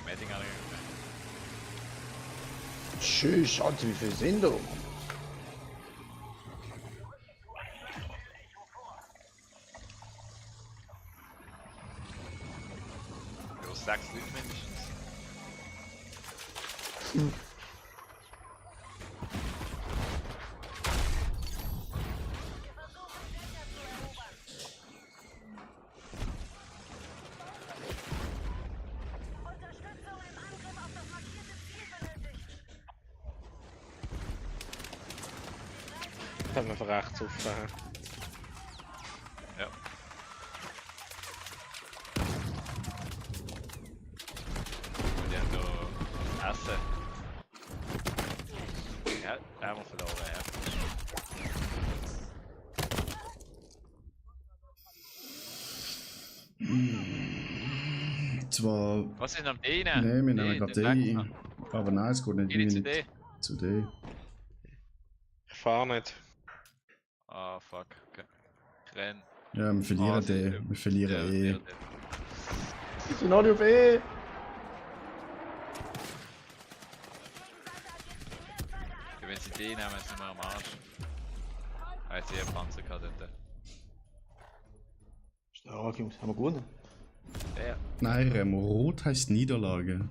Medding angegangen. Tschüss, Alter, wie viel sind da? Jo, 6 Leute mindestens. Unterstützung im Angriff auf das markierte Ziel benötigt. Können wir von rechts auffahren. Ja. Und die haben da Essen. Ja, einmal verloren, ja. Zwar. Was ist am D? Nee, wir nehmen D, gerade den D. Wechsel. Aber nein, es geht nicht. Geh nicht zu nicht D. zu D. Ich fahr nicht. Ah, fuck. Okay. Ich renn. Ja, wir verlieren Ah, D. sehr Wir verlieren E. ja. Die sind alle auf E. Wenn sie D nehmen, sind wir am Arsch. Jetzt eher Panzer gehabt dort. Stark, Jungs, haben wir gewonnen? Ja. Nein, Remo, Rot heißt Niederlage.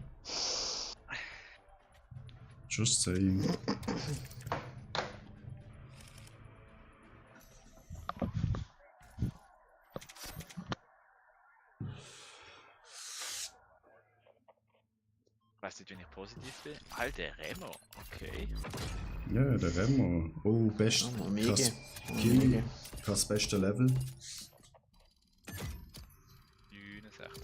Just saying. Weißt du, wenn ich positiv bin? Alter, Remo. Okay. Ja, der Remo. Oh, best. Oh, mega. Krass. Mega. Kill. Krass, beste Level. 69.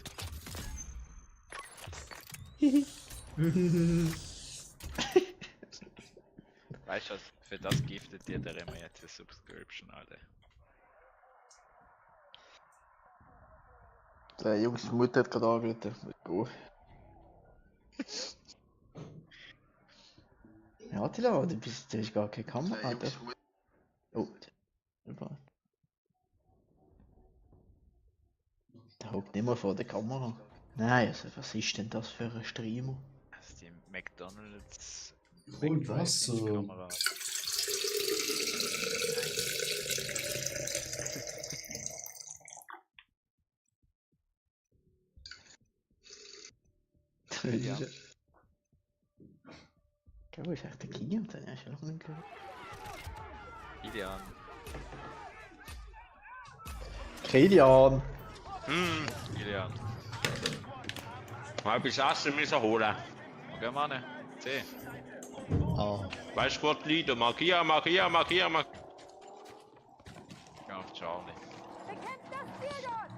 Weißt du was? Für das giftet dir der Remo jetzt eine Subscription, Alter. Der Jungs, die Mutter hat gerade angerufen. Go. Ja, Attila, du hast gar keine Kamera, Alter. Oh, der hockt nicht mehr vor der Kamera. Nein, also was ist denn das für ein Streamer? Das ist die McDonalds. Cool, Wasser. Kamera. Ja. Wo ist echt der Kilian? Den hast du noch nicht gehört. Kilian. Kilian! Kilian. Halb bis Essen müssen holen. Wo gehen wir hin? C. Ah. Weißt du, wo die Leute? Markieren. Gehen gehen auf Charlie. Bekämpft das Ziel dort!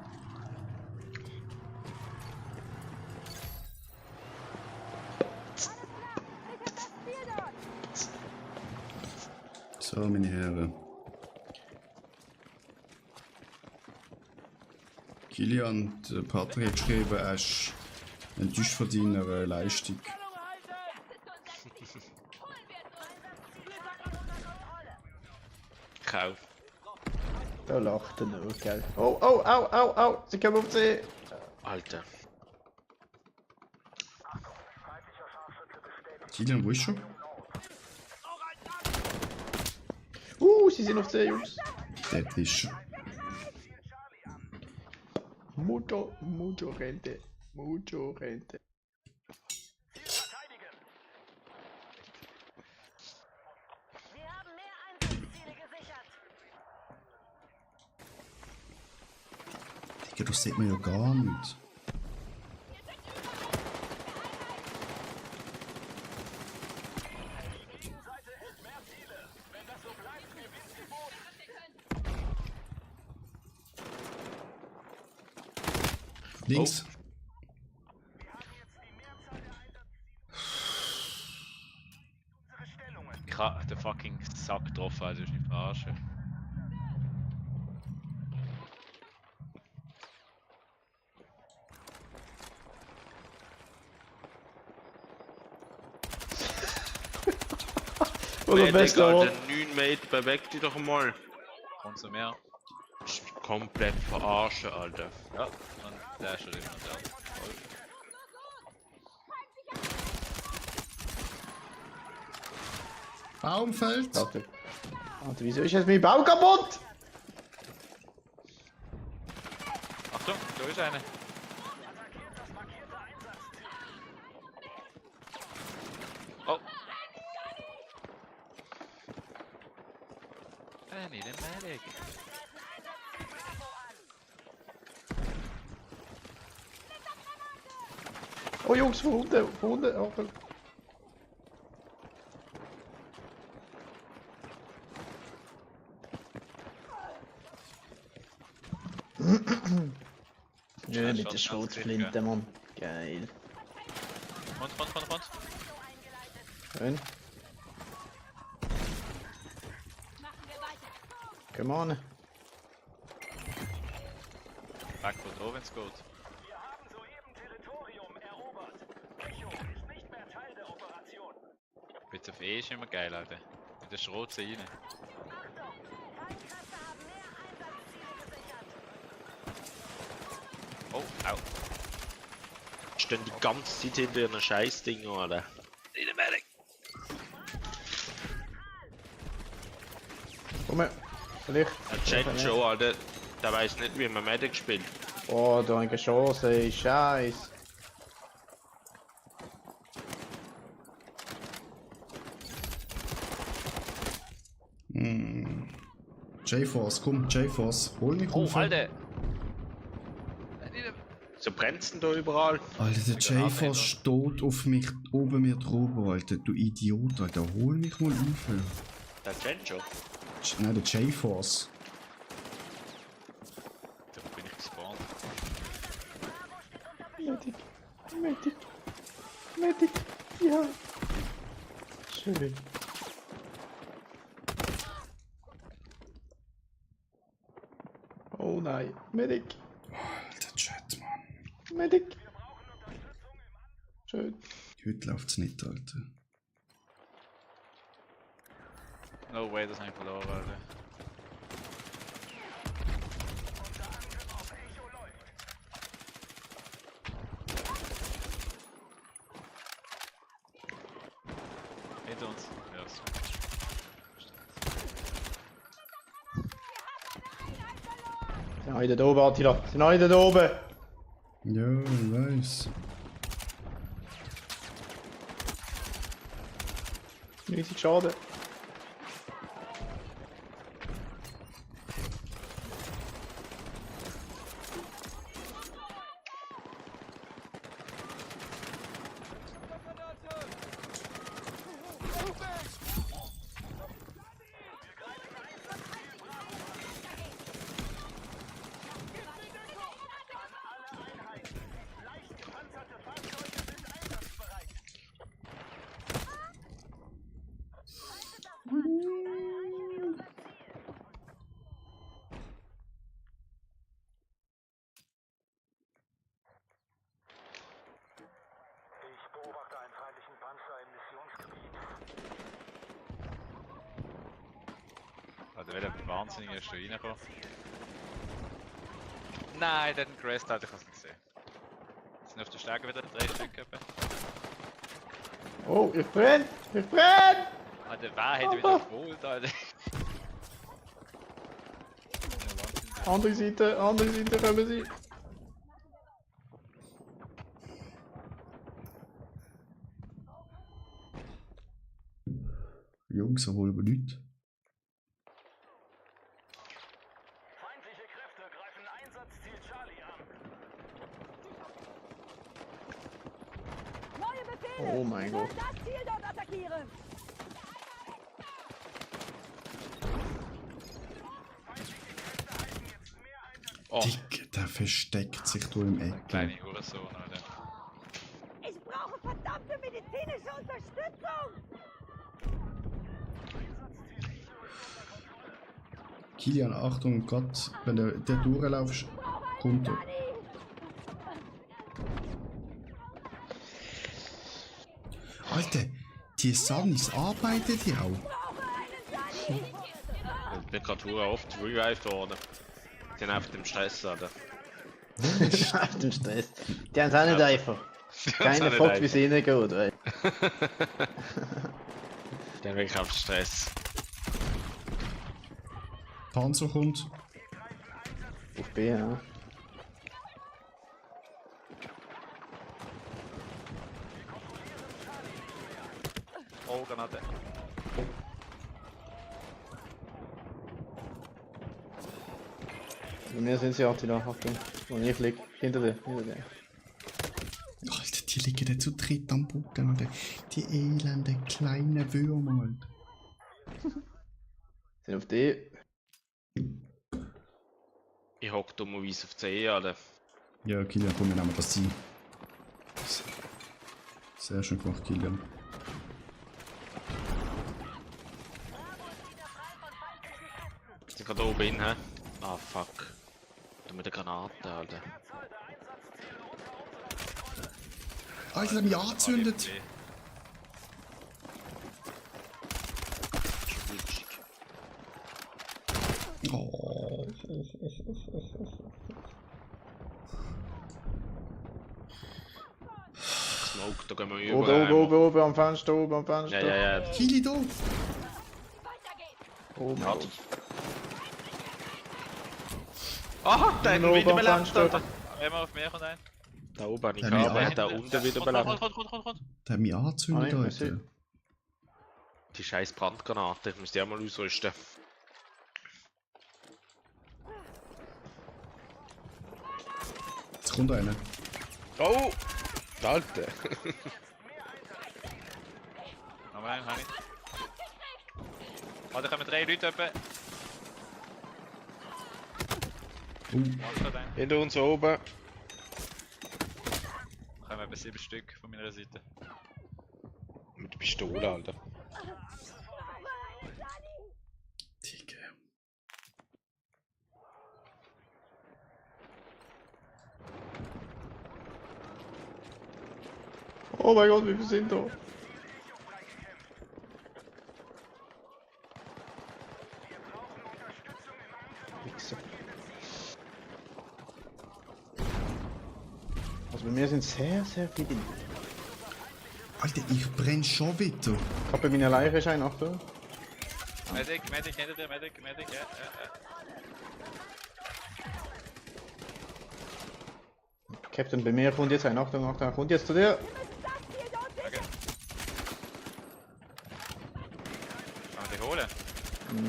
Alles klar! Sichert das Ziel dort! So, meine Herren. Kilian, der Patrick hat geschrieben, er ist enttäuscht von deiner Leistung. Kauf. Da lacht er nur, gell. Oh, oh, au, au, au, sie kommen auf sie. Alter. Kilian, wo ist schon? Sie sind auf sie, Jungs. Dort ist er. Mucho Rente. Mucho Rente. Wir haben mehr Einsatzziele gesichert. Ja, das sieht man ja gar nicht. Links. Ich hab den fucking Sack getroffen, also ist nicht verarschen. Oder beste Ort. 9 Meter, beweg dich doch mal. Und so mehr. Komplett verarschen, Alter. Ja, und der ist schon immer da. Baumfeld. Warte, wieso ist jetzt mein Baum kaputt? Achtung, da ist eine. Oh. Need a medic. Oh Jungs, von unten, oh. Ja, mit der Schrotflinte, Mann. Geil. Front. Schön. Come on. Back von da, wenn's geht. Wir haben soeben Territorium erobert. Echo ist nicht mehr Teil der Operation. Bitte auf E ist immer geil, Alter. Mit der Schrotze rein. Achtung! Streitkräfte haben mehr Einsatzziele gesichert. Oh, au. Stehen die ganze Zeit hinter ihren Scheißding, Alter. Need a medic. Komm her. Vielleicht. Der Jet schon, Alter. Der weiß nicht, wie man Medic spielt. Oh, da eine Chance, ey. Scheiß. J-Force, komm, J-Force, hol mich Oh, rauf. Alter. So brennt's denn da überall? Alter, der J-Force steht auf mich, oben mir drüber, Alter. Du Idiot, Alter, hol mich mal auf. Der Jet schon. Nein, der J-Force. Da bin ich gespawnt. Medic. Ja. Schön. Oh nein. Medic. Alter, Chat, Mann. Medic. Schön. Heute läuft's nicht, Alter. No way, das habe ich verloren, Alter. Hinter uns. Ja, ist Sind alle da oben, Attila. Sind alle da oben. Ja, ich weiß. 90 Schaden. Welcher Wahnsinnige ist da reingekommen? Nein, der hat einen Crest, Alter, ich hab's nicht gesehen. Sind auf der Stärke wieder 3 Stück etwa. Oh, ich brenn! Ich brenn! Alter, wer hat wieder geholt, Alter? Ja, Wahnsinn. Andere Seite kommen sie. Jungs, obwohl aber nicht. Feindliche Kräfte greifen Einsatzziel Charlie an. Neue Befehle! Oh mein Gott. Das Ziel dort attackieren! Oh, Dick, der versteckt sich da im Eck. kleine Hurensohn, Alter. Ich brauche verdammte medizinische Unterstützung! Kilian, Achtung, Gott, wenn du der durchlaufst, kommt er. Alter, die Sunnies arbeiten die auch. Ich bin gerade verdammt oft revived worden. Die sind auf dem Stress, Alter. Auf dem Stress. Die haben es auch nicht einfach. Keiner fragt, wie es ihnen geht, ey. Die haben wirklich auf Stress. Panzer kommt. Auf B, ja. Oh, Granate. Bei mir sind sie Attila, Achtung. Wo ich liege. Hinter dir. Alter, die liegen da zu dritt am Boden, Alter. Die elenden kleinen Würmer, Alter. Sind auf D. Ich hock dummerweise auf C, Alter. Ja, Kilian, komm, wir nehmen das Ziel. Sehr schön gemacht, Kilian. Die sind gerade oben hin, hä? Ah, fuck. Du mit der Granate, Alter. Alter, der hat mich angezündet. Oh. Smoke, da gehen wir über. Oben, am Fenster, Ja. Kili, da! Oh mein Gott. Aha, der hat ihn wieder belebt, Alter. Einmal auf mir und ein. Da oben habe ich Der gehabt, mich er hat da unten wieder belebt. Kommt. Der hat mich angezündet, Ah, ich Alter. sehe. Die scheiß Brandgranate, ich muss die auch mal ausrüsten. Jetzt kommt einer. Oh! Der Alte! Noch einen, habe ich. Oh, da kommen 3 Leute etwa. Monster ein. Hinter uns oben. Da kommen etwa 7 Stück von meiner Seite. Mit der Pistole, Alter. Digga. Oh mein Gott, wie viele sind da? Wichser. Also bei mir sind sehr viele. Alter, ich brenn schon wieder. Ich hab bei meiner Leiche ist ein Achtung. Medic, hinter dir, Medic, ja. Captain, bei mir kommt jetzt ein Achtung, er kommt jetzt zu dir. Danke. Kann man dich holen?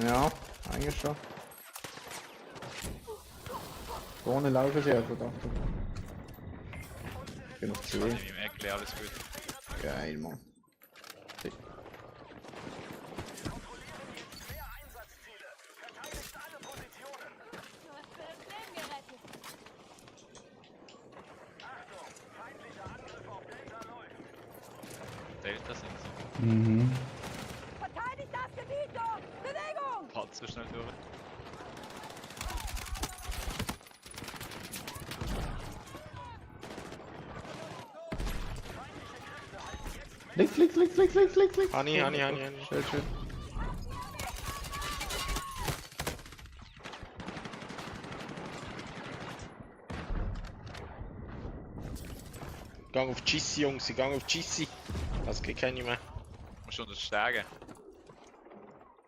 Ja, eigentlich schon. Vorne laufen sie also, Achtung. Ich bin noch zu In weh. meinem Eckle, alles gut. Geil, Mann. Delta sind sie. Mhm. Verteidigt das Gebiet dort! Bewegung! Panzer schnell durch. Links. Hani. Schön. Gang auf Gissi, Jungs, ich gang auf Gissi. Das geht keine mehr. Musst du unter Stärke.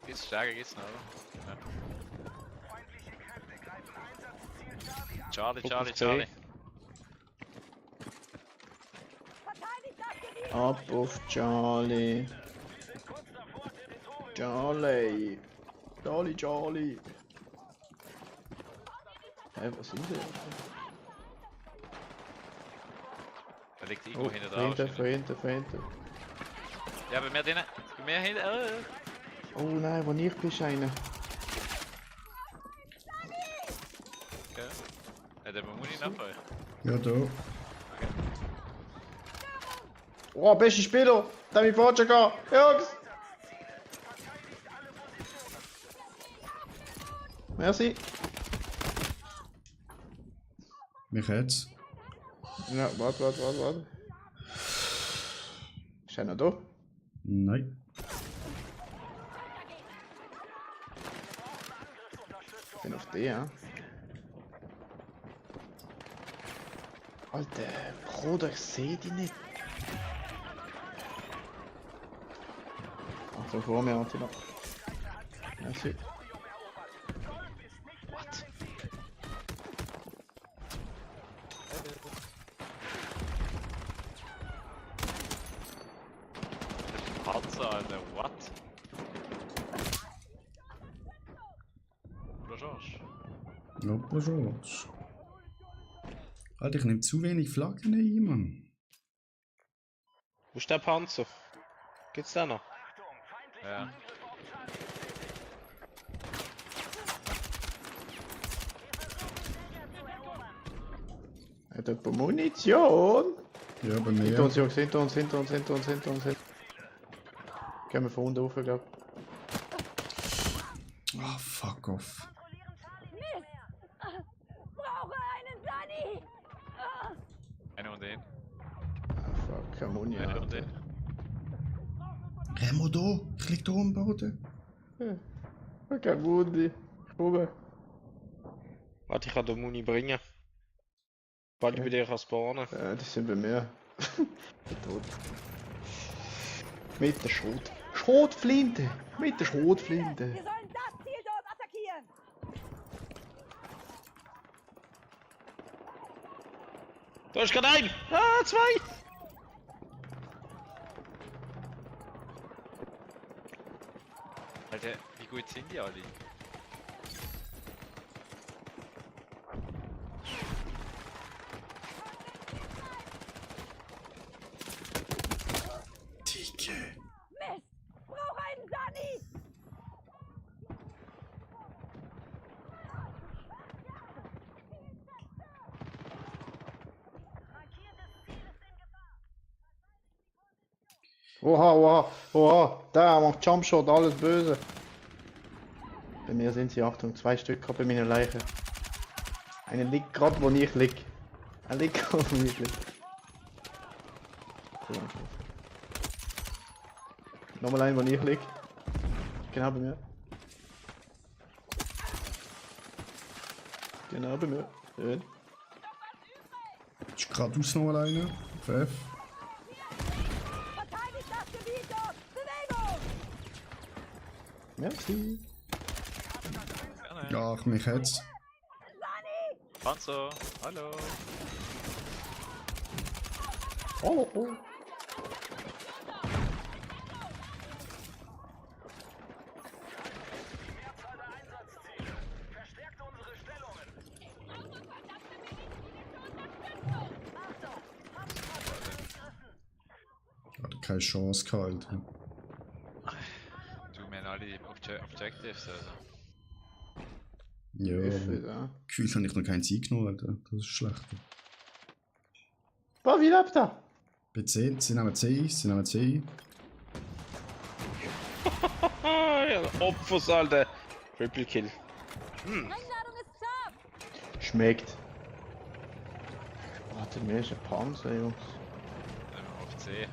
Gibt's Stärke, gibt's noch, oder? Ja. Charlie, Guck Charlie, auf C. Charlie. Ab auf Charlie. Charlie. Charlie, Charlie. Hä, was ist das? Da liegt irgendwo Oh, hinten von dran. hinten, von hinten, von hinten. Ja, bei mir drinnen. Bei mir hinten. Oh nein, wo ich bin, ist einer. Okay. Ja, der muss ich nachher. Ja, da. Oh, bester Spieler! Der mit vorne gehen! Jungs! Merci! Mich jetzt. Ja, warte. Ist einer da? Nein. Ich bin auf D, ja. Alter, Bruder, ich seh die nicht. Achtung, vor mir, Attila. Merci. Panzer, Alter, what? Oder George? Ja, schon. Alter, ich nehme zu wenig Flaggen ein, Mann. Wo ist der Panzer? Geht's da noch? Ja. Hat jemand Munition? Ja, bei Hinter mir. uns, Jungs, hinter uns. Gehen wir von unten rauf, glaub. Ah, fuck off. Brauche einen Sunny! Einer und den. Ah, fuck, kein Muni, Einer und Alter. den. Remo da. Ich lieg da am Boden. Kein Muni. Komm. Warte, ich kann den Muni bringen. Bald ich bei dir kann spawnen. Ja, die sind bei mir. Tot. Mit der Schrotflinte! Mit der Schrotflinte! Wir sollen das Ziel dort attackieren! Da ist gerade ein! Ah, zwei! Alter, wie gut sind die alle? Dicke. Mist! Brauche einen Sunny! Oha! Der macht Jumpshot, alles böse! Bei mir sind sie, Achtung, 2 Stück bei meiner Leiche. Einer liegt gerade, wo ich lieg. Er liegt gerade, wo ich lieg. Nochmal ein, wo ich lieg. Genau bei mir. Genau bei mir. Schön. Ist geradeaus noch alleine. Auf F. Verteidigt das Gebiet dort! Bewegung! Merci. Ja, ich mich jetzt. Sunny! Panzer, hallo. Oh. Hat keine Chance gehalten. Du, wir haben alle Objectives, also. Ja, Ja. gefühlt habe ich noch keinen Sieg genommen, Alter. Das ist schlecht. Boah, wie lebt er? Bei C, sie nehmen C. Ja, Opfers, Alter! Triple Kill. Einladung ist scharf! Schmeckt. Warte, mir ist ein Panzer, Jungs. Auf C.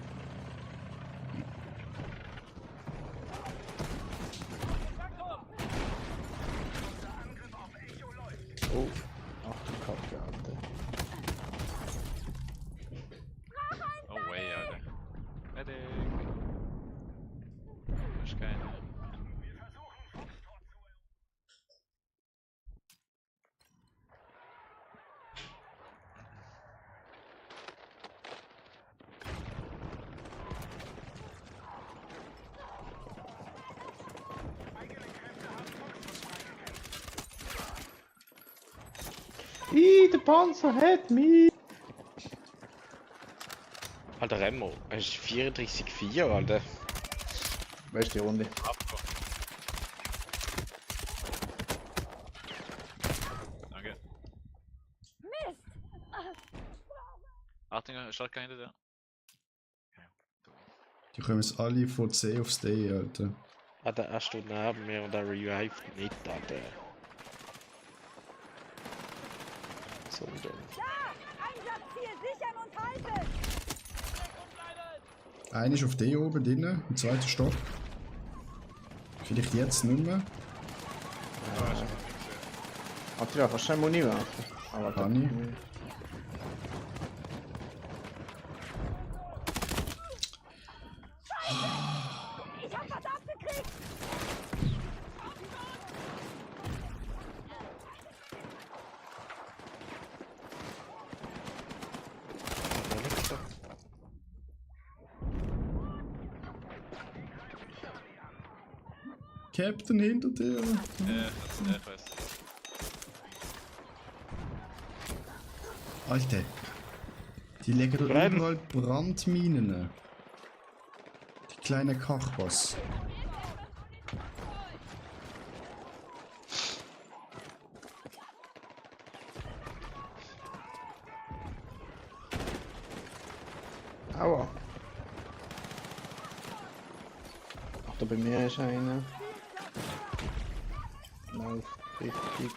Oh, Achtung, Kacke, Alter. Der Panzer hat mich! Alter Remo, hast du 34,4, Alter? Weißt du die Runde? Danke. Achtung, Shotgun hinter dir. Die kommen jetzt alle von C aufs D, Alter. Alter, er steht neben mir und er revived nicht, Alter. So dumm. Einsatzziel sichern und halten! Einer ist auf D oben drinnen, im zweiten Stock. Vielleicht jetzt nicht mehr. Hat ja fast keine Muni werfen. Aber Kann ich. Ich hab was abgekriegt! Captain hinter dir. Ich weiß. Alter. Die legen da Brenn. überall Brandminen. Die kleinen Kachbas. Aua. Ach, da bei mir ist einer. Nein, richtig.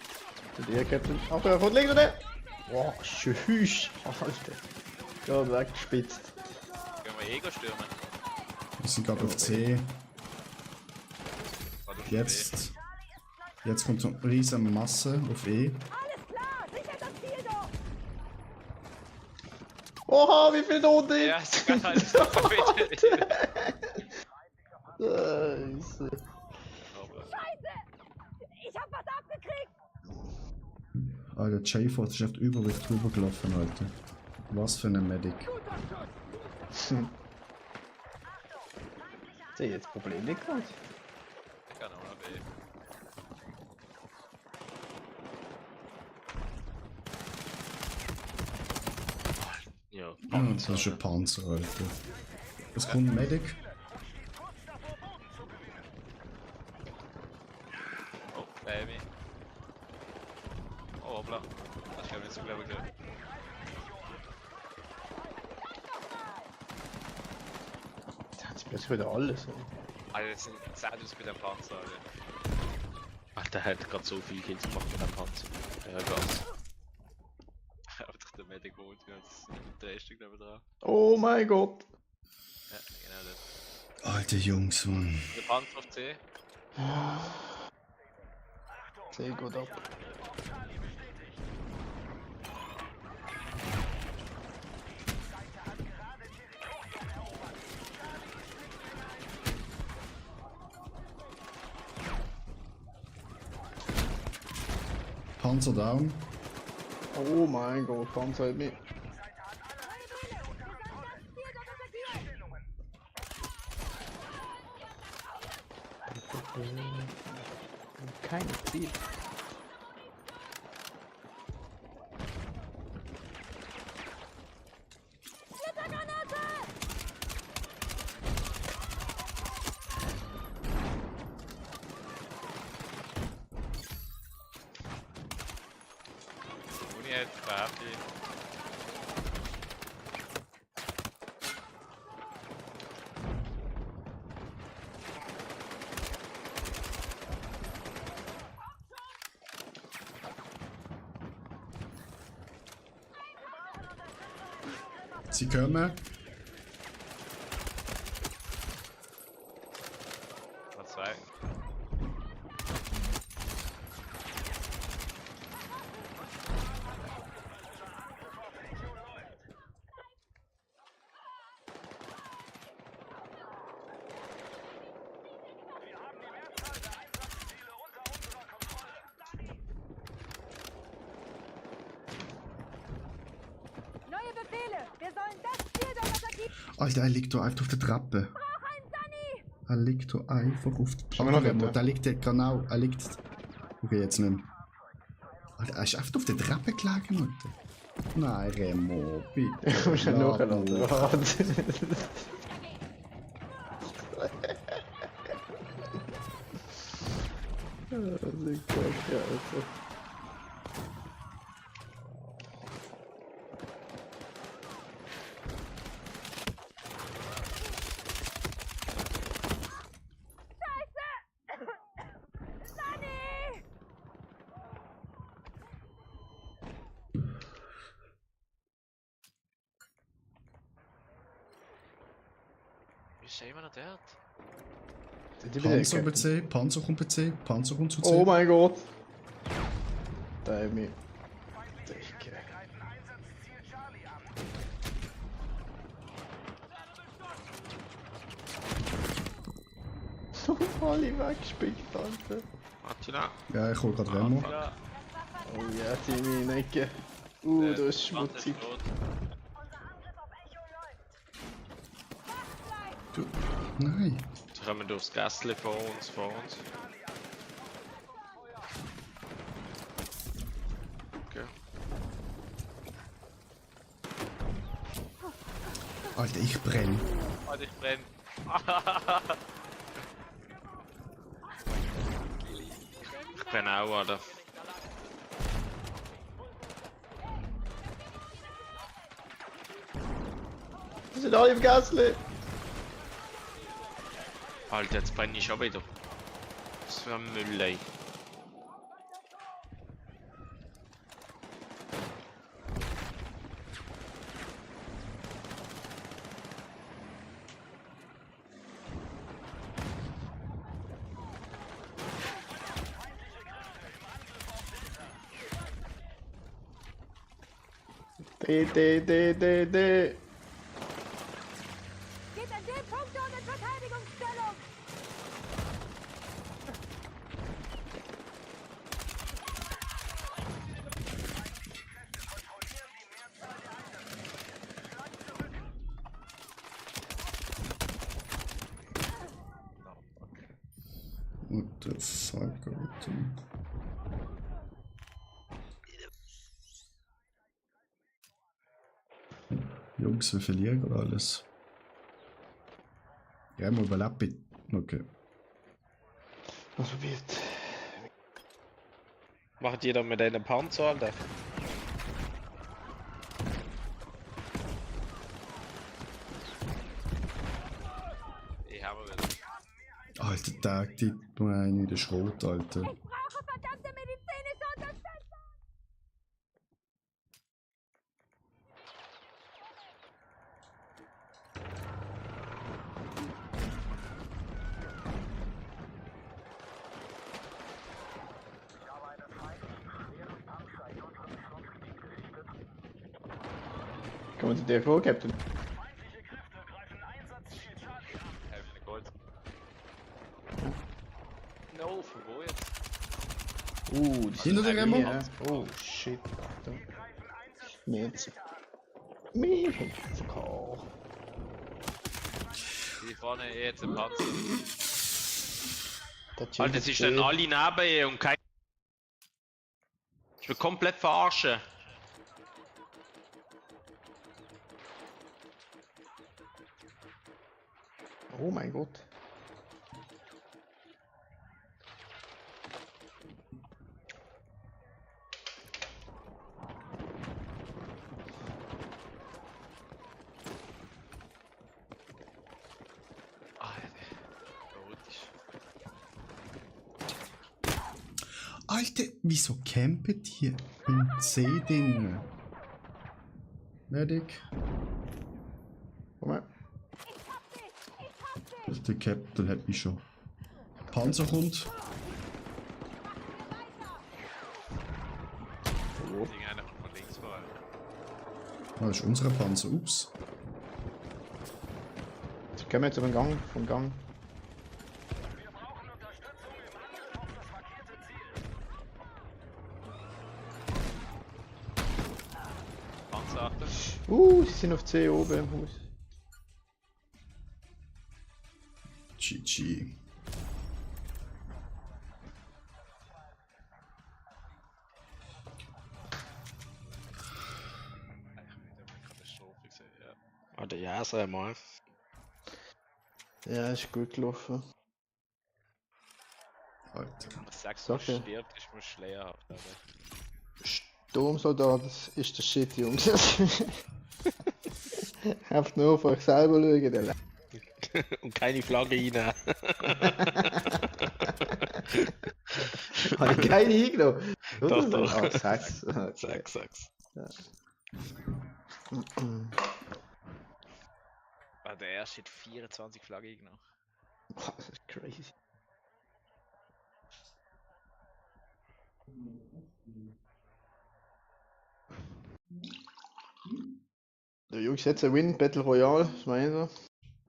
Zu dir, Captain. Ach, der kommt links oder? Wow, tschüss. Alter. Ja, weggespitzt. Können wir Jäger stürmen? Wir sind gerade auf C. War das Jetzt. Jetzt kommt so eine riesen Masse auf E. Alles klar! Sichert das Ziel doch! Oha, wie viel da unten ist? Ja, ist ganz alles. Bitte. Scheiße. Scheiße! Ich hab was abgekriegt! Alter, J-Force ist echt Überwicht drüber gelaufen, Alter. Was für ein Medic. Sehe jetzt Problem nicht gerade. Keine Ahnung, ey. Ja, Ah, das ist ein Panzer, Alter. Es kommt ein Medic. Oh, Baby. Oh, hoppla. Das kann ich nicht so clever gehört. Jetzt plötzlich wieder alles. Ey. Alter, das sind Sadus mit dem Panzer, Alter. Alter, er hat gerade so viel Kills gemacht mit dem Panzer. Ja, krass. Aber doch der Medic holt mir das 3 Stück neben dran. Oh mein Gott. Ja, genau das. Alter Jungs, Mann. Der Panzer auf C. Sehr gut ab. Panzer down. Oh mein Gott, Panzer hat mich. Kein Ziel. Uni hat fertig. Sie kommen. Noch 2. Neue Befehle! Wir sollen das Ziel dort attackieren! Alter, er liegt da einfach auf der Treppe. Er liegt da einfach auf der Schauen wir noch Treppe. hinter. Da liegt er genau. Er liegt. Okay, jetzt nicht mehr. Alter, er ist einfach auf der Treppe gelegen, Mutter. Nein, Remo, bitte. Ich muss ja Lass nachladen. mich. Warte. Das ist kacke, Alter. Sunny! Wie ist er immer noch dort? Die bin ich Panzer bei gekillt. C, Panzer kommt bei C, Panzer kommt zu C. Oh mein Gott! Da hab ich. Dicke. Alle weggespickt, Alter. Attila. Ja, ich hol grad Remo. Ja. Oh ja, Timmy in die Ecke. da ist schmutzig. Unser Angriff auf Echo läuft. Du, nein. Jetzt kommen wir durchs Gässle vor uns, Okay. Alter, ich brenne. Warte, ich brenn. Ich brenne auch, Alter. Die sind alle im Gässle. Alter, jetzt brenne ich schon wieder. Das für ein Müll, ey. D. Geht an den Punkt und in Verteidigungsstellung. What the fuck, Alter. Jungs, wir verlieren gerade alles. Ja, mal überlebt bitte. Okay. Was probiert? Macht jeder mit einem Panzer, Alter? Ich habe wieder. Alter, Tag, die meine wieder Schrot, Alter. Ich brauche verdammte medizinische Unterstützung. Kommen Sie dir vor, Captain? Helfen mir kurz. No, von wo jetzt? Die Hinter der Remo? mir. Oh shit, Achtung. Mir jetzt. Mir jetzt. Oh. Die vorne jetzt im Panzer. Das Alter, sie stehen alle neben ihr und kein. Ich bin komplett verarschen. Oh mein Gott. Alter, wieso campen die im C-Ding? Medic. Komm mal. Der Captain hat mich schon. Panzer kommt. Ding einer von links vor allem. Ah, das ist unser Panzer. Ups. Jetzt kommen wir zu dem Gang. Vom Gang. Panzer, Achtung. Sie sind auf C oben im Haus. GG. der Jase mal. Ja, ist gut gelaufen. Alter. Was sagst Sag du, ja. stirbt, ist man schleierhaft, aber. Sturmsoldat, das ist der Shit, Jungs. Habt nur auf euch selber schauen, der Und keine Flagge rein. Habe ich keine eingenommen? Doch, doch. Ah, 6. Sag's. Der erste hat 24 Flaggen genommen. Das ist crazy. Der Jungs, jetzt ein Win, Battle Royale, was meint ihr?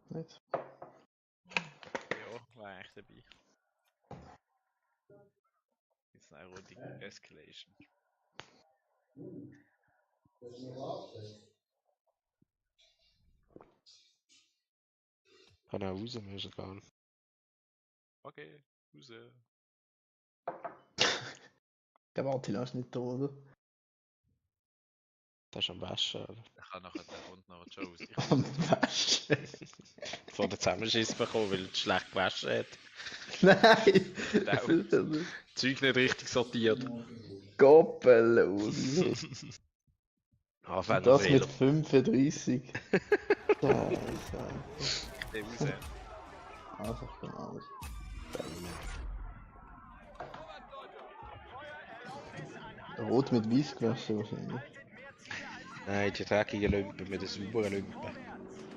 Nicht? Ja, war eigentlich dabei. Jetzt eine Runde Escalation. Kann auch raus müssen gehen. Okay, raus. Der Martin ist nicht da, oder? Das ist am besten, oder? Ich kann nachher den Hund noch schon raus. Am besten. Von der Zusammenschiss bekommen, weil er schlecht gewaschen hat. Nein! Nein. Zeug nicht richtig sortiert. Goppellos. Anfänger Das mit Fehler. 35. Scheiße. Ich raus. Also, genau. Rot mit Weiß gewaschen wahrscheinlich. Nein, die dreckigen Lumpen mit den sauberen Lumpen.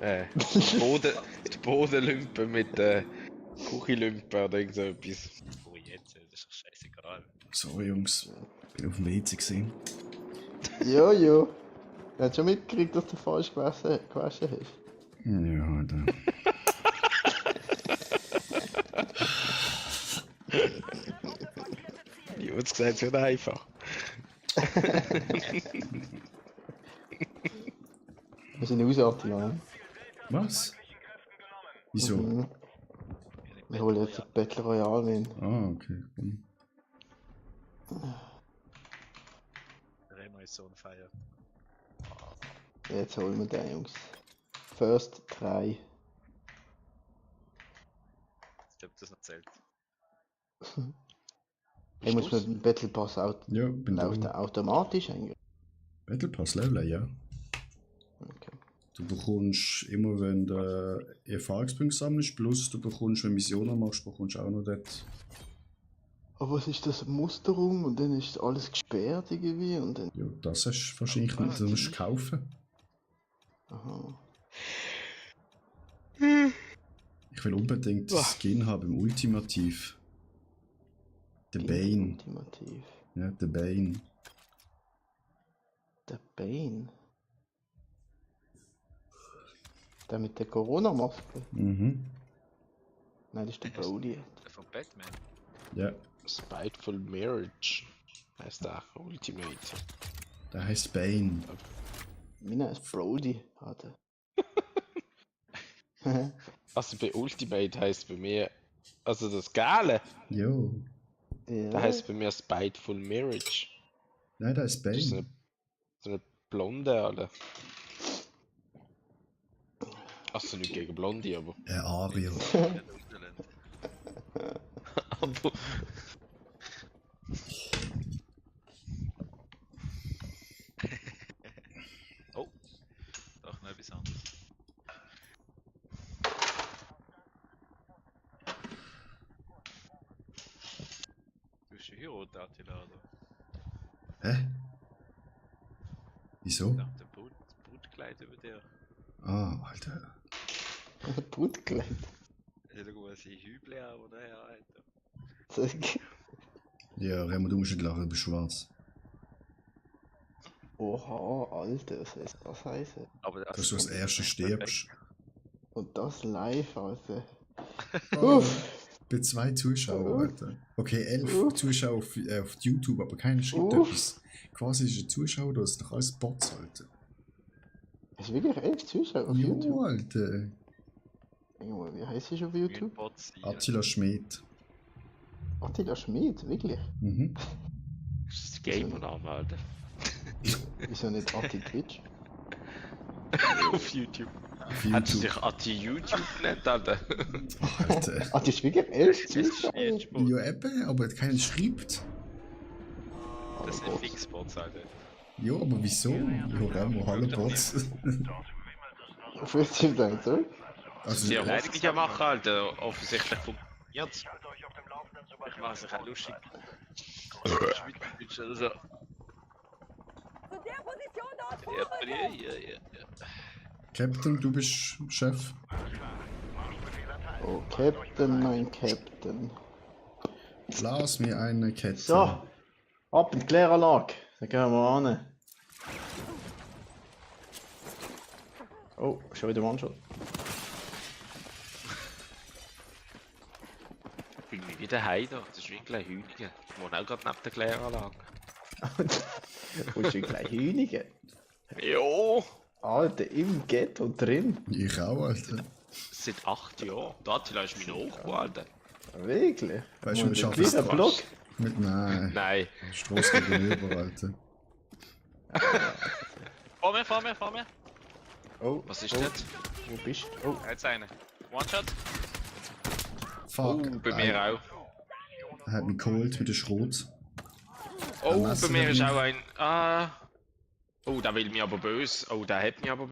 Die Bodenlumpen mit den Kuchilumpen oder irgend so etwas. Oh, jetzt, das ist doch scheißegal. Sorry, Jungs. Bin auf dem WC gesehen. Jojo. Er hat schon mitgekriegt, dass du falsch gewaschen hast. Ja, Alter. Die uns gesagt, es wird einfach. Wir sind rausgegangen. Was? Wieso? Mhm. Wir holen jetzt ein Battle Royale Win. Ah, okay. Remo ist so on fire. Jetzt holen wir den, Jungs. First try. Ich glaube, das noch zählt. Ich muss mit dem Battle Pass Ja, bin da. automatisch eigentlich. Battle Pass Level, ja. Okay. Du bekommst immer, wenn du Erfahrungspunkte sammelst, plus du bekommst, wenn du Missionen machst, bekommst du auch noch dort. Aber was ist das Musterung und dann ist alles gesperrt irgendwie und dann. Ja, das hast du wahrscheinlich nicht, das musst du kaufen. Aha. Ich will unbedingt das Skin haben im Ultimativ. The Bane. Ultimativ. Ja, The Bane. Der Bane. Der mit der Corona-Maske. Mhm. Nein, das ist der Brody. Der von Batman. Ja, Spiteful Marriage heißt der Ultimate. der heißt Bane. Meiner ist Brody. Warte. Also bei Ultimate heißt bei mir, also das Geile, Jo. Ja. da heißt bei mir Spiteful Marriage. Nein, der ist Das ist Bane. so eine Blonde, Alter. Achso, nicht gegen Blondie, aber. Aria. aber Oh, doch noch etwas anderes. Du bist hier rot, Attila, oder? Hä? Wieso? Ich dachte, Brutkleid über dir. Ah, Alter. Brutkleid. Also, schau mal, sie Hüble an, oder her, Alter. Zeig. Ja, Remo, du musst nicht lachen, du bist schwarz. Oha, Alter, was heißt das heißen? Aber Dass du als Erster stirbst. Und das live, Alter. Bei 2 Zuschauern, Alter. Okay, 11 Zuschauer auf YouTube, aber keiner schreibt etwas. Quasi ist ein Zuschauer, das ist doch alles Bots, Alter. Hast du wirklich 11 Zuschauer auf Jo, YouTube? Alter. Junge, wie heißt sie auf YouTube? Attila Schmid. Attila Schmid, wirklich? Mhm. das ist Gamer-Name, Alter. Wieso nicht Atti Twitch? Auf YouTube. Auf Hat sie YouTube. sich Anti-YouTube genannt, Alter? Alter. Ah, die ist wirklich erst Das ist Zuschauer. Spielsport. Ja, eben, aber keiner schreibt. Das sind Fixbots, Alter. Ja, aber wieso? Ja, Remo, hallo Bots. Auf was ist denn zurück? Also, Die Beleidigung ja machen, Alter. Offensichtlich funktioniert's. Haltet euch auf dem Laufenden, sobald Ich ihr mache sich auch lustig. Schwitz oder so. Zu der Position dort Ja. Captain, du bist Chef. Oh, Captain, mein Captain. Lass mir eine Kette. So, ab in die Kläranlage. Dann gehen wir an. Oh, schon wieder One-Shot. Ich bin wieder heim da. Das ist wirklich ein Hühniger. Ich wohne auch gerade neben der Kläranlage. Wo ist denn gleich Hühnige? Jo! Alter, im Ghetto drin. Ich auch, Alter. Seit 8 Jahren. Der Attila ist mein Nachbar, Alter. Wirklich? Weißt du, Und wir der schaffen es kleine doch. Block. Mit nein. Nein. Straße gegenüber, Alter. Vor mir. Oh, Was ist oh, das? Wo bist du? Oh, Jetzt eine. One-Shot. Fuck. Oh, bei mir auch. Er hat mich geholt mit der Schrot. Oh, Messer bei mir ist nicht. auch ein. Oh, der will mich aber böse. Oh, der hat mich aber.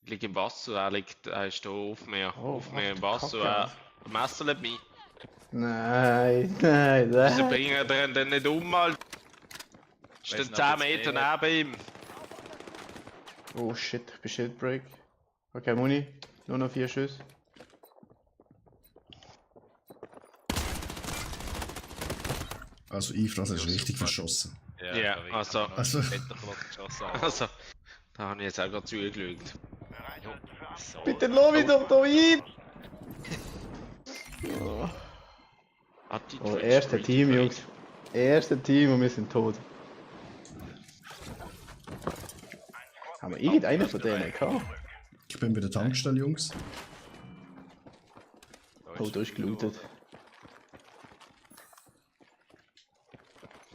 Ich liege im Wasser, er ist da auf mir. Oh, auf mir im ach, Wasser. Kacke. Er messelt mich. nein. Wieso bringen den denn nicht um, Alter? Weiss Steht noch, 10 dass Meter mehr- neben ihm. Oh shit, ich bin Shitbreak. Okay, Muni. Nur noch 4 Schüsse. Also Yves, das ist richtig verschossen. Ja, da also- haben wir noch also- einen Wetterklotz geschossen, Alter. Also, da habe ich jetzt auch gerade zugeschaut. So. Bitte lass mich doch da rein! Oh, oh erste Team, Jungs. Erste Team und wir sind tot. Haben wir irgendeinen von denen gehabt? Ich bin bei der Tankstelle, Jungs. Oh, da ist gelootet.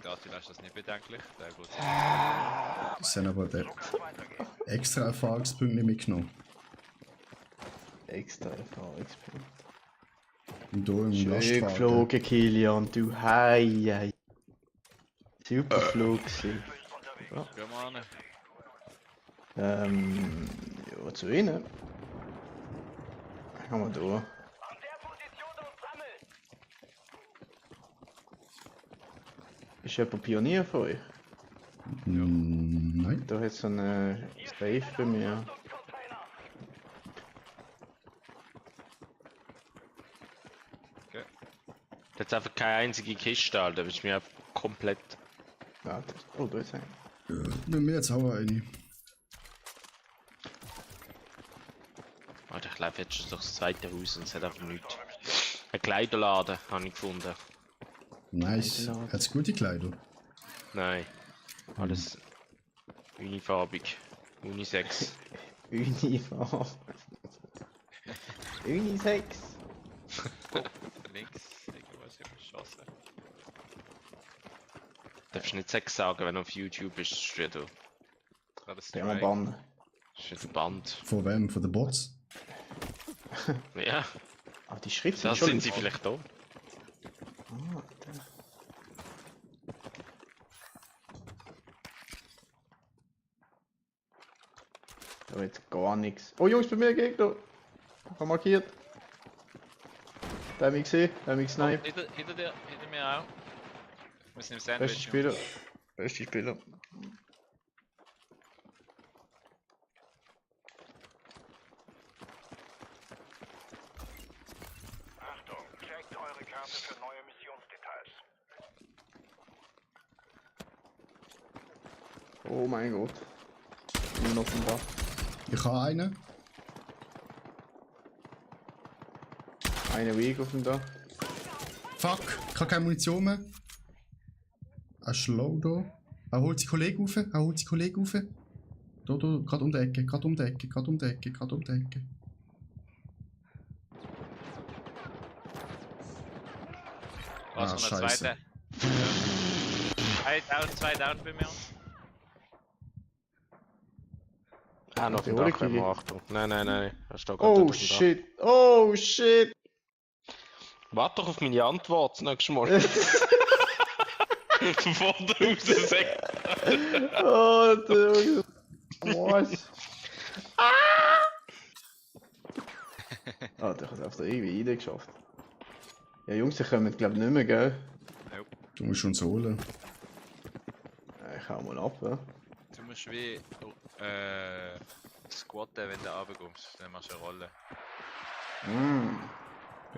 Der Attila ist das nicht bedenklich. Der geht Sie haben aber den extra Erfahrungspunkt nicht mitgenommen. Extra Erfahrungspunkt. Und hier im Schön Lastwagen. geflogen, Kilian, du Hei. Super Flug gewesen. Gehen wir an. Ja, zu ihnen. Gehen wir da. an der Position dort sammeln. Ist jemand Pionier von euch? Nein. Da hat so eine Safe bei mir. Jetzt einfach keine einzige Kiste, Alter. Das ist mir einfach komplett. Warte. Oh, da ist einer. Ja, nimm mir jetzt auch eine. Alter, ich laufe jetzt schon durchs zweite Haus und es hat einfach nichts. Ein Kleiderladen habe ich gefunden. Nice. Hat's gute Kleider? Nein. Alles unifarbig. Unisex. Uniform. Unisex. Links. Irgendwas im Geschossen. Darfst du nicht Sex sagen, wenn du auf YouTube bist, steht da. Gerade das Der mal bannen. Steht ein Band. Von wem? Von den Bots? Ja, Ah, die Schritte da sind schon sind sie vielleicht da. Ah, da. Da wird gar nichts. Oh Jungs, bei mir Gegner. Ich hab markiert. Der hat mich gesehen, der hat mich gesniped. Hinter dir, hinter mir auch. Wir sind im Beste Sandwich. Spieler. Beste Spieler. Achtung, checkt eure Karte für neue Missionsdetails. Oh mein Gott. Immer noch vom Dach. Ich habe einen. Eine Weg auf dem Dach. Fuck, ich habe keine Munition mehr. Ein Schlau da. Er holt seinen Kollegen rauf. Er holt seinen Kollegen rauf. Da, gerade um die Ecke, gerade um die Ecke, gerade um die Ecke, gerade um die Ecke. Was Ah, von der scheiße. zweiten? Zwei down bei mir. Ah, noch Die ein Hole Dach, kriege ich. Achtung. Nein. Da steht gerade Oh dort ein Dach. shit, oh shit. Warte doch auf meine Antwort das nächste Mal. Vor der Raussäcke. Oh, der was? Ah, der hat es irgendwie reingeschafft. Ja, Jungs, die kommen glaube ich nicht mehr, gell? Du musst uns holen. Ich hau mal ab, ja. Du musst wie squatten, wenn du runterkommst. Dann machst du eine Rolle.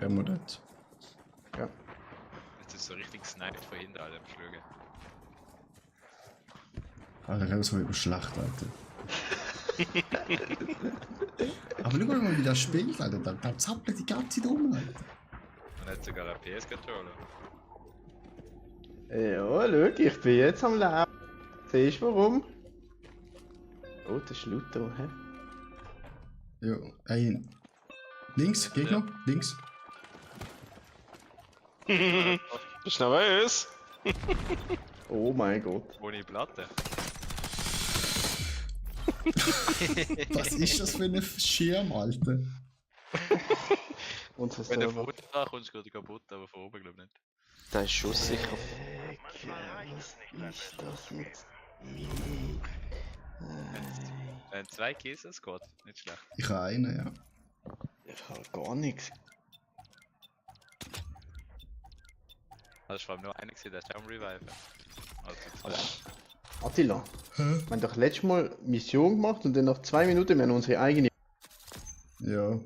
Ja, wir das. Jetzt ist so richtig sniped von hinten alle am Schlagen. Alter, das war über Schlacht, Alter. Aber schau mal, wie das spielt, Alter. Da zappelt die ganze Zeit rum, Alter. Und hat sogar einen PS-Controller. Ja, schau, ich bin jetzt am Leben. Siehst du warum? Oh, das ist Luther, hä? Ja, ein. Links, Gegner, links. Bist du nervös? Oh mein Gott. Ohne Platte. Was ist das für ein Schirm, Alter? Und das Wenn du selber. von unten dran kommst, geht er kaputt, aber von oben glaube ich nicht. Der ist schusssicher. Was ist das mit Wenn 2 Kills es geht, nicht schlecht. Ich habe einen, ja. Ich habe gar nichts. Also ich war nur einer gesehen, der ist auch am Reviven. Also, Attila, wir haben doch letztes Mal Mission gemacht und dann nach 2 Minuten wir haben unsere eigene. Ja.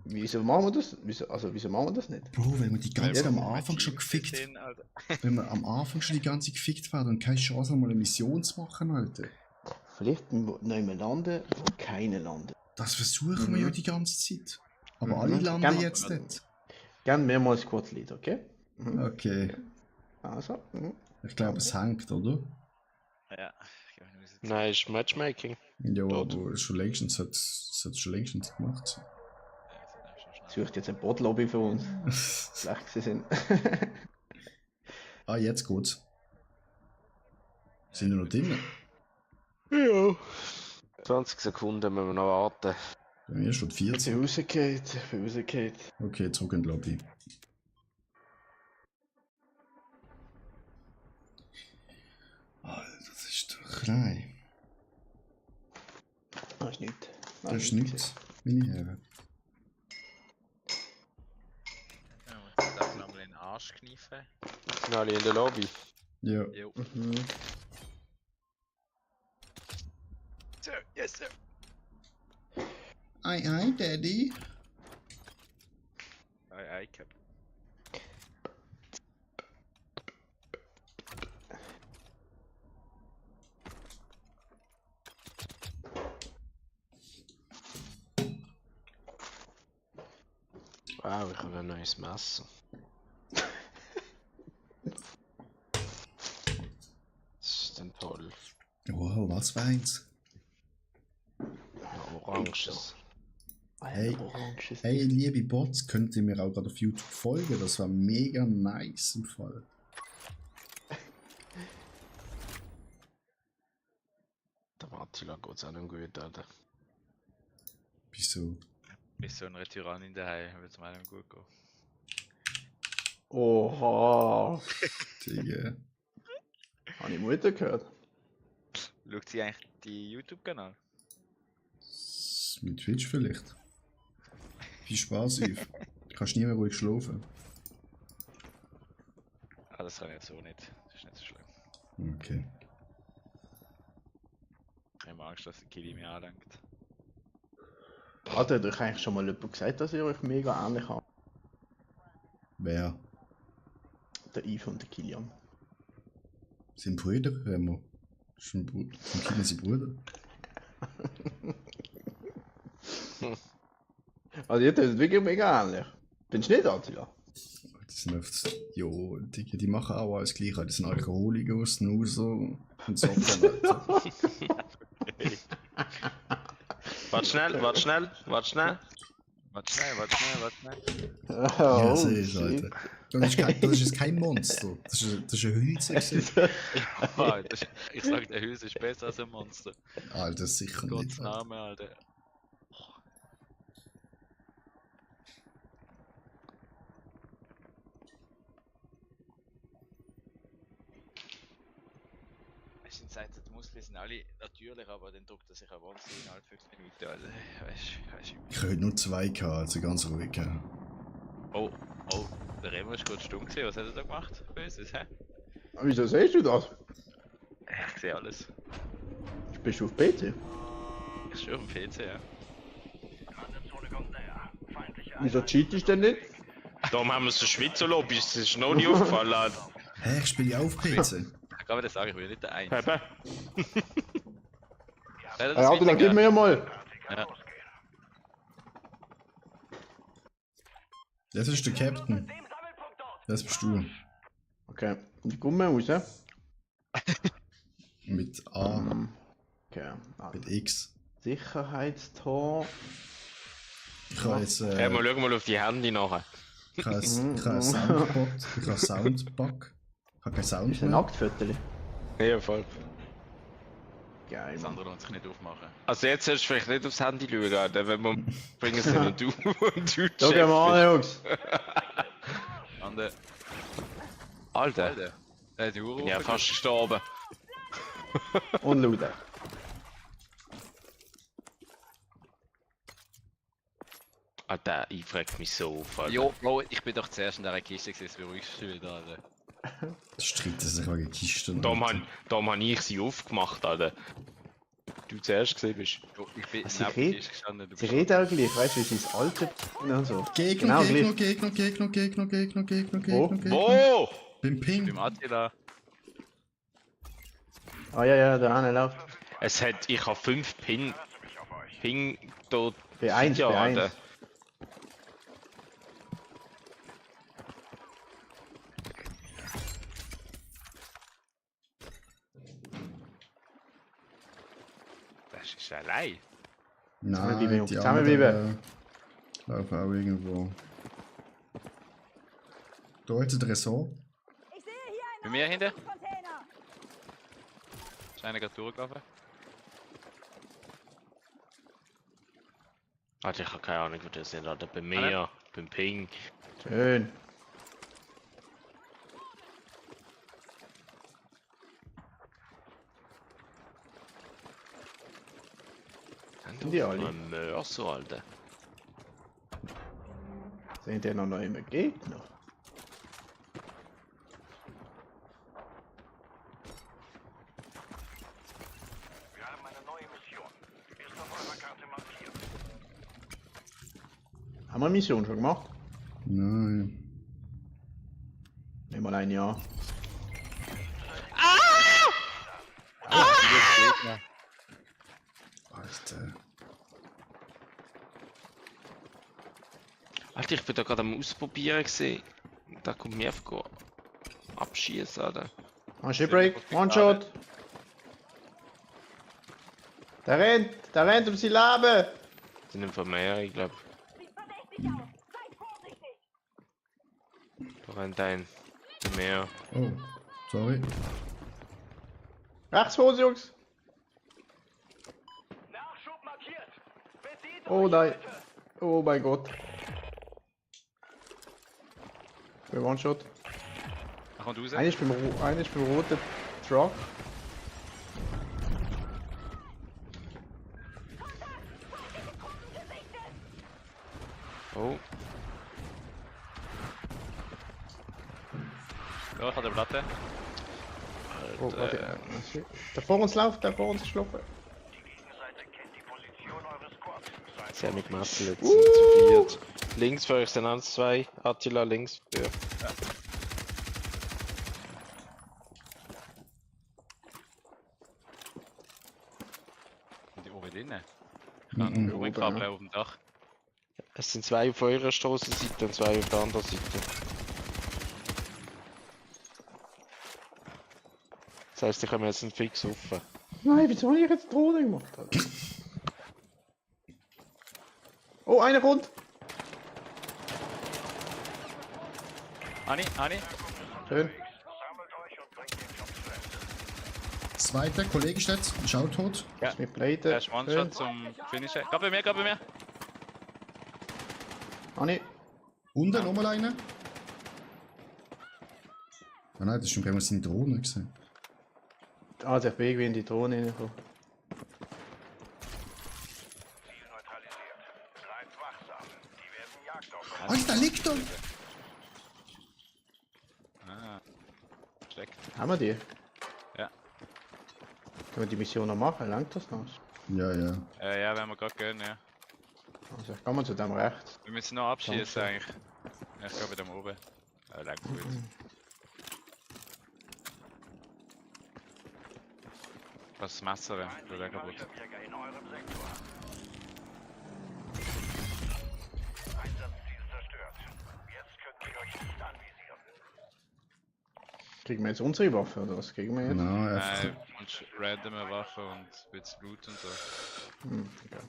Wieso machen wir das? Wieso machen wir das nicht? Bro, wenn wir die ganze Zeit am Wenn wir Anfang schon Team gefickt, gesehen, Alter. wenn wir am Anfang schon die ganze Zeit gefickt werden und keine Chance haben, mal eine Mission zu machen, Alter. Vielleicht neu landen, wo keine landen. Das versuchen wir ja die ganze Zeit. Aber alle Mhm. landen Gerne. jetzt nicht. Gern mehrmals Squad Lead, okay? Okay. Also. Ich glaube, es hängt, oder? Ja, ich glaube, wir müssen jetzt- Nein, ist Matchmaking. Ja, Dort. aber schon längstens hat es schon längstens gemacht. Ja, das ist schon schnell. Sucht jetzt ein Bot-Lobby für uns. Schlecht sie sind. Ah, jetzt geht's. Sind wir noch drin? Ja. 20 Sekunden müssen wir noch warten. Bei mir steht Ich 40. bin rausgefallen, ich bin rausgefallen. Okay, zurück in die Lobby. Alter, das ist doch klein. Das ist nichts. Das ist nichts, meine Herren. Ja, und jetzt darf man mal in den Arsch kneifen. Sind alle in der Lobby? Ja. Jo. Mhm. Sir, yes sir. Ei, ei, Daddy. Ei, Cap. Wow, ich habe ein neues Messer. Das ist dann toll. Wow, was für eins? Ein oranges. Hey, Oranges. Hey, liebe Bots, könnt ihr mir auch gerade auf YouTube folgen? Das war mega nice im Fall. Der Attila geht es auch nicht gut, Alter. Wieso? Bist so ein Tyrannin daheim, wird es meinem gut gehen. Oha. Digga. Habe ich Mutter gehört? Schaut sie eigentlich die YouTube-Kanal? Mit Twitch vielleicht. Viel Spaß, Yves. Du kannst nie mehr ruhig schlafen. Ah, das kann ich jetzt so nicht. Das ist nicht so schlimm. Okay. Ich habe Angst, dass der Kili mich anlenkt. Hat euch eigentlich schon mal jemand gesagt, dass ihr euch mega ähnlich habt? Wer? Der Yves und der Kilian. Sind Brüder? Remo? Sind Kinder sein Bruder? Also ihr tut wirklich mega ähnlich. Findest du nicht, Attila? Die sind oft. Jo, Digga, die machen auch alles gleich. Die sind Alkoholiker, Snoozer und so. Warte schnell. Warte schnell. Oh, Ja, sehe ich, shit. Alter. Das ist jetzt kein Monster. Das ist ein Hülse. Ja, ich sag, der Hülse ist besser als ein Monster. Alter, sicher Gottes nicht. Alter. Name, Alter. Es sind seit die Muskeln sind alle natürlich, aber dann drückt er sich auch Wahnsinn innerhalb 5 Minuten. Also, weißt Ich habe heute nur 2 gehabt, also ganz ruhig. Ja. oh, der Remo ist gerade stumm gesehen. Was hat er da gemacht? Böses, hä? Wieso siehst du das? Ich sehe alles. Bist du auf PC? Ich stehe auf dem PC, ja. Landezone kommt näher. Feindliche Wieso cheatest du denn nicht? Darum haben wir so Schweizerlobby, das ist noch nie aufgefallen. Alter. Hä, ich spiele ja auf PC. Ich kann mir das sagen, ich bin nicht der Einzige. Eben. Ja, aber dann gib mir ja mal. Ja. Das ist der Captain. Das bist du. Okay, die kommen wir raus. Mit A, Okay, mit X. Sicherheitstor. Ich habe jetzt Ja, mal schauen mal auf die Handy nachher. ich habe einen Soundbot, ich habe einen Soundbug. Ich habe keinen Sound Ist ein mehr. Nacktfoto. Ja, voll. Geil, Das Mann. andere lohnt sich nicht aufmachen. Also jetzt solltest du vielleicht nicht aufs Handy schauen, Alter, wenn wir bringen es dann und du Schau dir mal an, Jungs. Andere, Alter, Alter. Die Uhr bin ja fast gestorben. Und Lude. Alter, ich frag mich so auf, Alter. Jo, Bro, ich bin doch zuerst in dieser Kiste gewesen, jetzt beruhigst du dich wieder, Alter. Streiten sich wegen Kisten. Darum Alter. hab ich sie aufgemacht, Alter. Du zuerst gesehen bist. Jo, ich bin Sie neben der redet- Kiste gestanden, du Sie bist reden auch gleich, weißt du, wie sie das Alte und so. Gegner, Genau, Gegner, gleich. Gegner, Gegner, Gegner, Gegner, Gegner, Wo? Gegner, Gegner. Wo? Beim Ping. beim Attila. Ah ja, der eine läuft. Ich hab 5 Ping dort. B1, ja, B1. Alter. Das ist allein. Zusammenbleiben, Nein, die zusammenbleiben. anderen laufen auch irgendwo. Da jetzt ein Ressort. Ich sehe hier Bei einen mir hinten Container. ist einer gerade durchgelaufen. Alter, ich hab keine Ahnung, wo das sind, Alter. Bei mir, beim Ping. Schön. Sind die alle? Ein Mörser, Alter. Sind die noch immer Gegner? Wir haben eine neue Mission. Ist auf eurer Karte markiert. Haben wir eine Mission schon gemacht? Nein. Nehmen mal ein Jahr. Alter. Alter, ich bin da gerade am Ausprobieren gesehen. Da kommt mir einfach abschießen, Alter. Ein Shipbreak, One-Shot. Der rennt um sein Leben. Sind einfach mehr, ich glaube. Sieht verdächtig aus. Seid vorsichtig. Da rennt ein mehr. Oh, sorry. Rechts vor uns, Jungs. Nachschub markiert. Bedient Oh nein. Oh mein Gott. Für One-Shot. Er kommt raus. Einer ist beim roten Truck. Oh, Ja, ich habe eine Platte. Oh, Alter. warte. Der vor uns läuft, der vor uns ist gelaufen. Die Gegenseite kennt die Position eures Squads. Seid Sehr mit Massel jetzt sind zu viert. Links für euch sind 1, 2. Attila links für. Sind die oben drinnen? Mhm. Ruhigkabel auf dem Dach. Es sind 2 auf eurer Strassenseite und 2 auf der anderen Seite. Das heisst, die kommen jetzt einen Fix offen. Nein, wieso habe ich jetzt Drohne gemacht? Alter? Oh, einer kommt! Ani. Schön. Sammelt euch und bringt den Job zu Ende. Zweiter Kollege steht, ist auch tot. Ja. Ist mit Pleite. Er ist One-Shot zum Finishen. Gab bei mir. Anni. Unten nochmal einer. Ah nein, das ist schon gerade seine Drohne gesehen. Also ich bin irgendwie in die Drohne reingekommen. Ziel neutralisiert. Bleibt wachsam. Die werden Jagd auf euch. Alter, da liegt er! Ah. Steckt. Haben wir die? Ja. Können wir die Mission noch machen? Langt das noch? Ja, ja. Ja, wenn wir gerade gehen, ja. Also ich kann mal zu dem rechts. Wir müssen noch abschießen Danke. eigentlich. Ja, ich glaube da oben. Ja, lang gut. Was ist das Messer? Du der kaputt. Jäger in eurem Sektor. Einsatzziel zerstört. Jetzt könnt ihr euch nicht anvisieren. Kriegen wir jetzt unsere Waffe oder was kriegen wir jetzt? Genau, einfach. Und randome Waffe und ein bisschen Loot und so. Okay.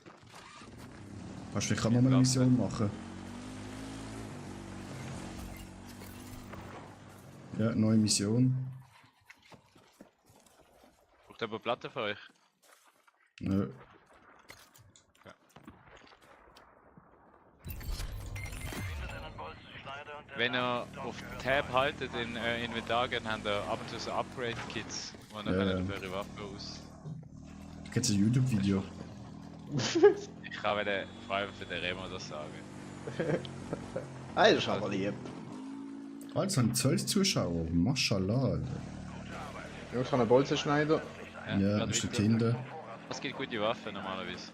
Kannst du vielleicht auch noch mal eine Mission machen? Ja, neue Mission. Braucht aber Platte für euch? Nö. Findet einen Bolzenschneider und der Wenn ihr auf Tab haltet in Inventar gehen, habt ihr ab und zu so Upgrade-Kits, wo ihr Ja, könnt ja. eure Waffe aus. Da gibt es ein YouTube-Video. Ich kann vor allem für den Remo das sagen. Ah, das ist aber lieb. Also, haben 12 Zuschauer. Maschallah, Alter. Jungs, haben einen Bolzenschneider. Ja, gerade ist dort weiter. hinten. Es gibt gute Waffen normalerweise.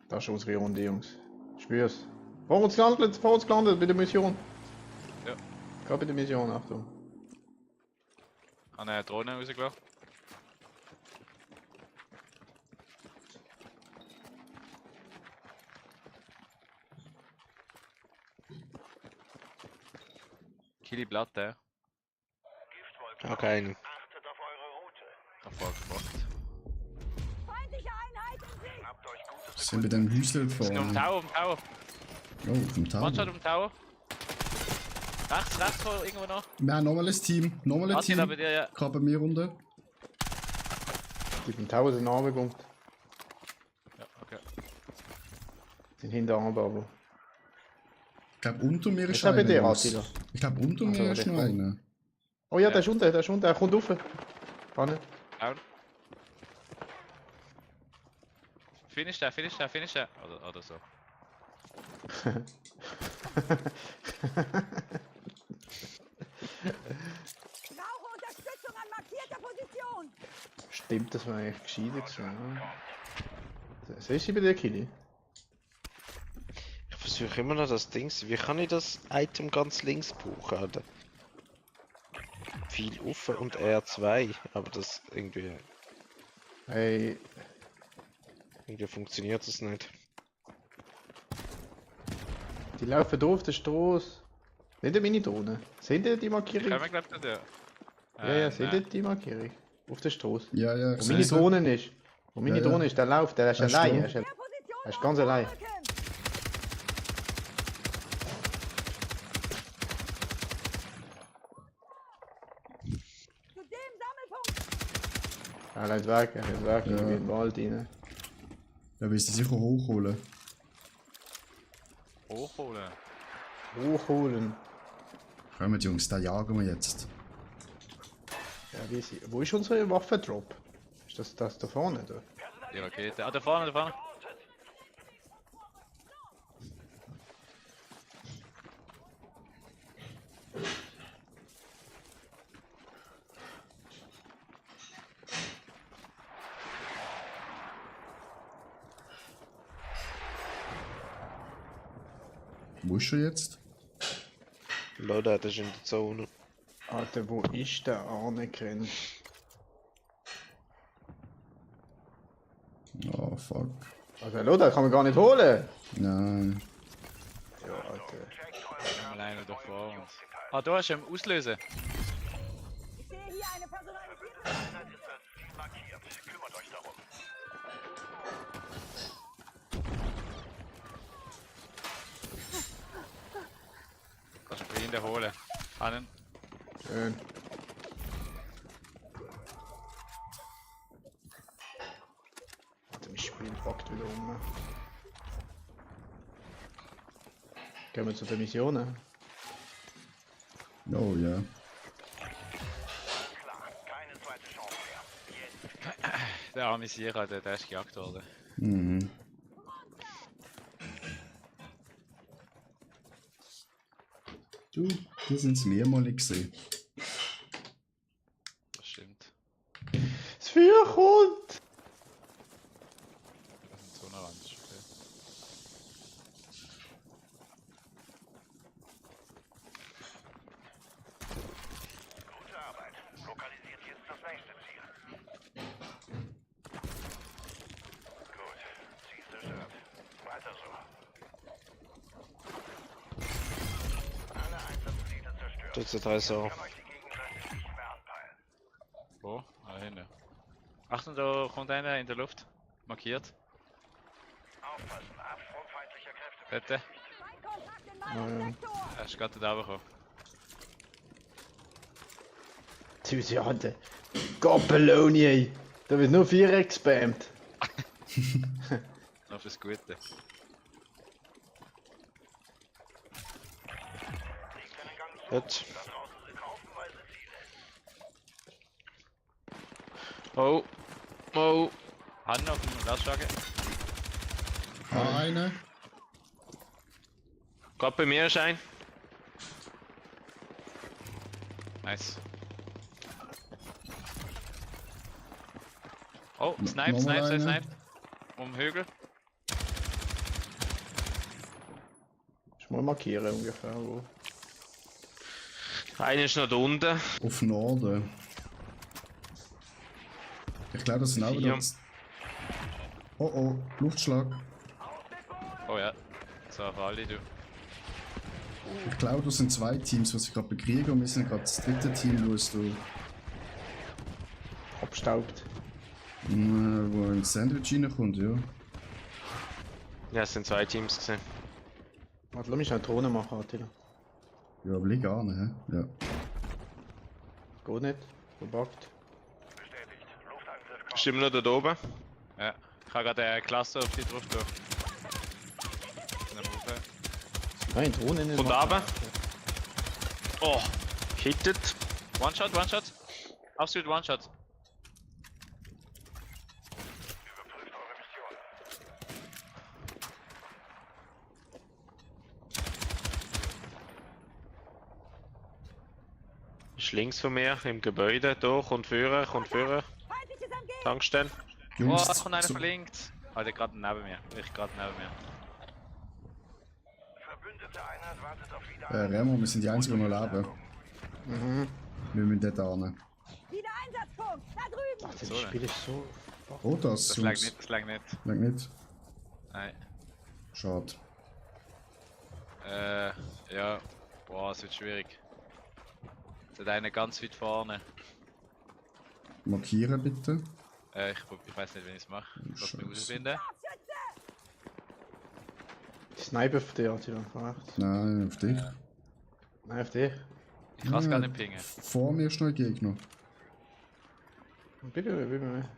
Das ist unsere Runde, Jungs. Spür's. Vor uns gelandet bei der Mission. Ja. Gerade bei der Mission, Achtung. An eine Drohne rausgelassen. Killi Platte. Okay. achtet auf eure Route. Erfolg gemacht. Feindliche Einheit in Sicht! Habt euch gutes Sind wir dann im Häusle Sind um vorne? Tower, um Tower. Oh, auf dem One-Shot Tower. um Tower. Rechts irgendwo noch. Wir haben nochmal ein Team. Nochmal ein Hat da bei Team. dir, ja. Gerade bei mir runter. Die vom Tower sind runtergekommen. Ja, okay. Sind hinter aber. Ich glaube, unter mir ist Ist er bei einer. dir, Jungs. Attila? Ich glaube, unter Also, mir ist der noch kommt. einer. Oh ja, Ja. der ist unten, er kommt rauf. Vorne. Down. Finish der. Oder so. Brauche Unterstützung an markierter Position! Stimmt, das war eigentlich gescheiter gewesen. Ja. Siehst du bei dir, Kili? Ich versuche immer noch das Ding. Wie kann ich das Item ganz links brauchen? Oder? Viel offen und R2, aber das irgendwie Hey, funktioniert das nicht. die laufen da auf der Straße. Nicht eine Mini-Drohne. Seht ihr die Markierung? Können wir glaube ich nicht, ja. Ja, seht ihr die Markierung? Auf der Straße. Ja, ja, ich Wo sehe meine sie. Drohne ist. Wo meine Ja, ja. Drohne ist, der läuft, der ist Er ist allein. da. Er ist, Der Position er ist ganz allein. aufrücken! Zu dem Sammelpunkt! Er läuft weg, Ja. in den Wald rein. Da willst du sicher hochholen. Hochholen. Hochholen. Kommt, Jungs, da jagen wir jetzt. Ja, wie sie. Wo ist unser Waffendrop? Ist das da vorne? Da? Die Rakete. Ah, da vorne. Wo ist er jetzt? Leute, das ist in der Zone. Alter, wo ist der Arne-Grenz? Oh, fuck. Also, hallo, den kann man gar nicht holen! Nein. Ja, Alter. Alleine da vor uns. Ah, da ist er im Auslösen. Ich sehe hier eine personalisierte Einheit ist als Ziel markiert. Kümmert euch darum. ihn da holen. Einen. Schön. Warte, mein Spiel packt wieder um. Gehen wir zu den Missionen. Oh ja. Klar, keine zweite Chance mehr. Jetzt. Der arme Sierra, der ist gejagt worden. Mhm. Du, das sind's mehrmalig gesehen. Das stimmt. Das Feuer kommt! Das ist so eine Wand, ist okay. Gute Arbeit. Lokalisiert jetzt das nächste Ziel. Gut. Ziel zerstört. Weiter so. Alle Einsatzziele zerstört. Das ist der so. Kann euch die Gegenseite nicht mehr anpeilen. Wo? Ah, hinten. Achtung, da kommt einer in der Luft. Markiert. Aufpassen. Absprung feindlicher Kräfte. Bitte. Feindkontakt in meinem Sektor! Er ist gerade da runtergekommen. Sie hatte. Goppeloni, ey! Da wird nur 4 gespammt. Noch fürs Gute. Liegt einen Gang zu. Jetzt. Da draußen sind haufenweise Ziele. Oh. Oh. Hand auf dem Glasschlagen. Eine. Gerade bei mir ist ein. Nice. Oh, Nochmal Snipe, Snipe, eine. Snipe. Um den Hügel. Ich mal markieren ungefähr wo. Einer ist noch da unten. Auf Norden. Ich glaube, das sind auch wieder. Oh oh, Luftschlag. Oh ja. So, auf alle, du. Ich glaube, das sind 2 Teams, die sich gerade bekriegen und wir sind gerade das dritte Team, wo es da Abstaubt. wo ein Sandwich reinkommt, ja. Ja, es sind 2 Teams gesehen. Warte, lass mich eine Drohne machen, Attila. Ja, aber lieg an, hä? Ja. Geht nicht. Verbuggt. Bestätigt. Luftangriff kommt. Stimmt noch da oben? Ja. Ich habe gerade eine Klasse auf die drauf gehabt. Nein, Drohne nicht. Von da oben? Oh. Hittet. One-Shot, One-Shot. Absolut One-Shot. Überprüft eure Mission. Ist links von mir im Gebäude. Da, kommt Führer, kommt Führer. Feindliches MG! Tankstelle. Oh, Jungs, da kommt einer so- verlinkt. Alter, gerade neben mir. Ich gerade neben mir. Verbündete Einheit wartet auf Wiedereinheit. Remo, wir sind die Einzigen, die noch leben. Mhm. Wir müssen dort hin. Wieder Einsatzpunkt! Da drüben! Ach, das So, Spiel ist so. Oh, das. Das lag Jungs. nicht, das lag nicht. Lag nicht. Nein. Schade. Ja. Boah, es wird schwierig. Es hat einer ganz weit vorne. Markieren bitte. Ich weiß nicht, wie ich es mache. Lass mich Scheiße. rausfinden. Sniper für dich, Attila. Rechts. Nein, auf dich. Nein, auf dich. Ich kann es Ja, gar nicht pingen. Vor mir ist noch ein Gegner. Bitte, bitte.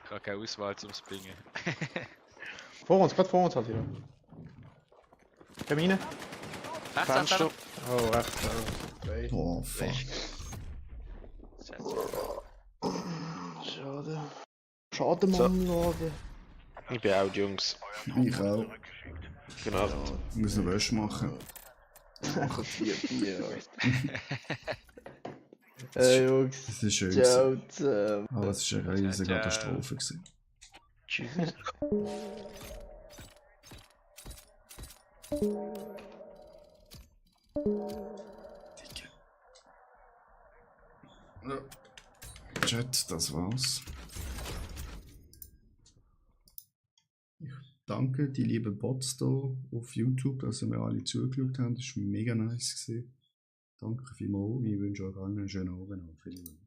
Ich habe keine Auswahl zum Pingen. Vor uns, gerade vor uns, Attila. Komm rein. Rechts, Fenster. Oh, rechts. Oh, okay. Oh, fuck. Schade. Schade, Mann, Leute. Ich bin auch die Jungs. Ich auch. Genau. Ich muss noch Wäsche machen. Bier. Jungs. Das ist schön. Ciao gewesen. zusammen. Aber es war eine riesige Ciao. Katastrophe. Gewesen. Tschüss. Ja. Chat, das war's. Ich danke die lieben Bots hier auf YouTube, dass ihr mir alle zugeschaut habt. Das war mega nice gewesen. Danke vielmals. Ich wünsche euch allen einen schönen Abend. Vielen Dank.